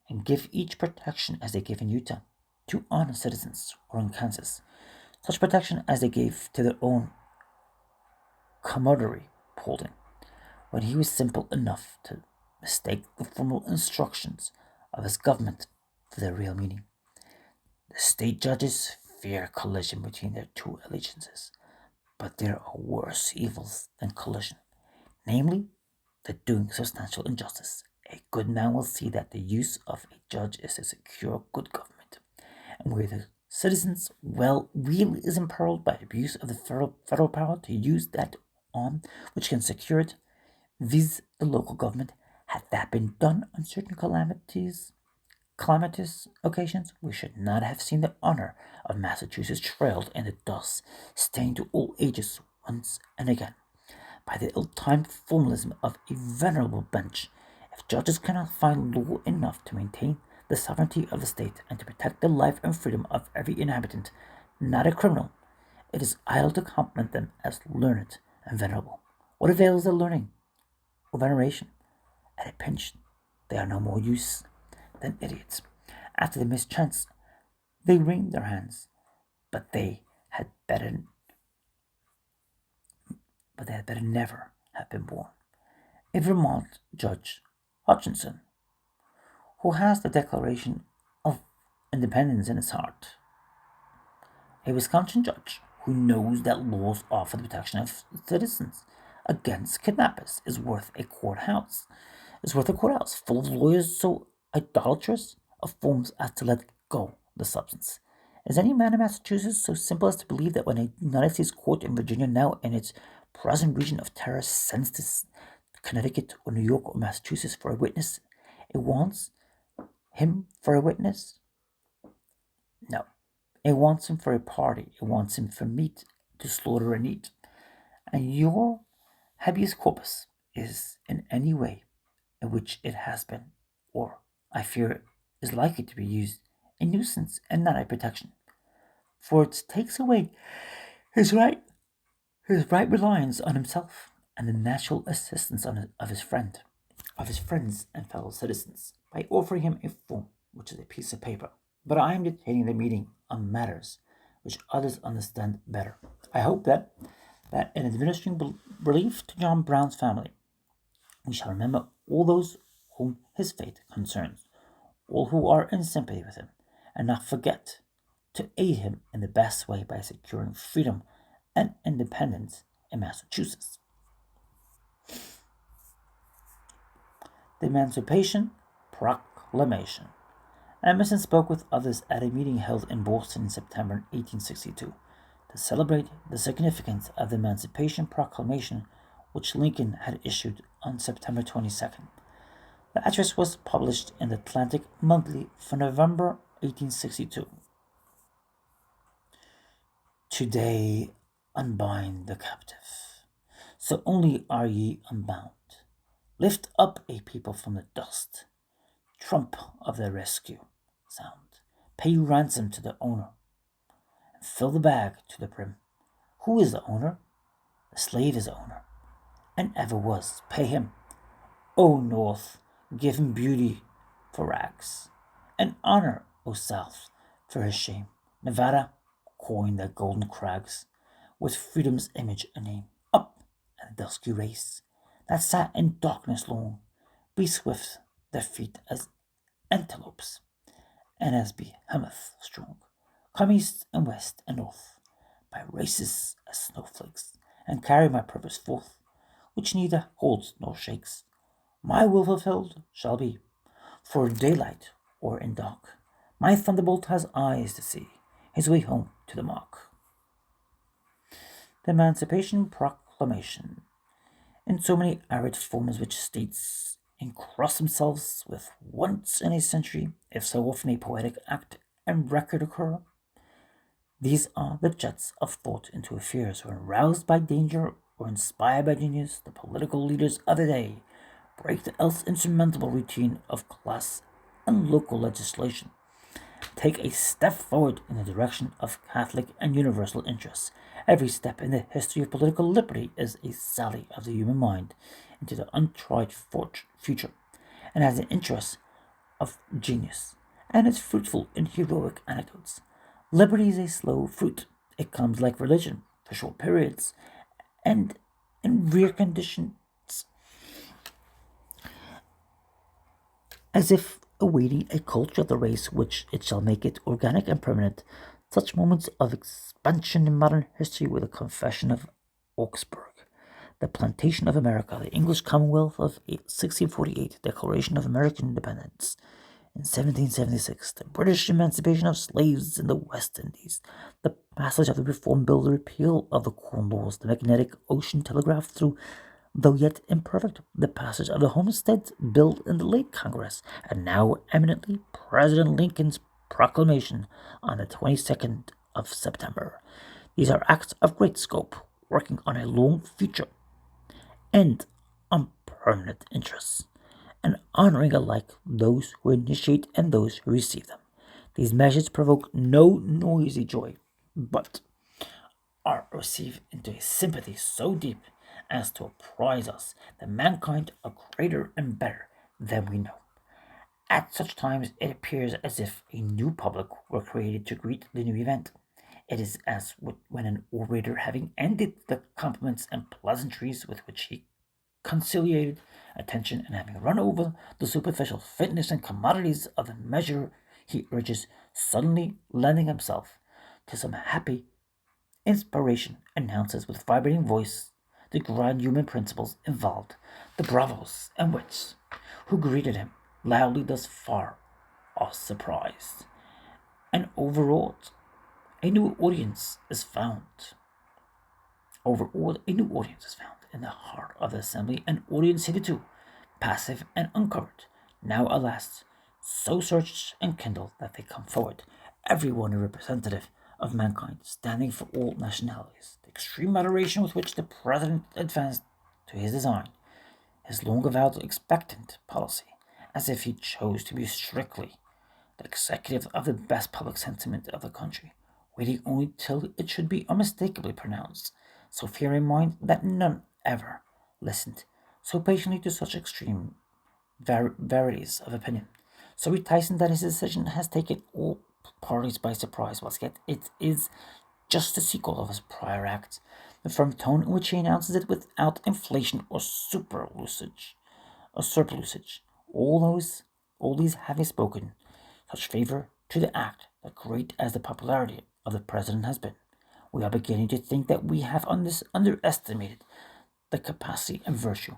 and give each protection as they give in Utah to honest citizens, or in Kansas, such protection as they gave to their own commodore Paulding, when he was simple enough to mistake the formal instructions of his government for their real meaning. The state judges fear collision between their two allegiances, but there are worse evils than collision, namely, the doing substantial injustice. A good man will see that the use of a judge is to secure good government, and where the citizens' well will is imperiled by abuse of the federal power to use that arm which can secure it, viz. The local government. Had that been done on certain calamitous occasions, we should not have seen the honor of Massachusetts trailed in the dust, stained to all ages once and again by the ill-timed formalism of a venerable bench. If judges cannot find law enough to maintain the sovereignty of the state and to protect the life and freedom of every inhabitant, not a criminal, it is idle to compliment them as learned and venerable. What avails their learning or veneration? At a pinch, they are no more use than idiots. After the mischance, they wring their hands, but they had better never have been born. A Vermont Judge Hutchinson, who has the Declaration of Independence in his heart, a Wisconsin judge who knows that laws offer the protection of citizens against kidnappers is worth a courthouse full of lawyers so idolatrous of forms as to let go the substance. Is any man in Massachusetts so simple as to believe that when a United States court in Virginia, now in its present region of terror, sends to Connecticut or New York or Massachusetts for a witness, it wants him for a witness? No. It wants him for a party. It wants him for meat to slaughter and eat. And your habeas corpus is in any way in which it has been, or I fear is likely to be used, a nuisance and not a protection. For it takes away his right, his right reliance on himself and the natural assistance of his friends and fellow citizens, by offering him a form, which is a piece of paper. But I am detaining the meeting on matters which others understand better. I hope that in administering relief to John Brown's family, we shall remember all those whom his fate concerns, all who are in sympathy with him, and not forget to aid him in the best way by securing freedom and independence in Massachusetts. The Emancipation Proclamation. Emerson spoke with others at a meeting held in Boston in September 1862 to celebrate the significance of the Emancipation Proclamation which Lincoln had issued on September 22nd. The address was published in the Atlantic Monthly for November 1862. Today unbind the captive, so only are ye unbound. Lift up a people from the dust, trump of their rescue sound. Pay ransom to the owner, and fill the bag to the brim. Who is the owner? The slave is the owner, and ever was. Pay him. O North, give him beauty for rags, and honor, O South, for his shame. Nevada, coin their golden crags, with freedom's image a name. Up, and the dusky race that sat in darkness long, be swift their feet as antelopes, and as behemoth strong. Come east and west and north, by races as snowflakes, and carry my purpose forth, which neither holds nor shakes. My will fulfilled shall be, for daylight or in dark. My thunderbolt has eyes to see his way home to the mark. The Emancipation Proclamation, in so many arid forms which states encross themselves with once in a century, if so often a poetic act and record occur. These are the jets of thought into affairs when roused by danger or inspired by genius, the political leaders of the day break the else insurmountable routine of class and local legislation, take a step forward in the direction of Catholic and universal interests. Every step in the history of political liberty is a sally of the human mind into the untried future, and has an interest of genius, and is fruitful in heroic anecdotes. Liberty is a slow fruit. It comes like religion, for short periods, and in rare conditions, as if awaiting a culture of the race which it shall make it organic and permanent. Such moments of expansion in modern history were the Confession of Augsburg, the Plantation of America, the English Commonwealth of 1648, Declaration of American Independence in 1776, the British emancipation of slaves in the West Indies, the passage of the Reform Bill, the repeal of the Corn Laws, the magnetic ocean telegraph through, though yet imperfect, the passage of the Homestead Bill in the late Congress, and now eminently President Lincoln's proclamation on the 22nd of September. These are acts of great scope, working on a long future and on permanent interests, and honoring alike those who initiate and those who receive them. These measures provoke no noisy joy, but are received into a sympathy so deep as to apprise us that mankind are greater and better than we know. At such times, it appears as if a new public were created to greet the new event. It is as when an orator, having ended the compliments and pleasantries with which he conciliated attention, and having run over the superficial fitness and commodities of the measure he urges, suddenly lending himself to some happy inspiration announces with vibrating voice the grand human principles involved, the bravos and wits who greeted him loudly thus far are surprised and overawed. A new audience is found. Overawed, a new audience is found in the heart of the assembly, an audience hitherto passive and uncovered, now alas, so searched and kindled that they come forward, every one a representative of mankind, standing for all nationalities. The extreme moderation with which the President advanced to his design, his long avowed expectant policy, as if he chose to be strictly the executive of the best public sentiment of the country, waiting only till it should be unmistakably pronounced, so fair in mind that none ever listened so patiently to such extreme varieties of opinion, so reticent that his decision has taken all parties by surprise, whilst yet it is just the sequel of his prior acts, the firm tone in which he announces it without inflation or surplusage. All these having spoken such favor to the act that great as the popularity of the president has been, we are beginning to think that we have underestimated the capacity and virtue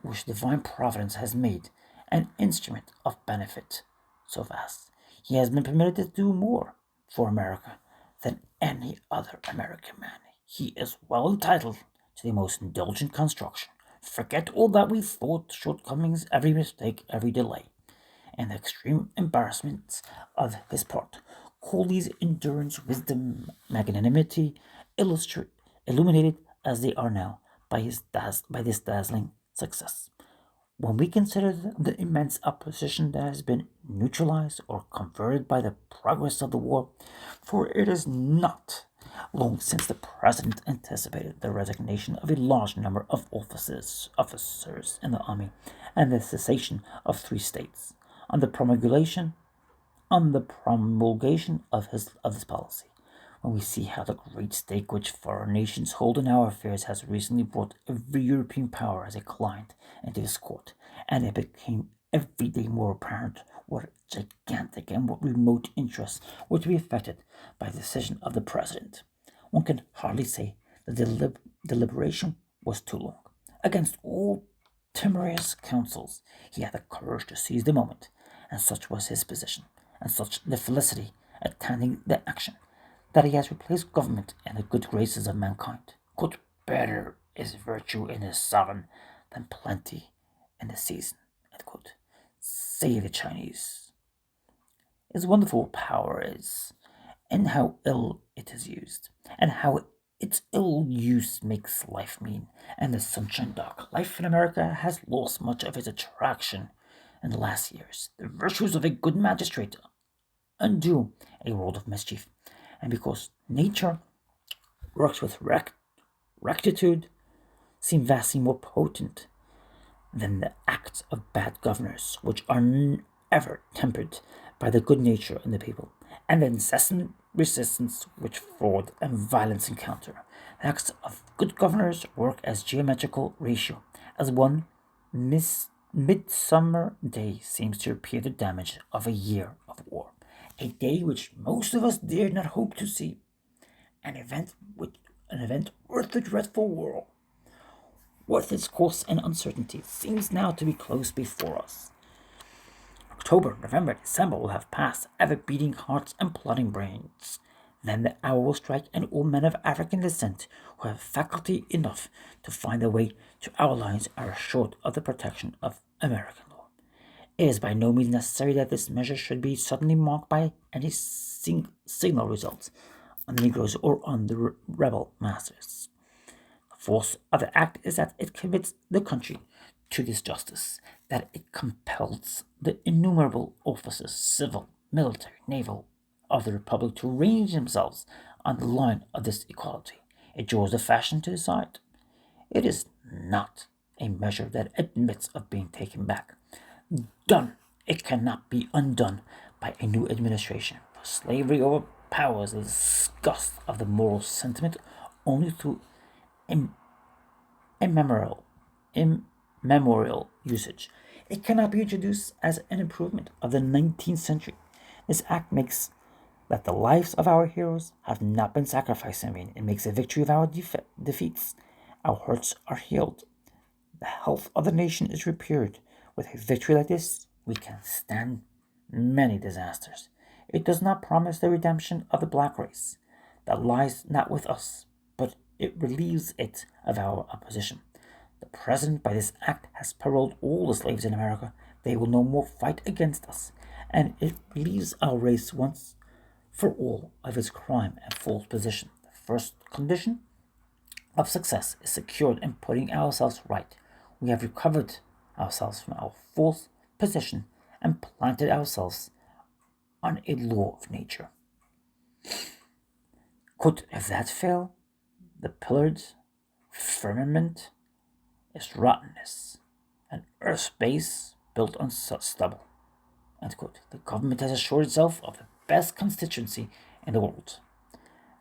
which divine providence has made an instrument of benefit so vast. He has been permitted to do more for America than any other American man. He is well entitled to the most indulgent construction. Forget all that we thought, shortcomings, every mistake, every delay, and the extreme embarrassments of his part. Call these endurance, wisdom, magnanimity, illuminated as they are now by this dazzling success. When we consider the immense opposition that has been neutralized or converted by the progress of the war, for it is not long since the President anticipated the resignation of a large number of officers in the army and the cessation of 3 states on the promulgation of this policy. When we see how the great stake which foreign nations hold in our affairs has recently brought every European power as a client into his court, and it became every day more apparent what gigantic and what remote interests were to be affected by the decision of the President, one can hardly say that the deliberation was too long. Against all timorous counsels, he had the courage to seize the moment, and such was his position, and such the felicity attending the action, that he has replaced government in the good graces of mankind. Good, better is virtue in his sovereign than plenty in the season. Say the Chinese. His wonderful power is, and how ill it is used, and how its ill use makes life mean, and the sunshine dark. Life in America has lost much of its attraction in the last years. The virtues of a good magistrate undo a world of mischief, and because nature works with rectitude, seem vastly more potent than the acts of bad governors, which are ever tempered by the good nature in the people, and the incessant resistance which fraud and violence encounter. The acts of good governors work as geometrical ratio, as one midsummer day seems to repair the damage of a year of war, a day which most of us dared not hope to see, an event worth the dreadful whirl, worth its course and uncertainty, seems now to be close before us. October, November, December will have passed, ever beating hearts and plodding brains. Then the hour will strike, and all men of African descent who have faculty enough to find their way to our lines are assured of the protection of American law. It is by no means necessary that this measure should be suddenly marked by any signal results on the Negroes or on the rebel masters. The force of the act is that it commits the country to this justice, that it compels the innumerable officers, civil, military, naval, of the Republic to range themselves on the line of this equality. It draws the fashion to the side. It is not a measure that admits of being taken back. Done, it cannot be undone by a new administration. For slavery overpowers the disgust of the moral sentiment only through immemorial, immemorial usage. It cannot be introduced as an improvement of the 19th century. This act makes that the lives of our heroes have not been sacrificed in vain. It makes a victory of our defeats. Our hurts are healed. The health of the nation is repaired. With a victory like this, we can stand many disasters. It does not promise the redemption of the black race. That lies not with us, but it relieves it of our opposition. The President, by this act, has paroled all the slaves in America. They will no more fight against us, and it relieves our race once for all of its crime and false position. The first condition of success is secured in putting ourselves right. We have recovered ourselves from our false position and planted ourselves on a law of nature. If that fail, the pillared firmament is rottenness, an earth's base built on stubble. The government has assured itself of the best constituency in the world.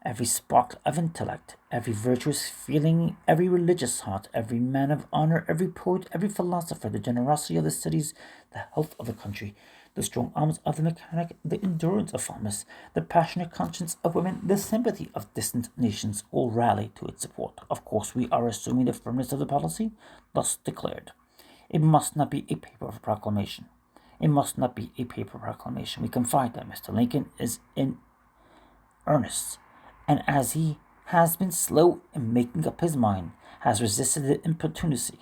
Every spark of intellect, every virtuous feeling, every religious heart, every man of honor, every poet, every philosopher, the generosity of the cities, the health of the country, the strong arms of the mechanic, the endurance of farmers, the passionate conscience of women, the sympathy of distant nations all rally to its support. Of course, we are assuming the firmness of the policy thus declared. It must not be a paper of proclamation. It must not be a paper proclamation. We confide that Mr. Lincoln is in earnest, and as he has been slow in making up his mind, has resisted the importunity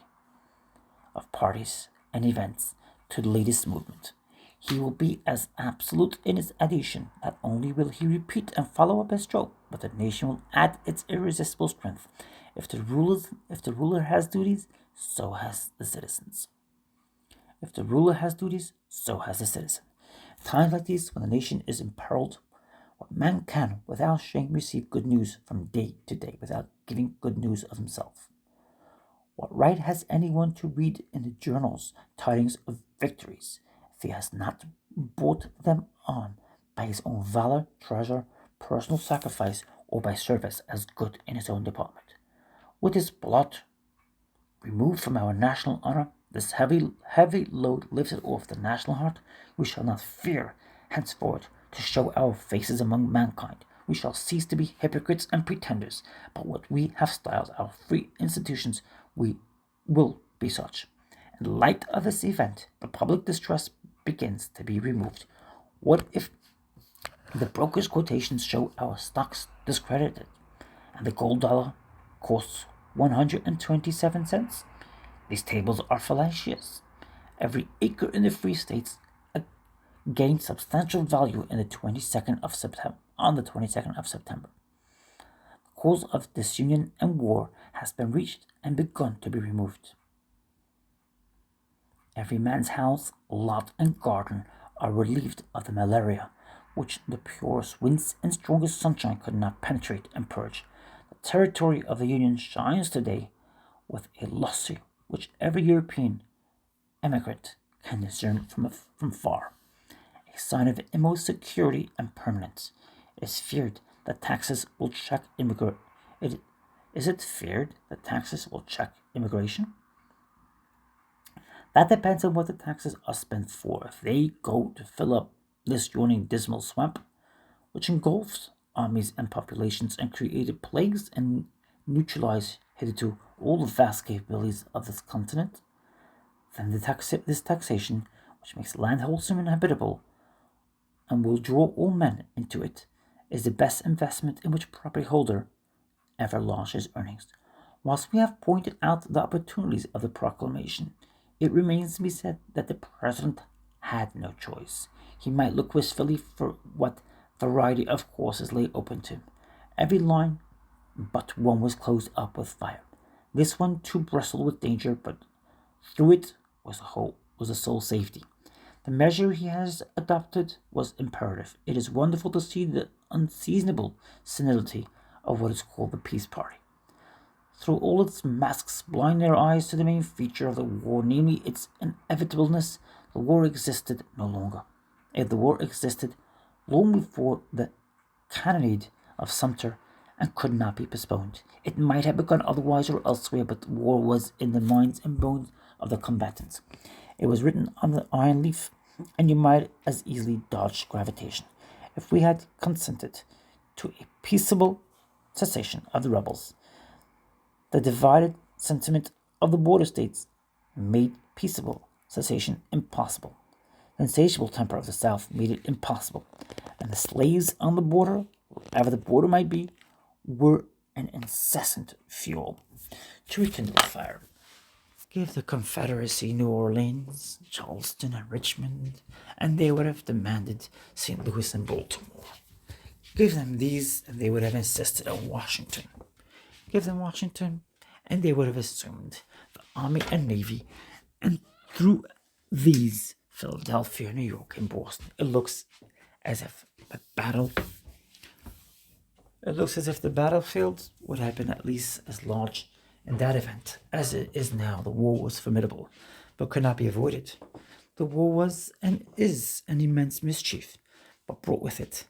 of parties and events to the latest movement. He will be as absolute in his adhesion. Not only will he repeat and follow up his stroke, but the nation will add its irresistible strength. If the ruler has duties, so has the citizens. If the ruler has duties, so has the citizen. Times like these, when the nation is imperiled, what man can, without shame, receive good news from day to day, without giving good news of himself? What right has anyone to read in the journals tidings of victories, if he has not brought them on by his own valor, treasure, personal sacrifice, or by service as good in his own department? With his blood removed from our national honor, this heavy load lifted off the national heart, we shall not fear henceforth to show our faces among mankind. We shall cease to be hypocrites and pretenders, but what we have styled our free institutions, we will be such. In the light of this event, the public distrust begins to be removed. What if the broker's quotations show our stocks discredited, and the gold dollar costs 127 cents? These tables are fallacious. Every acre in the Free States gained substantial value in the 22nd of September. On the 22nd of September, the cause of disunion and war has been reached and begun to be removed. Every man's house, lot, and garden are relieved of the malaria, which the purest winds and strongest sunshine could not penetrate and purge. The territory of the Union shines today with a lustre which every European emigrant can discern from far, a sign of inmost security and permanence. It is feared that taxes will check Is it feared that taxes will check immigration? That depends on what the taxes are spent for. If they go to fill up this yawning dismal swamp, which engulfs armies and populations and created plagues and neutralized hitherto all the vast capabilities of this continent, then this taxation, which makes land wholesome and habitable, and will draw all men into it, is the best investment in which property holder ever launched his earnings. Whilst we have pointed out the opportunities of the proclamation, it remains to be said that the President had no choice. He might look wistfully for what variety of courses lay open to him. Every line but one was closed up with fire. This one too bristled with danger, but through it was the sole safety. The measure he has adopted was imperative. It is wonderful to see the unseasonable senility of what is called the peace party. Through all its masks blind their eyes to the main feature of the war, namely its inevitableness. The war existed no longer. If the war existed long before the cannonade of Sumter and could not be postponed, it might have begun otherwise or elsewhere, but war was in the minds and bones of the combatants. It was written on the iron leaf, and you might as easily dodge gravitation. if we had consented to a peaceable cessation of the rebels. The divided sentiment of the border states made peaceable cessation impossible. The insatiable temper of the South made it impossible, and the slaves on the border, wherever the border might be, were an incessant fuel to rekindle the fire. Give the Confederacy New Orleans, Charleston, and Richmond, and they would have demanded St. Louis and Baltimore. Give them these, and they would have insisted on Washington. Give them Washington, and they would have assumed the Army and Navy, and through these, Philadelphia, New York, and Boston. It looks as if the battlefield would have been at least as large in that event as it is now. The war was formidable, but could not be avoided. The war was and is an immense mischief, but brought with it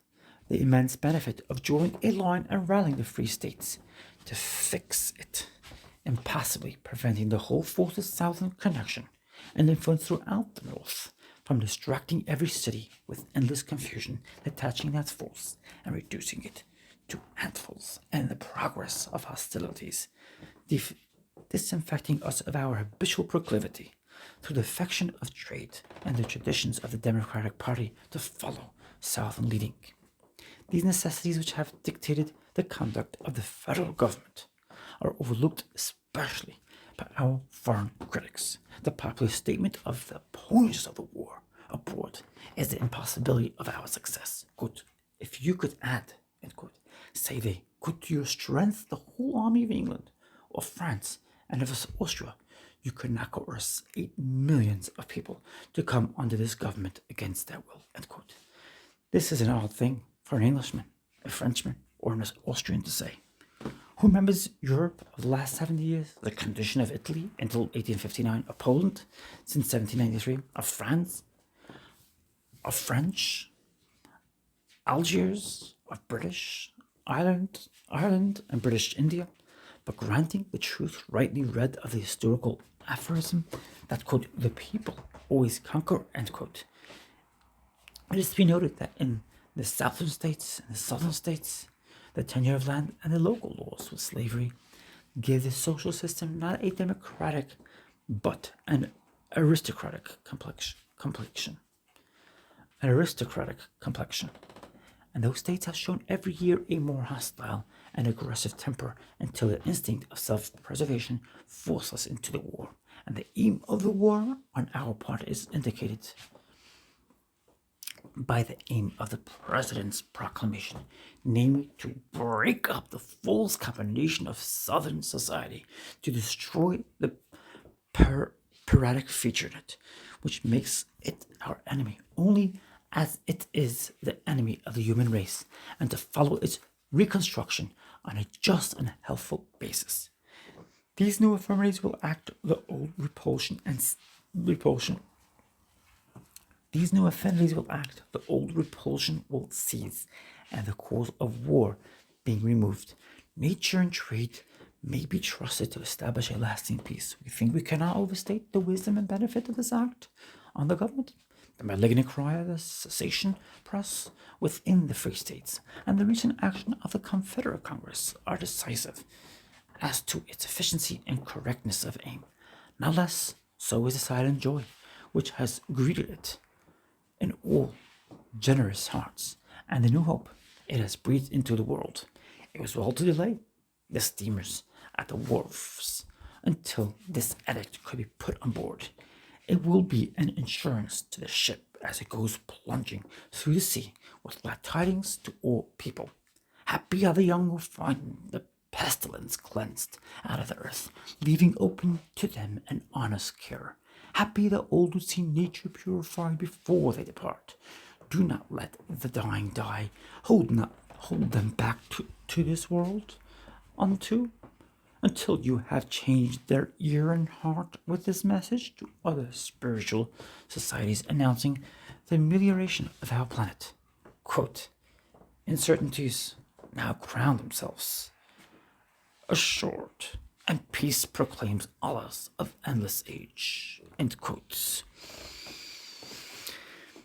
the immense benefit of drawing a line and rallying the free states to fix it, impassively preventing the whole force's southern connection and influence throughout the North from distracting every city with endless confusion, detaching that force and reducing it to handfuls, and the progress of hostilities, disinfecting us of our habitual proclivity through the affection of trade and the traditions of the Democratic Party to follow Southern leading. These necessities which have dictated the conduct of the federal government are overlooked especially by our foreign critics. The popular statement of the opponents of the war abroad is the impossibility of our success. Quote, if you could add, end quote, say they could to your strength the whole army of England or France and of Austria, you could not coerce 8 millions of people to come under this government against their will, end quote. This is an odd thing for an Englishman, a Frenchman, or an Austrian to say. Who remembers Europe of the last 70 years? The condition of Italy until 1859, of Poland since 1793, of France, of French, Algiers, of British, Ireland, and British India. But granting the truth rightly read of the historical aphorism that, quote, the people always conquer, end quote, it is to be noted that in the southern states and the southern states, the tenure of land and the local laws with slavery give the social system not a democratic but an aristocratic complexion. An aristocratic complexion. And those states have shown every year a more hostile and aggressive temper until the instinct of self-preservation forces us into the war. And the aim of the war on our part is indicated by the aim of the President's proclamation, namely to break up the false combination of Southern society, to destroy the piratic feature in it, which makes it our enemy only as it is the enemy of the human race, and to follow its reconstruction on a just and healthful basis. These new affirmatives will act the old repulsion. These new affinities will act, the old repulsion will cease, and the cause of war being removed, nature and trade may be trusted to establish a lasting peace. We think we cannot overstate the wisdom and benefit of this act on the government. The malignant cry of the secession press within the free states and the recent action of the Confederate Congress are decisive as to its efficiency and correctness of aim. Not less so is the silent joy which has greeted it in all generous hearts, and the new hope it has breathed into the world. It was well to delay the steamers at the wharves until this edict could be put on board. It will be an insurance to the ship as it goes plunging through the sea with glad tidings to all people. Happy are the young who find the pestilence cleansed out of the earth, leaving open to them an honest care. Happy the old who see nature purified before they depart. Do not let the dying die. Hold them back to this world until you have changed their ear and heart with this message to other spiritual societies announcing the amelioration of our planet. Quote, uncertainties now crown themselves assured, and peace proclaims hours of endless age. End quotes.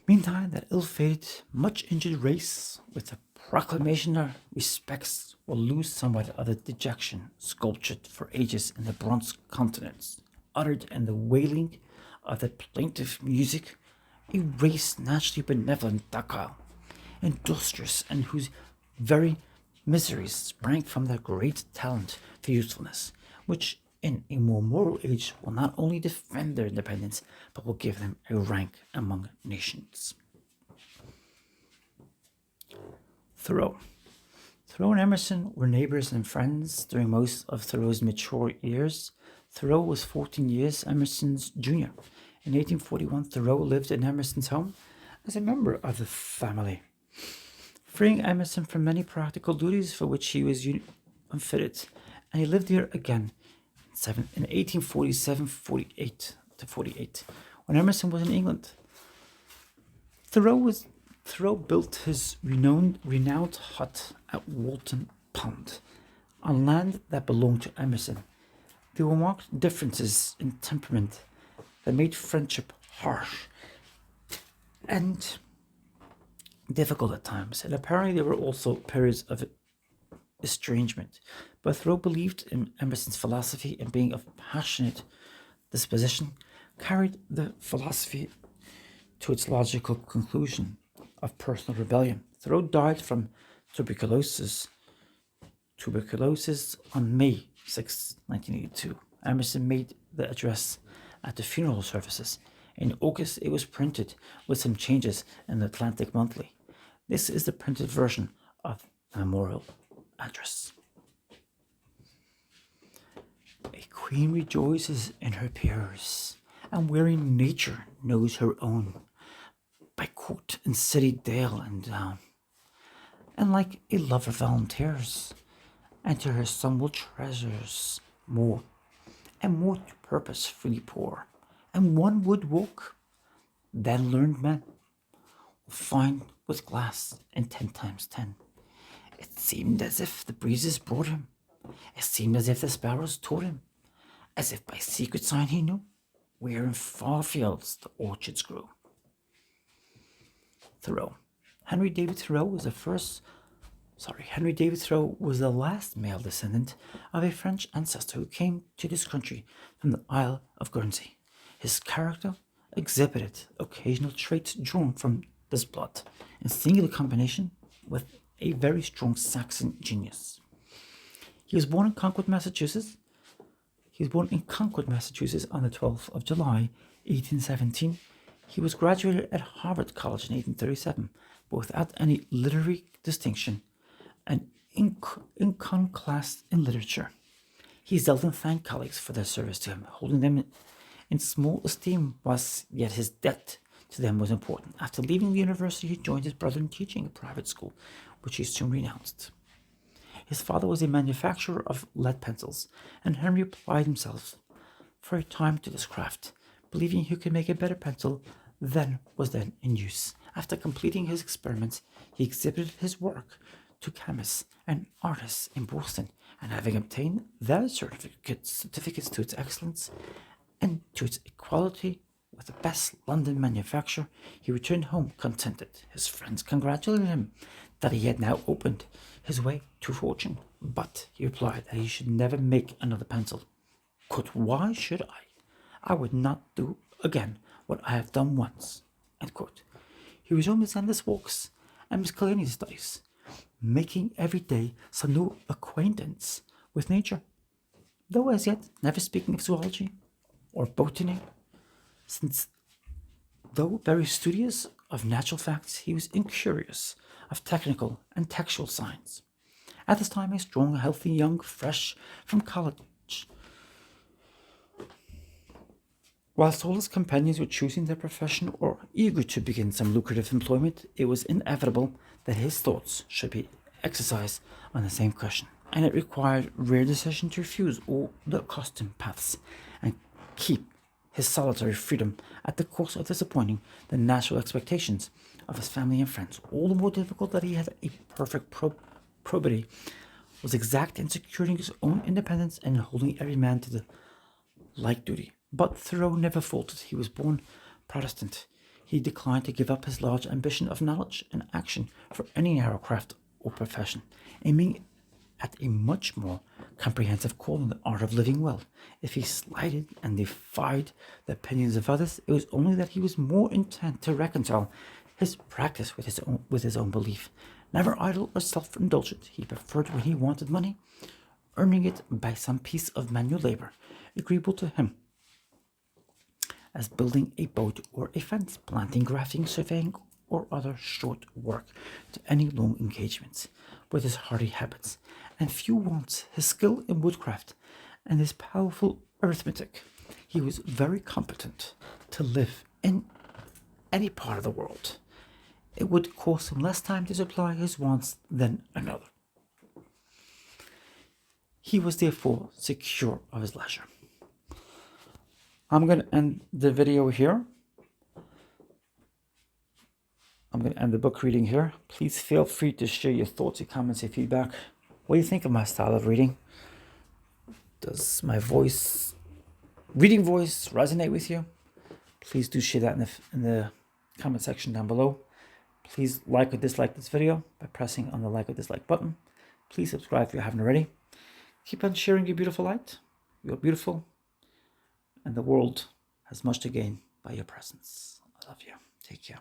Meantime, that ill-fated, much-injured race, with the proclamation of respects, will lose somewhat of the dejection sculptured for ages in the bronze continents, uttered in the wailing of the plaintive music, a race naturally benevolent, docile, industrious, and whose very miseries sprang from their great talent for usefulness, which in a more moral age will not only defend their independence, but will give them a rank among nations. Thoreau. Thoreau and Emerson were neighbors and friends during most of Thoreau's mature years. Thoreau was 14 years Emerson's junior. In 1841, Thoreau lived in Emerson's home as a member of the family, freeing Emerson from many practical duties for which he was unfitted, and he lived here again in 1847-48 to 48, when Emerson was in England. Thoreau built his renowned hut at Walton Pond, on land that belonged to Emerson. There were marked differences in temperament that made friendship harsh and difficult at times, and apparently there were also periods of estrangement. But Thoreau believed in Emerson's philosophy, and being of passionate disposition, carried the philosophy to its logical conclusion of personal rebellion. Thoreau died from tuberculosis on May 6, 1982. Emerson made the address at the funeral services. In August, it was printed with some changes in the Atlantic Monthly. This is the printed version of the memorial address. A queen rejoices in her peers, and wherein nature knows her own, by court and city, dale and down, and like a lover volunteers, and to her son will treasures more, and more to purpose freely pour, and one would walk, than learned men will find with glass and 10 times 10. It seemed as if the breezes brought him, it seemed as if the sparrows taught him, as if by secret sign he knew, where in far fields the orchards grew. Thoreau. Henry David Thoreau was the last male descendant of a French ancestor who came to this country from the Isle of Guernsey. His character exhibited occasional traits drawn from this blood, in singular combination with a very strong Saxon genius. He was born in Concord, Massachusetts. On the 12th of July, 1817. He was graduated at Harvard College in 1837, but without any literary distinction and iconoclast in literature. He seldom thanked colleagues for their service to him, holding them in small esteem, was yet his debt to them was important. After leaving the university, he joined his brother in teaching a private school, which he soon renounced. His father was a manufacturer of lead pencils, and Henry applied himself for a time to this craft, believing he could make a better pencil than was then in use. After completing his experiments, he exhibited his work to chemists and artists in Boston, and having obtained their certificates to its excellence and to its equality with the best London manufacturer, he returned home contented. His friends congratulated him that he had now opened his way to fortune, but he replied that he should never make another pencil. Quote, "Why should I? I would not do again what I have done once." End quote. He resumed his endless walks and miscellaneous studies, making every day some new acquaintance with nature, though as yet never speaking of zoology or botany, since though very studious of natural facts, he was incurious of technical and textual science. At this time, a strong, healthy, young, fresh from college, whilst all his companions were choosing their profession or eager to begin some lucrative employment, it was inevitable that his thoughts should be exercised on the same question, and it required rare decision to refuse all the accustomed paths and keep his solitary freedom at the cost of disappointing the natural expectations of his family and friends. All the more difficult that he had a perfect probity was exact in securing his own independence and in holding every man to the like duty. But Thoreau never faltered. He was born Protestant. He declined to give up his large ambition of knowledge and action for any narrow craft or profession, aiming at a much more comprehensive calling, the art of living well. If he slighted and defied the opinions of others, it was only that he was more intent to reconcile his practice with his own belief. Never idle or self-indulgent, he preferred, when he wanted money, earning it by some piece of manual labor agreeable to him, as building a boat or a fence, planting, grafting, surveying, or other short work, to any long engagements. With his hardy habits and few wants, his skill in woodcraft, and his powerful arithmetic, he was very competent to live in any part of the world. It would cost him less time to supply his wants than another. He was therefore secure of his leisure. I'm going to end the video here. I'm going to end the book reading here. Please feel free to share your thoughts, your comments, your feedback. What do you think of my style of reading? Does my reading voice resonate with you? Please do share that in the comment section down below. Please like or dislike this video by pressing on the like or dislike button. Please subscribe if you haven't already. Keep on sharing your beautiful light. You're beautiful, and the world has much to gain by your presence. I love you. Take care.